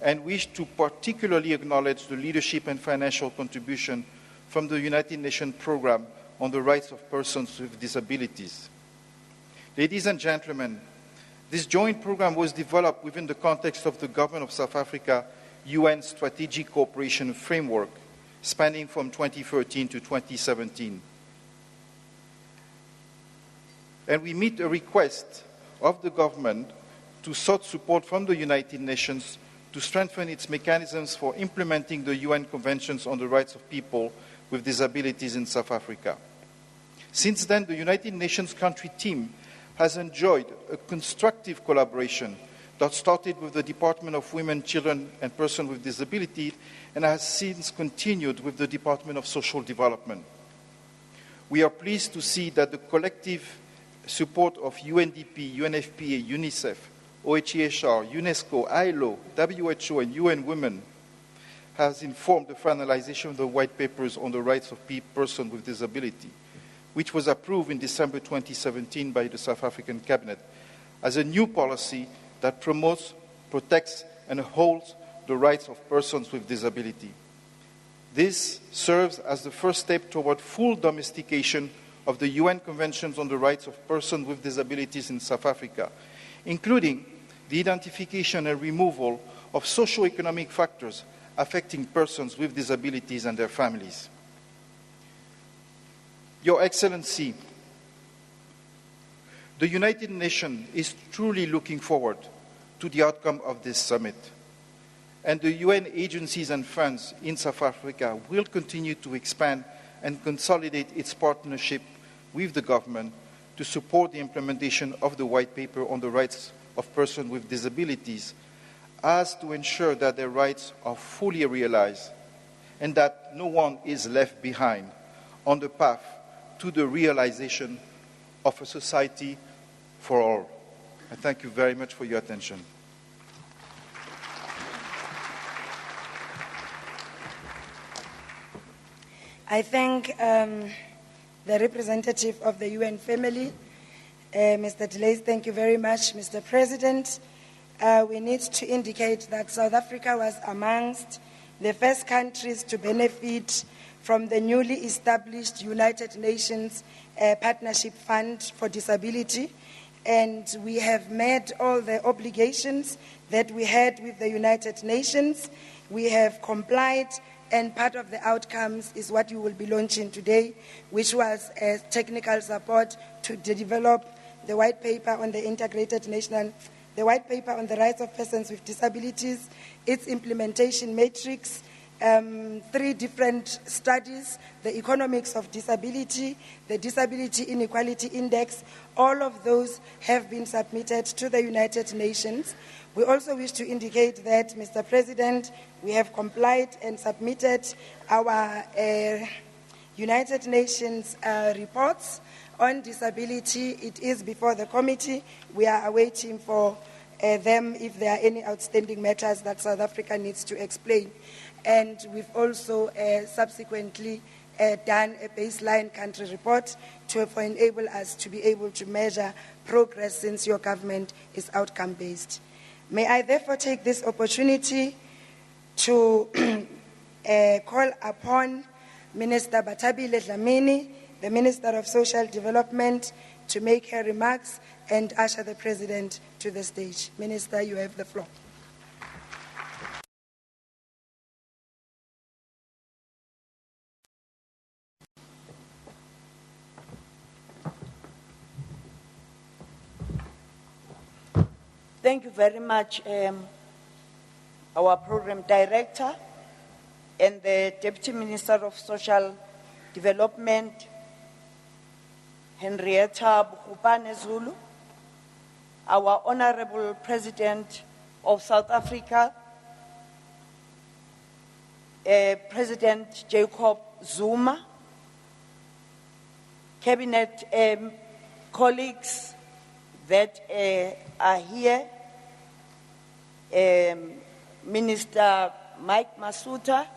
Speaker 9: and wish to particularly acknowledge the leadership and financial contribution from the United Nations Programme on the Rights of Persons with Disabilities. Ladies and gentlemen, this joint program was developed within the context of the Government of South Africa UN Strategic Cooperation Framework, spanning from 2013 to 2017. And we meet a request of the government to sought support from the United Nations to strengthen its mechanisms for implementing the UN Conventions on the Rights of People with Disabilities in South Africa. Since then, the United Nations country team has enjoyed a constructive collaboration that started with the Department of Women, Children and Persons with Disabilities and has since continued with the Department of Social Development. We are pleased to see that the collective support of UNDP, UNFPA, UNICEF, OHEHR, UNESCO, ILO, WHO and UN Women has informed the finalization of the white papers on the rights of persons with disability, which was approved in December 2017 by the South African Cabinet as a new policy that promotes, protects and holds the rights of persons with disability. This serves as the first step toward full domestication of the UN Conventions on the Rights of Persons with Disabilities in South Africa, including the identification and removal of socio-economic factors affecting persons with disabilities and their families. Your Excellency, The United Nations is truly looking forward to the outcome of this summit, and the UN agencies and funds in South Africa will continue to expand and consolidate its partnership with the government to support the implementation of the White Paper on the rights of persons with disabilities, as to ensure that their rights are fully realized and that no one is left behind on the path to the realization of a society for all. I thank you very much for your attention.
Speaker 2: I thank the representative of the UN family, Mr. Delays. Thank you very much, Mr. President. We need to indicate that South Africa was amongst the first countries to benefit from the newly established United Nations Partnership Fund for Disability, and we have met all the obligations that we had with the United Nations. We have complied, and part of the outcomes is what you will be launching today, which was technical support to develop the white paper on the the white paper on the rights of persons with disabilities, its implementation matrix, 3 different studies, the economics of disability, the disability inequality index. All of those have been submitted to the United Nations. We also wish to indicate that, Mr. President, we have complied and submitted our United Nations reports on disability. It is before the committee. We are awaiting for them if there are any outstanding matters that South Africa needs to explain. And we've also subsequently done a baseline country report to enable us to be able to measure progress, since your government is outcome-based. May I therefore take this opportunity to call upon Minister Batabile Dlamini, the Minister of Social Development, to make her remarks and usher the President to the stage. Minister, you have the floor.
Speaker 10: Thank you very much, our Program Director and the Deputy Minister of Social Development, Henrietta Bukupane Zulu, our Honorable President of South Africa, President Jacob Zuma, Cabinet colleagues that are here, Minister Mike Masuta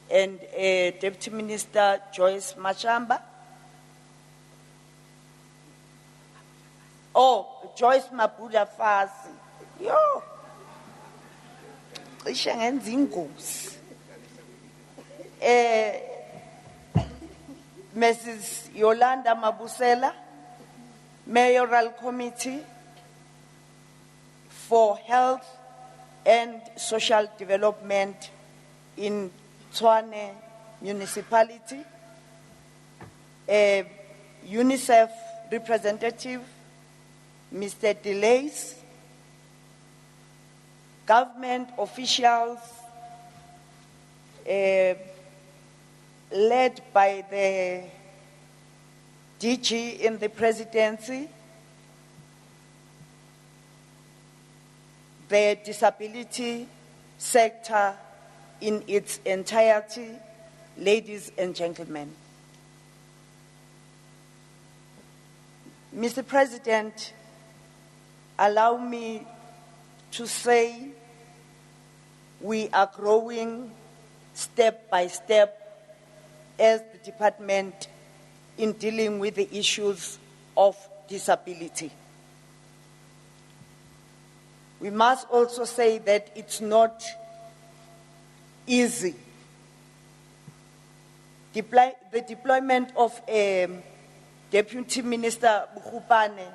Speaker 10: and Deputy Minister Joyce Mashamba. Oh, Joyce Mabuda Fasi. Yo. Mrs. Yolanda Mabusela, Mayoral Committee for Health and Social Development in Tshwane Municipality, UNICEF representative, Mr. Delays, government officials led by the DG in the presidency, the disability sector in its entirety, ladies and gentlemen. Mr. President, allow me to say we are growing step by step as the department in dealing with the issues of disability. We must also say that it's not easy. The deployment of Deputy Minister Bukupane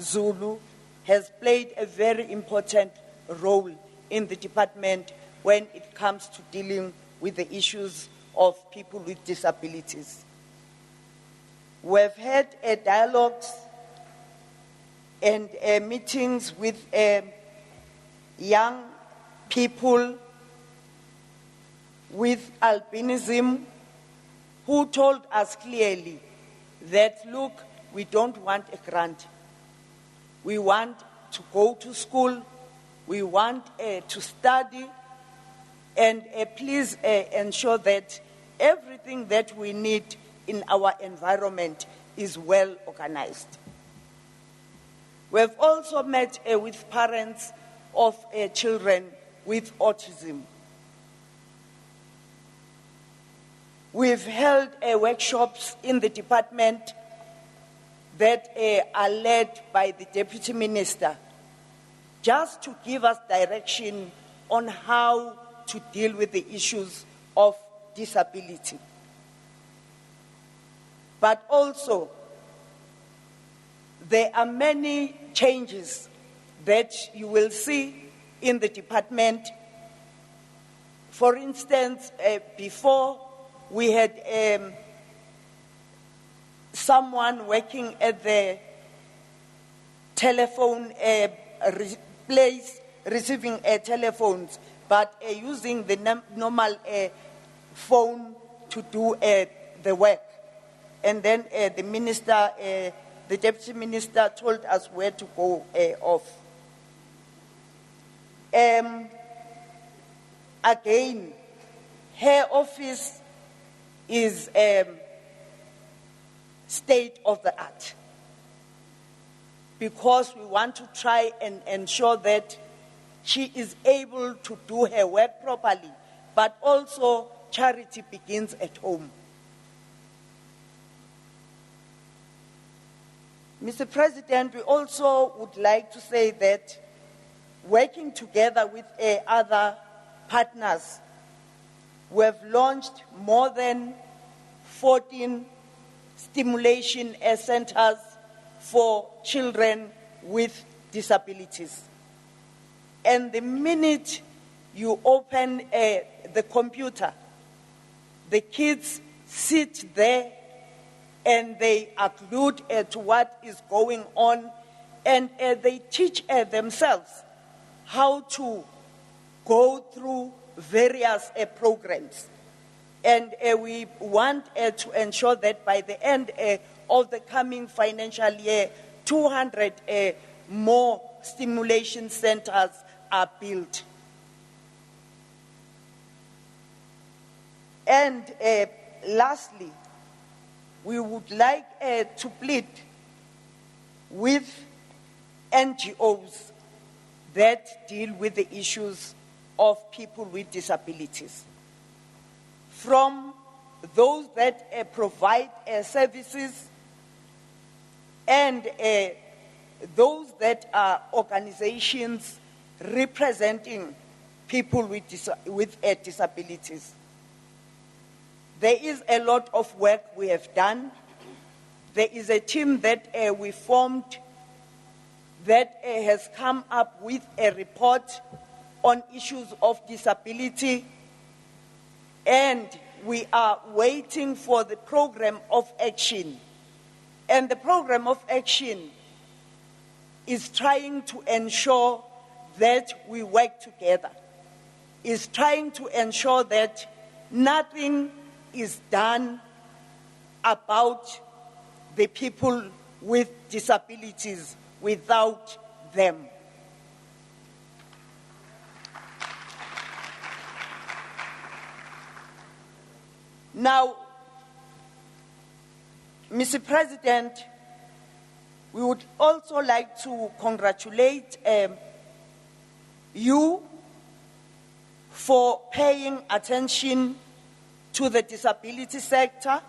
Speaker 10: Zulu has played a very important role in the department when it comes to dealing with the issues of people with disabilities. We've had a dialogue and meetings with young people with albinism who told us clearly that, look, we don't want a grant. We want to go to school. We want to study. And please ensure that everything that we need in our environment is well organized. We have also met with parents of children with autism. We've held workshops in the department that are led by the Deputy Minister, just to give us direction on how to deal with the issues of disability. But also, there are many changes that you will see in the department. For instance, before we had someone working at the telephone place, receiving telephones, but using the normal phone to do the work. And then the minister, the deputy minister, told us where to go off. Again, her office is state of the art, because we want to try and ensure that she is able to do her work properly, but also charity begins at home. Mr. President, we also would like to say that working together with other partners, we have launched more than 14 stimulation centers for children with disabilities. And the minute you open the computer, the kids sit there and they are glued to what is going on, and they teach themselves how to go through various programs. And we want to ensure that by the end of the coming financial year, 200 more stimulation centers are built. And lastly, we would like to plead with NGOs that deal with the issues of people with disabilities. From those that provide services and those that are organizations representing people with disabilities. There is a lot of work we have done. There is a team that we formed that has come up with a report on issues of disability, and we are waiting for the program of action. And the program of action is trying to ensure that we work together, is trying to ensure that nothing is done about the people with disabilities without them. Now, Mr. President, we would also like to congratulate you for paying attention to the disability sector,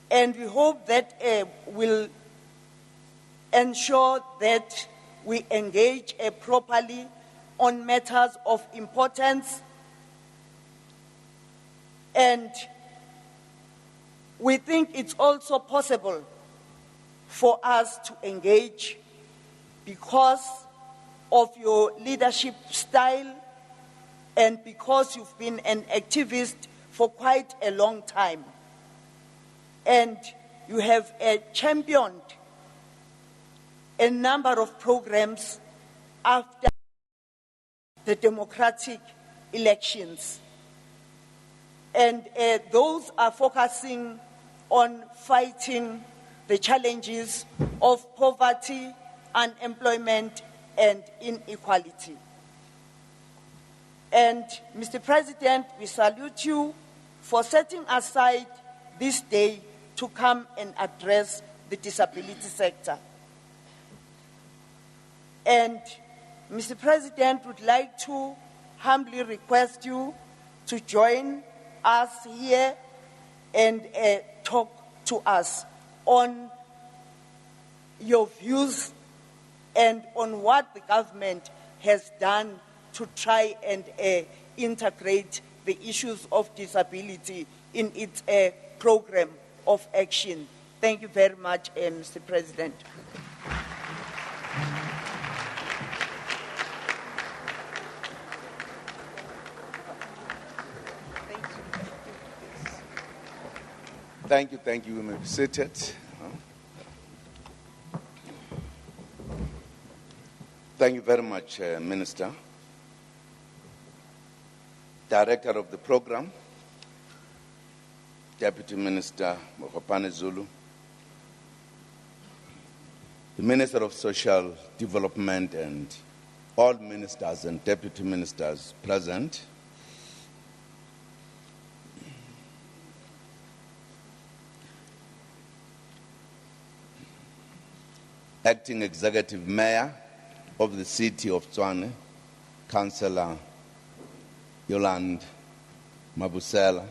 Speaker 10: and we hope that will ensure that we engage properly on matters of importance. And we think it's also possible for us to engage because of your leadership style and because you've been an activist for quite a long time. And you have championed a number of programs after the democratic elections. And those are focusing on fighting the challenges of poverty, unemployment, and inequality. And Mr. President, we salute you for setting aside this day to come and address the disability sector. And Mr. President, would like to humbly request you to join us here and talk to us on your views and on what the government has done to try and integrate the issues of disability in its program of action. Thank you very much, Mr. President.
Speaker 11: Thank you. You may be seated. Thank you very much, Minister. Director of the program, Deputy Minister Mokopane Zulu, the Minister of Social Development, and all ministers and deputy ministers present. Acting Executive Mayor of the City of Tshwane, Councillor Yolande Mabusela,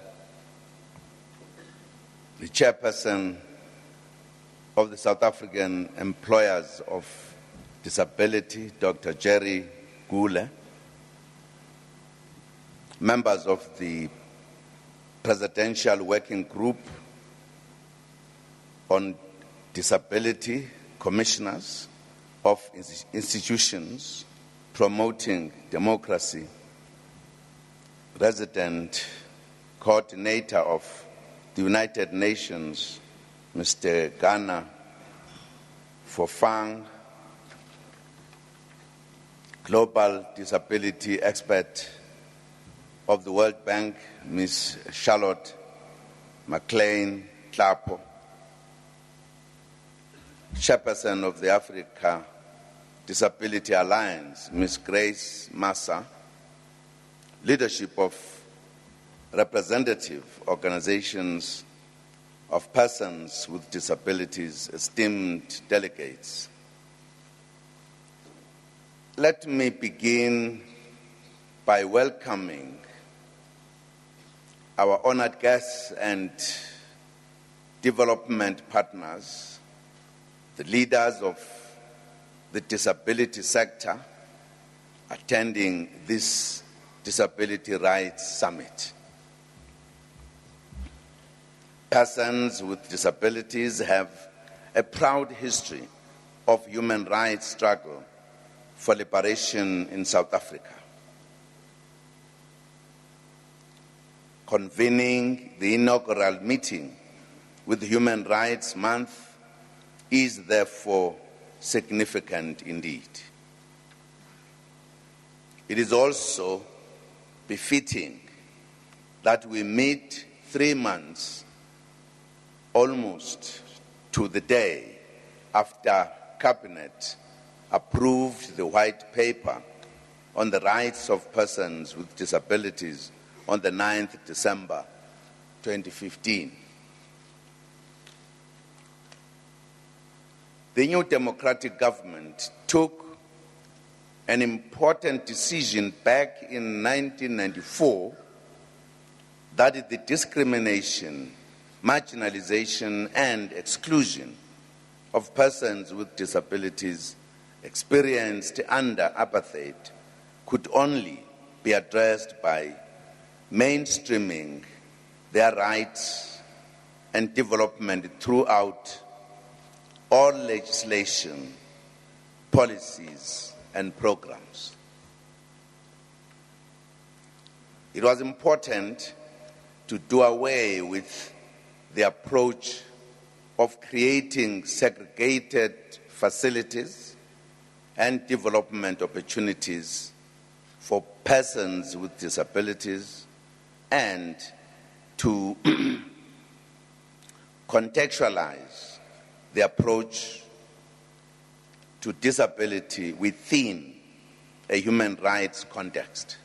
Speaker 11: the Chairperson of the South African Employers of Disability, Dr. Jerry Gule, members of the Presidential Working Group on Disability, commissioners of institutions promoting democracy, resident coordinator of the United Nations, Mr. Ghana Fofang, global disability expert of the World Bank, Ms. Charlotte McLean Tlapo, Chairperson of the Africa Disability Alliance, Ms. Grace Massa, leadership of representative organizations of persons with disabilities, esteemed delegates. Let me begin by welcoming our honored guests and development partners, the leaders of the disability sector attending this Disability Rights Summit. Persons with disabilities have a proud history of human rights struggle for liberation in South Africa. Convening the inaugural meeting with Human Rights Month is therefore significant indeed. It is also befitting that we meet 3 months almost to the day after Cabinet approved the white paper on the rights of persons with disabilities on the 9th December 2015. The new democratic government took an important decision back in 1994 that the discrimination, marginalization, and exclusion of persons with disabilities experienced under apartheid could only be addressed by mainstreaming their rights and development throughout all legislation, policies, and programs. It was important to do away with the approach of creating segregated facilities and development opportunities for persons with disabilities, and to contextualize the approach to disability within a human rights context.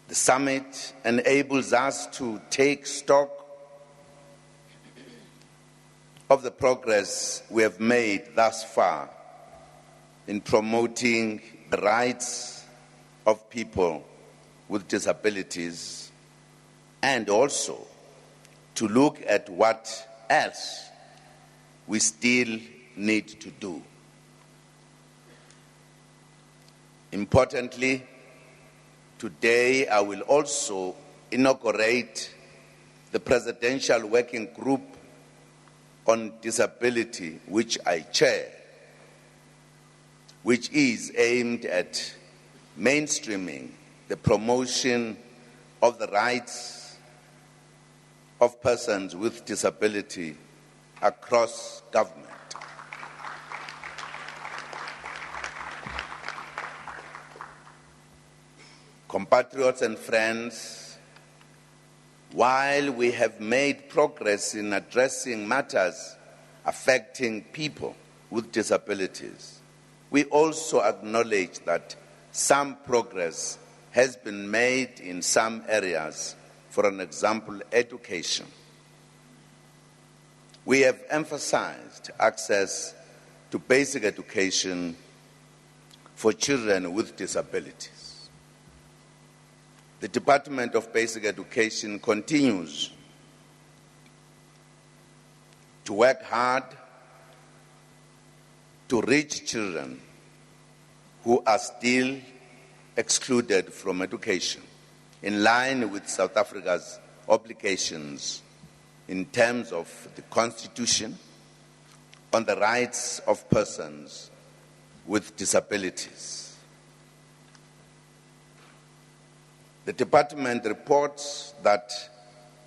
Speaker 11: The summit enables us to take stock of the progress we have made thus far in promoting the rights of people with disabilities, and also to look at what else we still need to do. Importantly, today I will also inaugurate the Presidential Working Group on Disability, which I chair, which is aimed at mainstreaming the promotion of the rights of persons with disability across government. Compatriots and friends, while we have made progress in addressing matters affecting people with disabilities, we also acknowledge that some progress has been made in some areas, for an example, education. We have emphasized access to basic education for children with disabilities. The Department of Basic Education continues to work hard to reach children who are still excluded from education, in line with South Africa's obligations in terms of the Constitution on the rights of persons with disabilities. The department reports that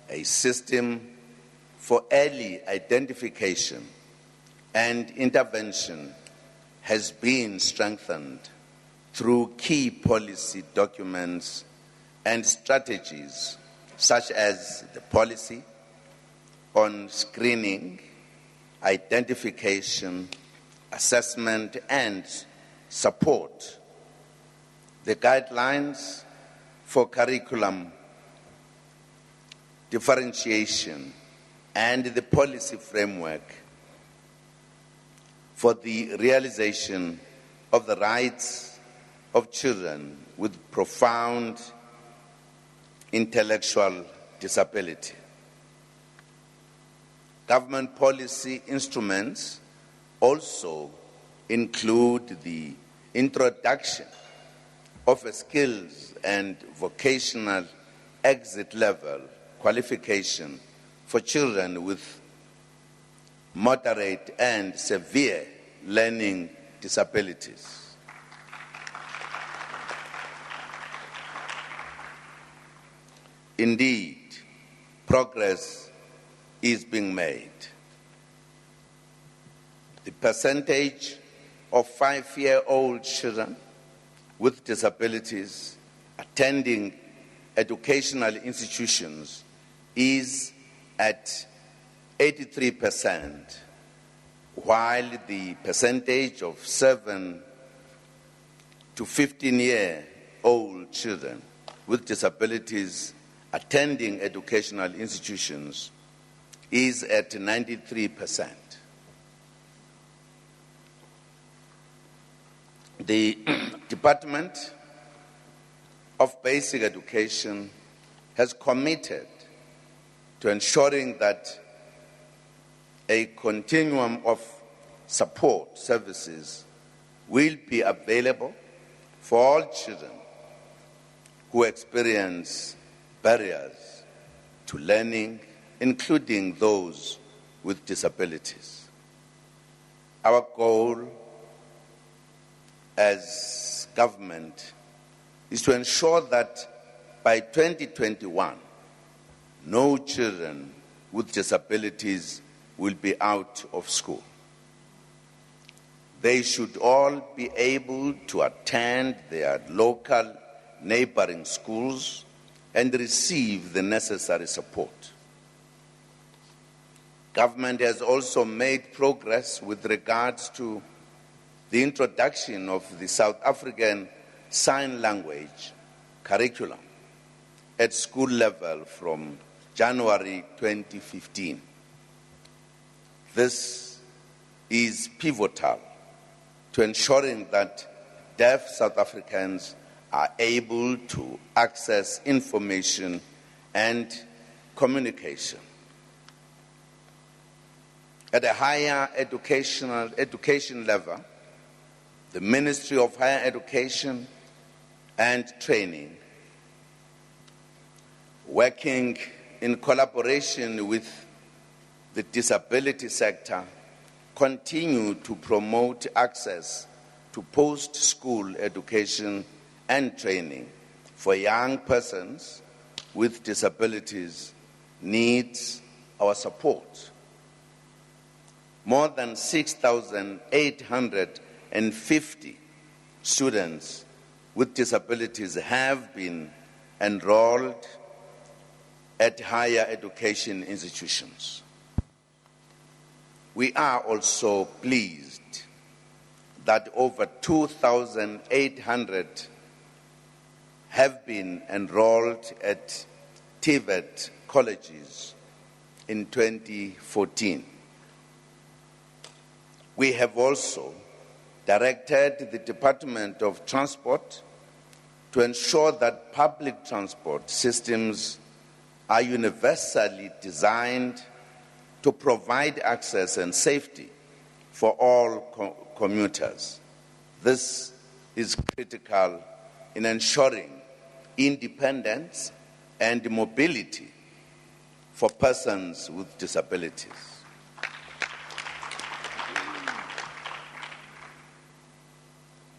Speaker 11: a system for early identification and intervention has been strengthened through key policy documents and strategies, such as the policy on screening, identification, assessment, and support, the guidelines for curriculum differentiation, and the policy framework for the realization of the rights of children with profound intellectual disability. Government policy instruments also include the introduction of a skills and vocational exit level qualification for children with moderate and severe learning disabilities. Indeed, progress is being made. The percentage of 5-year-old children with disabilities attending educational institutions is at 83%, while the percentage of 7 to 15-year-old children with disabilities attending educational institutions is at 93%. The Department of Basic Education has committed to ensuring that a continuum of support services will be available for all children who experience barriers to learning, including those with disabilities. Our goal as government is to ensure that by 2021, no children with disabilities will be out of school. They should all be able to attend their local neighboring schools and receive the necessary support. Government has also made progress with regards to the introduction of the South African Sign Language curriculum at school level from January 2015. This is pivotal to ensuring that deaf South Africans are able to access information and communication. At a higher education level, the Ministry of Higher Education and Training, working in collaboration with the disability sector, continue to promote access to post-school education and training for young persons with disabilities needs our support. More than 6,850 students with disabilities have been enrolled at higher education institutions. We are also pleased that over 2,800 have been enrolled at TVET colleges in 2014. We have also directed the Department of Transport to ensure that public transport systems are universally designed to provide access and safety for all commuters. This is critical in ensuring independence and mobility for persons with disabilities.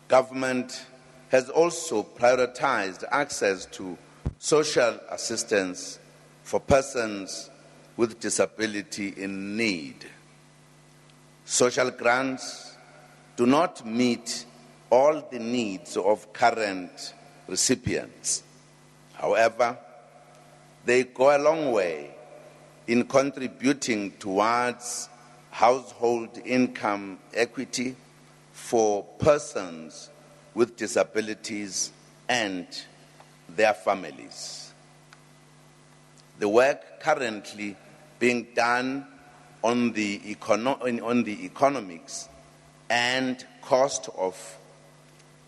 Speaker 11: Government has also prioritized access to social assistance for persons with disability in need. Social grants do not meet all the needs of current recipients. However, they go a long way in contributing towards household income equity for persons with disabilities and their families. The work currently being done on the economics and cost of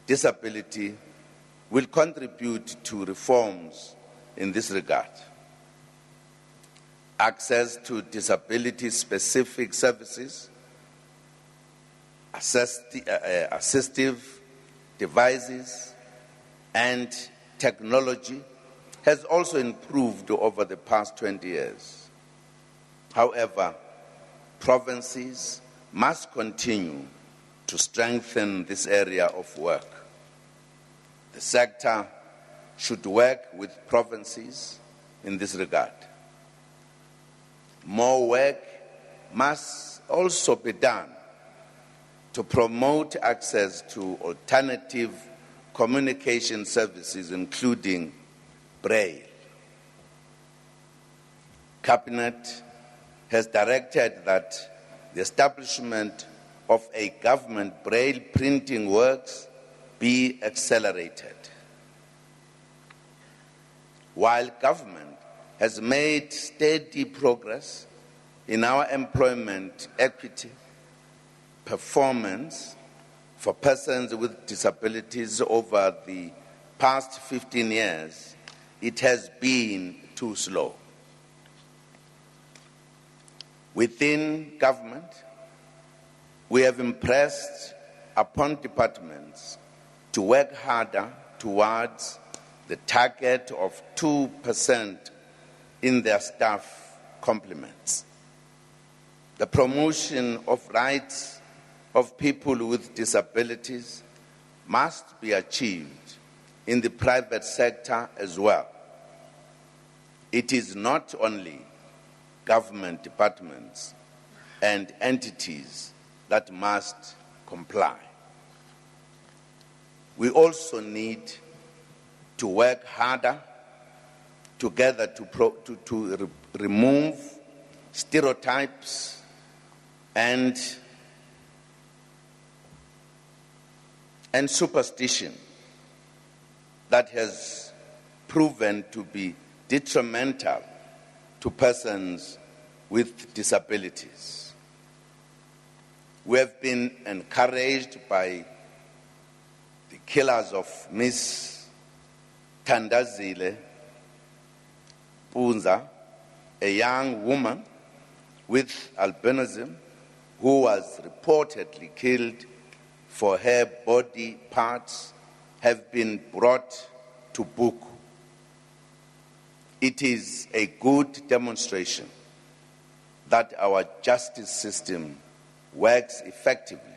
Speaker 11: disability will contribute to reforms in this regard. Access to disability-specific services, assistive devices, and technology has also improved over the past 20 years. However, provinces must continue to strengthen this area of work. The sector should work with provinces in this regard. More work must also be done to promote access to alternative communication services, including Braille. Cabinet has directed that the establishment of a government Braille printing works be accelerated. While government has made steady progress in our employment equity performance for persons with disabilities over the past 15 years, it has been too slow. Within government, we have impressed upon departments to work harder towards the target of 2% in their staff complements. The promotion of rights of people with disabilities must be achieved in the private sector as well. It is not only government departments and entities that must comply. We also need to work harder together to remove stereotypes and superstition that has proven to be detrimental to persons with disabilities. We have been encouraged by the killers of Miss Thandazile Punza, a young woman with albinism who was reportedly killed for her body parts, have been brought to book. It is a good demonstration that our justice system works effectively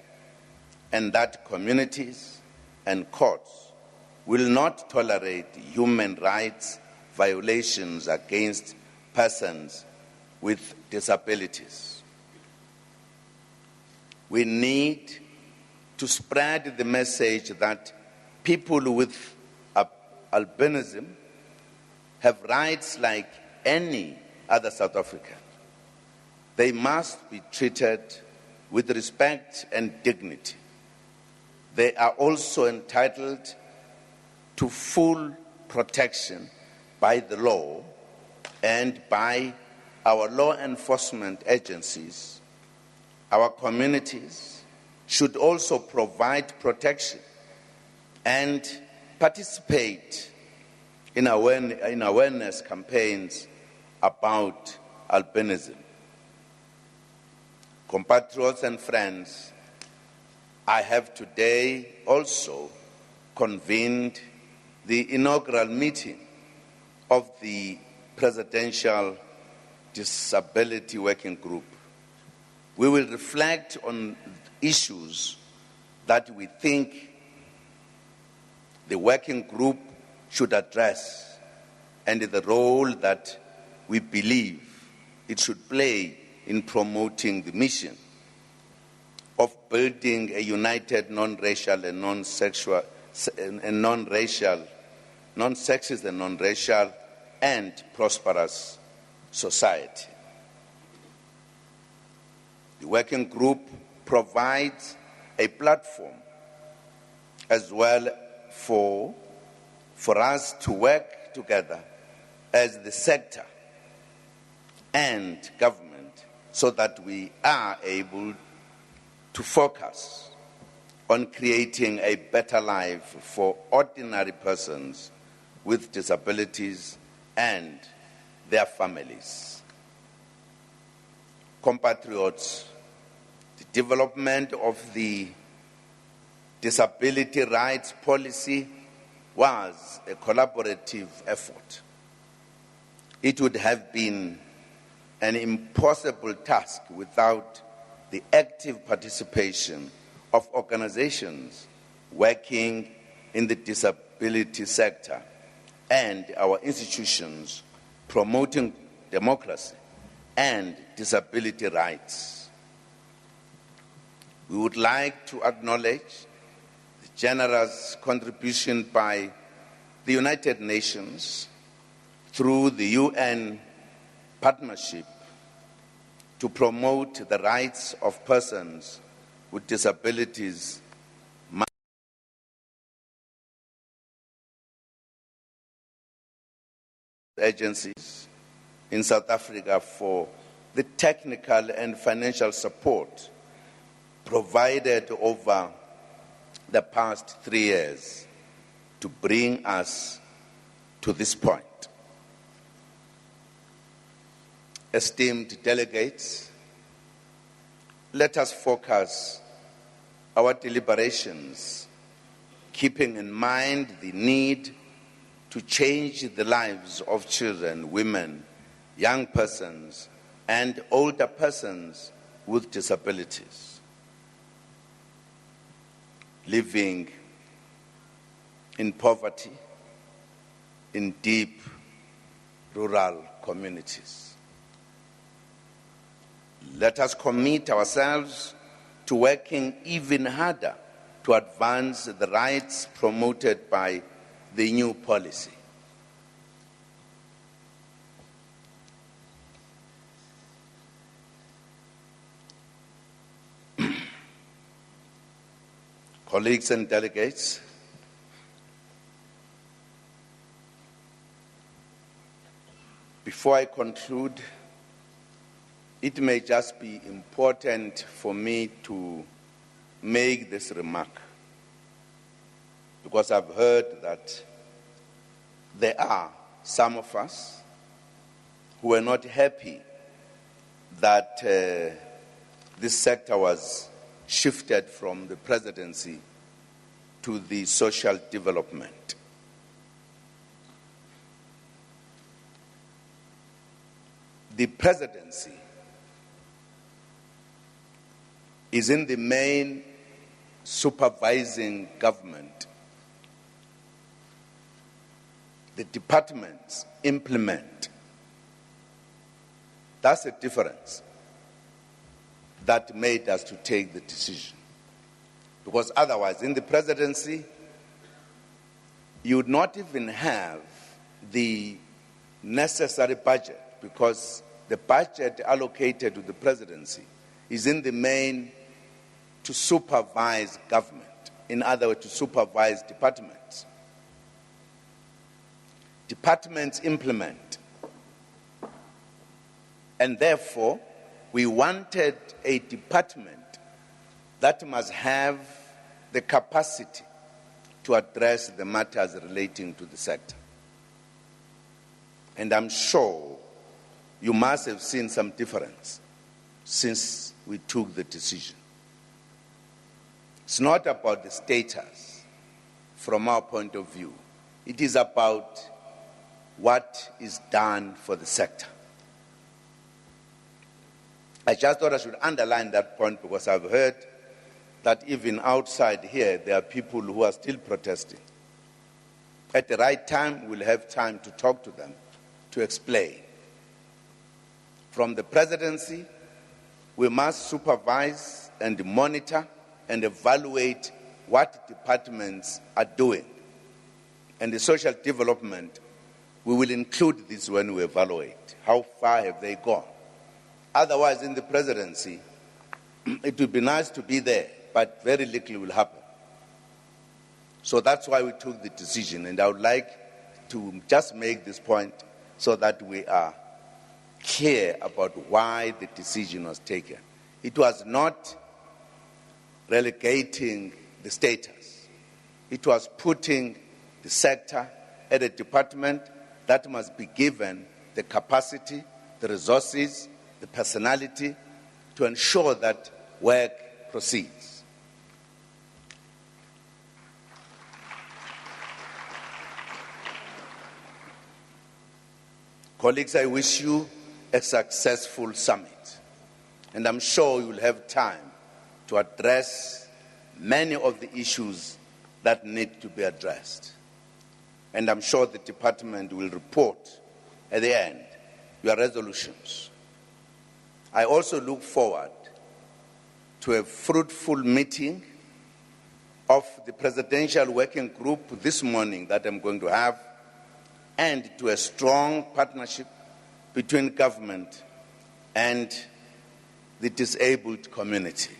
Speaker 11: and that communities and courts will not tolerate human rights violations against persons with disabilities. We need to spread the message that people with albinism have rights like any other South African. They must be treated with respect and dignity. They are also entitled to full protection by the law and by our law enforcement agencies. Our communities should also provide protection and participate in awareness campaigns about albinism. Compatriots and friends, I have today also convened the inaugural meeting of the Presidential Disability Working Group. We will reflect on issues that we think the working group should address and the role that we believe it should play in promoting the mission of building a united, non-racial and non-sexual and non-racial, non-sexist and non-racial and prosperous society. The working group provides a platform as well for us to work together as the sector and government so that we are able to focus on creating a better life for ordinary persons with disabilities and their families. Compatriots, the development of the disability rights policy was a collaborative effort. It would have been an impossible task without the active participation of organizations working in the disability sector and our institutions promoting democracy and disability rights. We would like to acknowledge the generous contribution by the United Nations through the UN partnership to promote the rights of persons with disabilities agencies in South Africa for the technical and financial support provided over the past 3 years to bring us to this point. Esteemed delegates, let us focus our deliberations keeping in mind the need to change the lives of children, women, young persons, and older persons with disabilities living in poverty in deep rural communities. Let us commit ourselves to working even harder to advance the rights promoted by the new policy. Colleagues and delegates, before I conclude, it may just be important for me to make this remark, because I've heard that there are some of us who are not happy that this sector was shifted from the presidency to the social development. The presidency is in the main supervising government. The departments implement. That's the difference that made us to take the decision. Because otherwise, in the presidency, you would not even have the necessary budget, because the budget allocated to the presidency is in the main to supervise government. In other words, to supervise departments. Departments implement. And therefore, we wanted a department that must have the capacity to address the matters relating to the sector. And I'm sure you must have seen some difference since we took the decision. It's not about the status from our point of view. It is about what is done for the sector. I just thought I should underline that point, because I've heard that even outside here, there are people who are still protesting. At the right time, we'll have time to talk to them, to explain. From the presidency, we must supervise and monitor and evaluate what departments are doing. And the social development, we will include this when we evaluate. How far have they gone? Otherwise, in the presidency, it would be nice to be there, but very little will happen. So that's why we took the decision, and I would like to just make this point so that we are clear about why the decision was taken. It was not relegating the status. It was putting the sector at a department that must be given the capacity, the resources, the personality to ensure that work proceeds. Colleagues, I wish you a successful summit, and I'm sure you will have time to address many of the issues that need to be addressed. And I'm sure the department will report at the end your resolutions. I also look forward to a fruitful meeting of the Presidential Working Group this morning that I'm going to have, and to a strong partnership between government and the disabled community.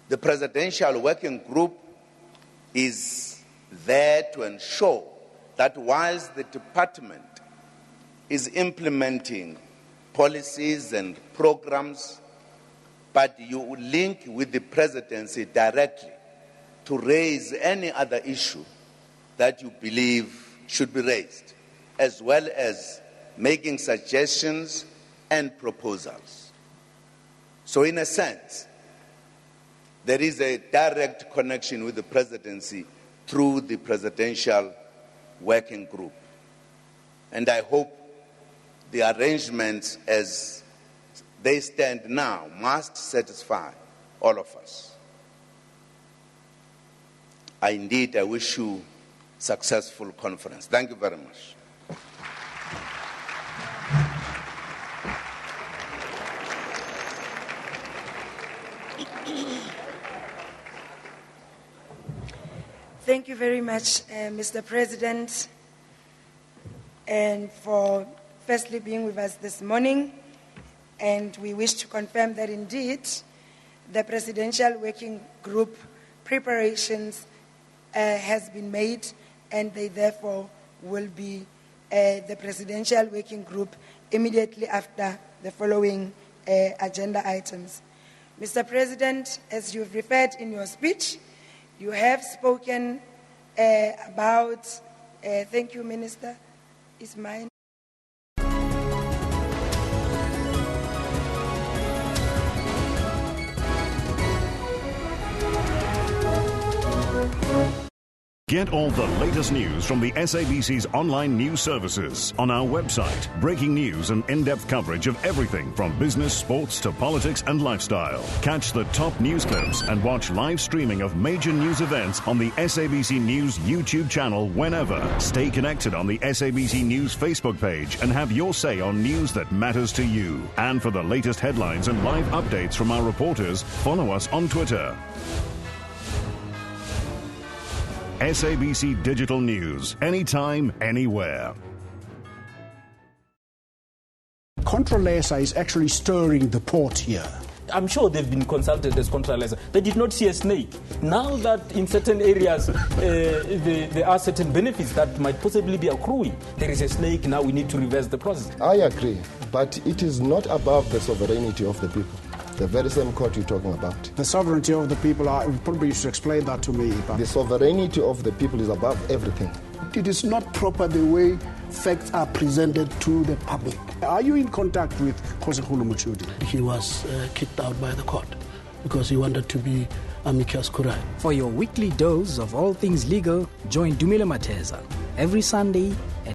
Speaker 11: The Presidential Working Group is there to ensure that whilst the department is implementing policies and programs, but you link with the presidency directly to raise any other issue that you believe should be raised, as well as making suggestions and proposals. So in a sense, there is a direct connection with the presidency through the Presidential Working Group. And I hope the arrangements as they stand now must satisfy all of us. I wish you successful conference. Thank you very much.
Speaker 2: Thank you very much, Mr. President, and for firstly being with us this morning. And we wish to confirm that indeed the Presidential Working Group preparations has been made, and they therefore will be the Presidential Working Group immediately after the following agenda items. Mr. President, as you've referred in your speech, you have spoken about, thank you, Minister, is mine.
Speaker 24: Get all the latest news from the SABC's online news services on our website. Breaking news and in-depth coverage of everything from business, sports to politics and lifestyle. Catch the top news clips and watch live streaming of major news events on the SABC News YouTube channel whenever. Stay connected on the SABC News Facebook page and have your say on news that matters to you. And for the latest headlines and live updates from our reporters, follow us on Twitter. SABC Digital News, anytime, anywhere.
Speaker 12: Controlesa is actually stirring the pot here.
Speaker 13: I'm sure they've been consulted as Controlesa. They did not see a snake. Now that in certain areas there are certain benefits that might possibly be accruing, there is a snake, now we need to reverse the process.
Speaker 14: I agree, but it is not above the sovereignty of the people. The very same court you're talking about.
Speaker 12: The sovereignty of the people, probably you should explain that to me.
Speaker 14: The sovereignty of the people is above everything.
Speaker 12: It is not proper the way facts are presented to the public. Are you in contact with Khosekgolo Motshodi?
Speaker 15: He was kicked out by the court because he wanted to be amicus curiae.
Speaker 16: For your weekly dose of all things legal, join Dumile Mateza every Sunday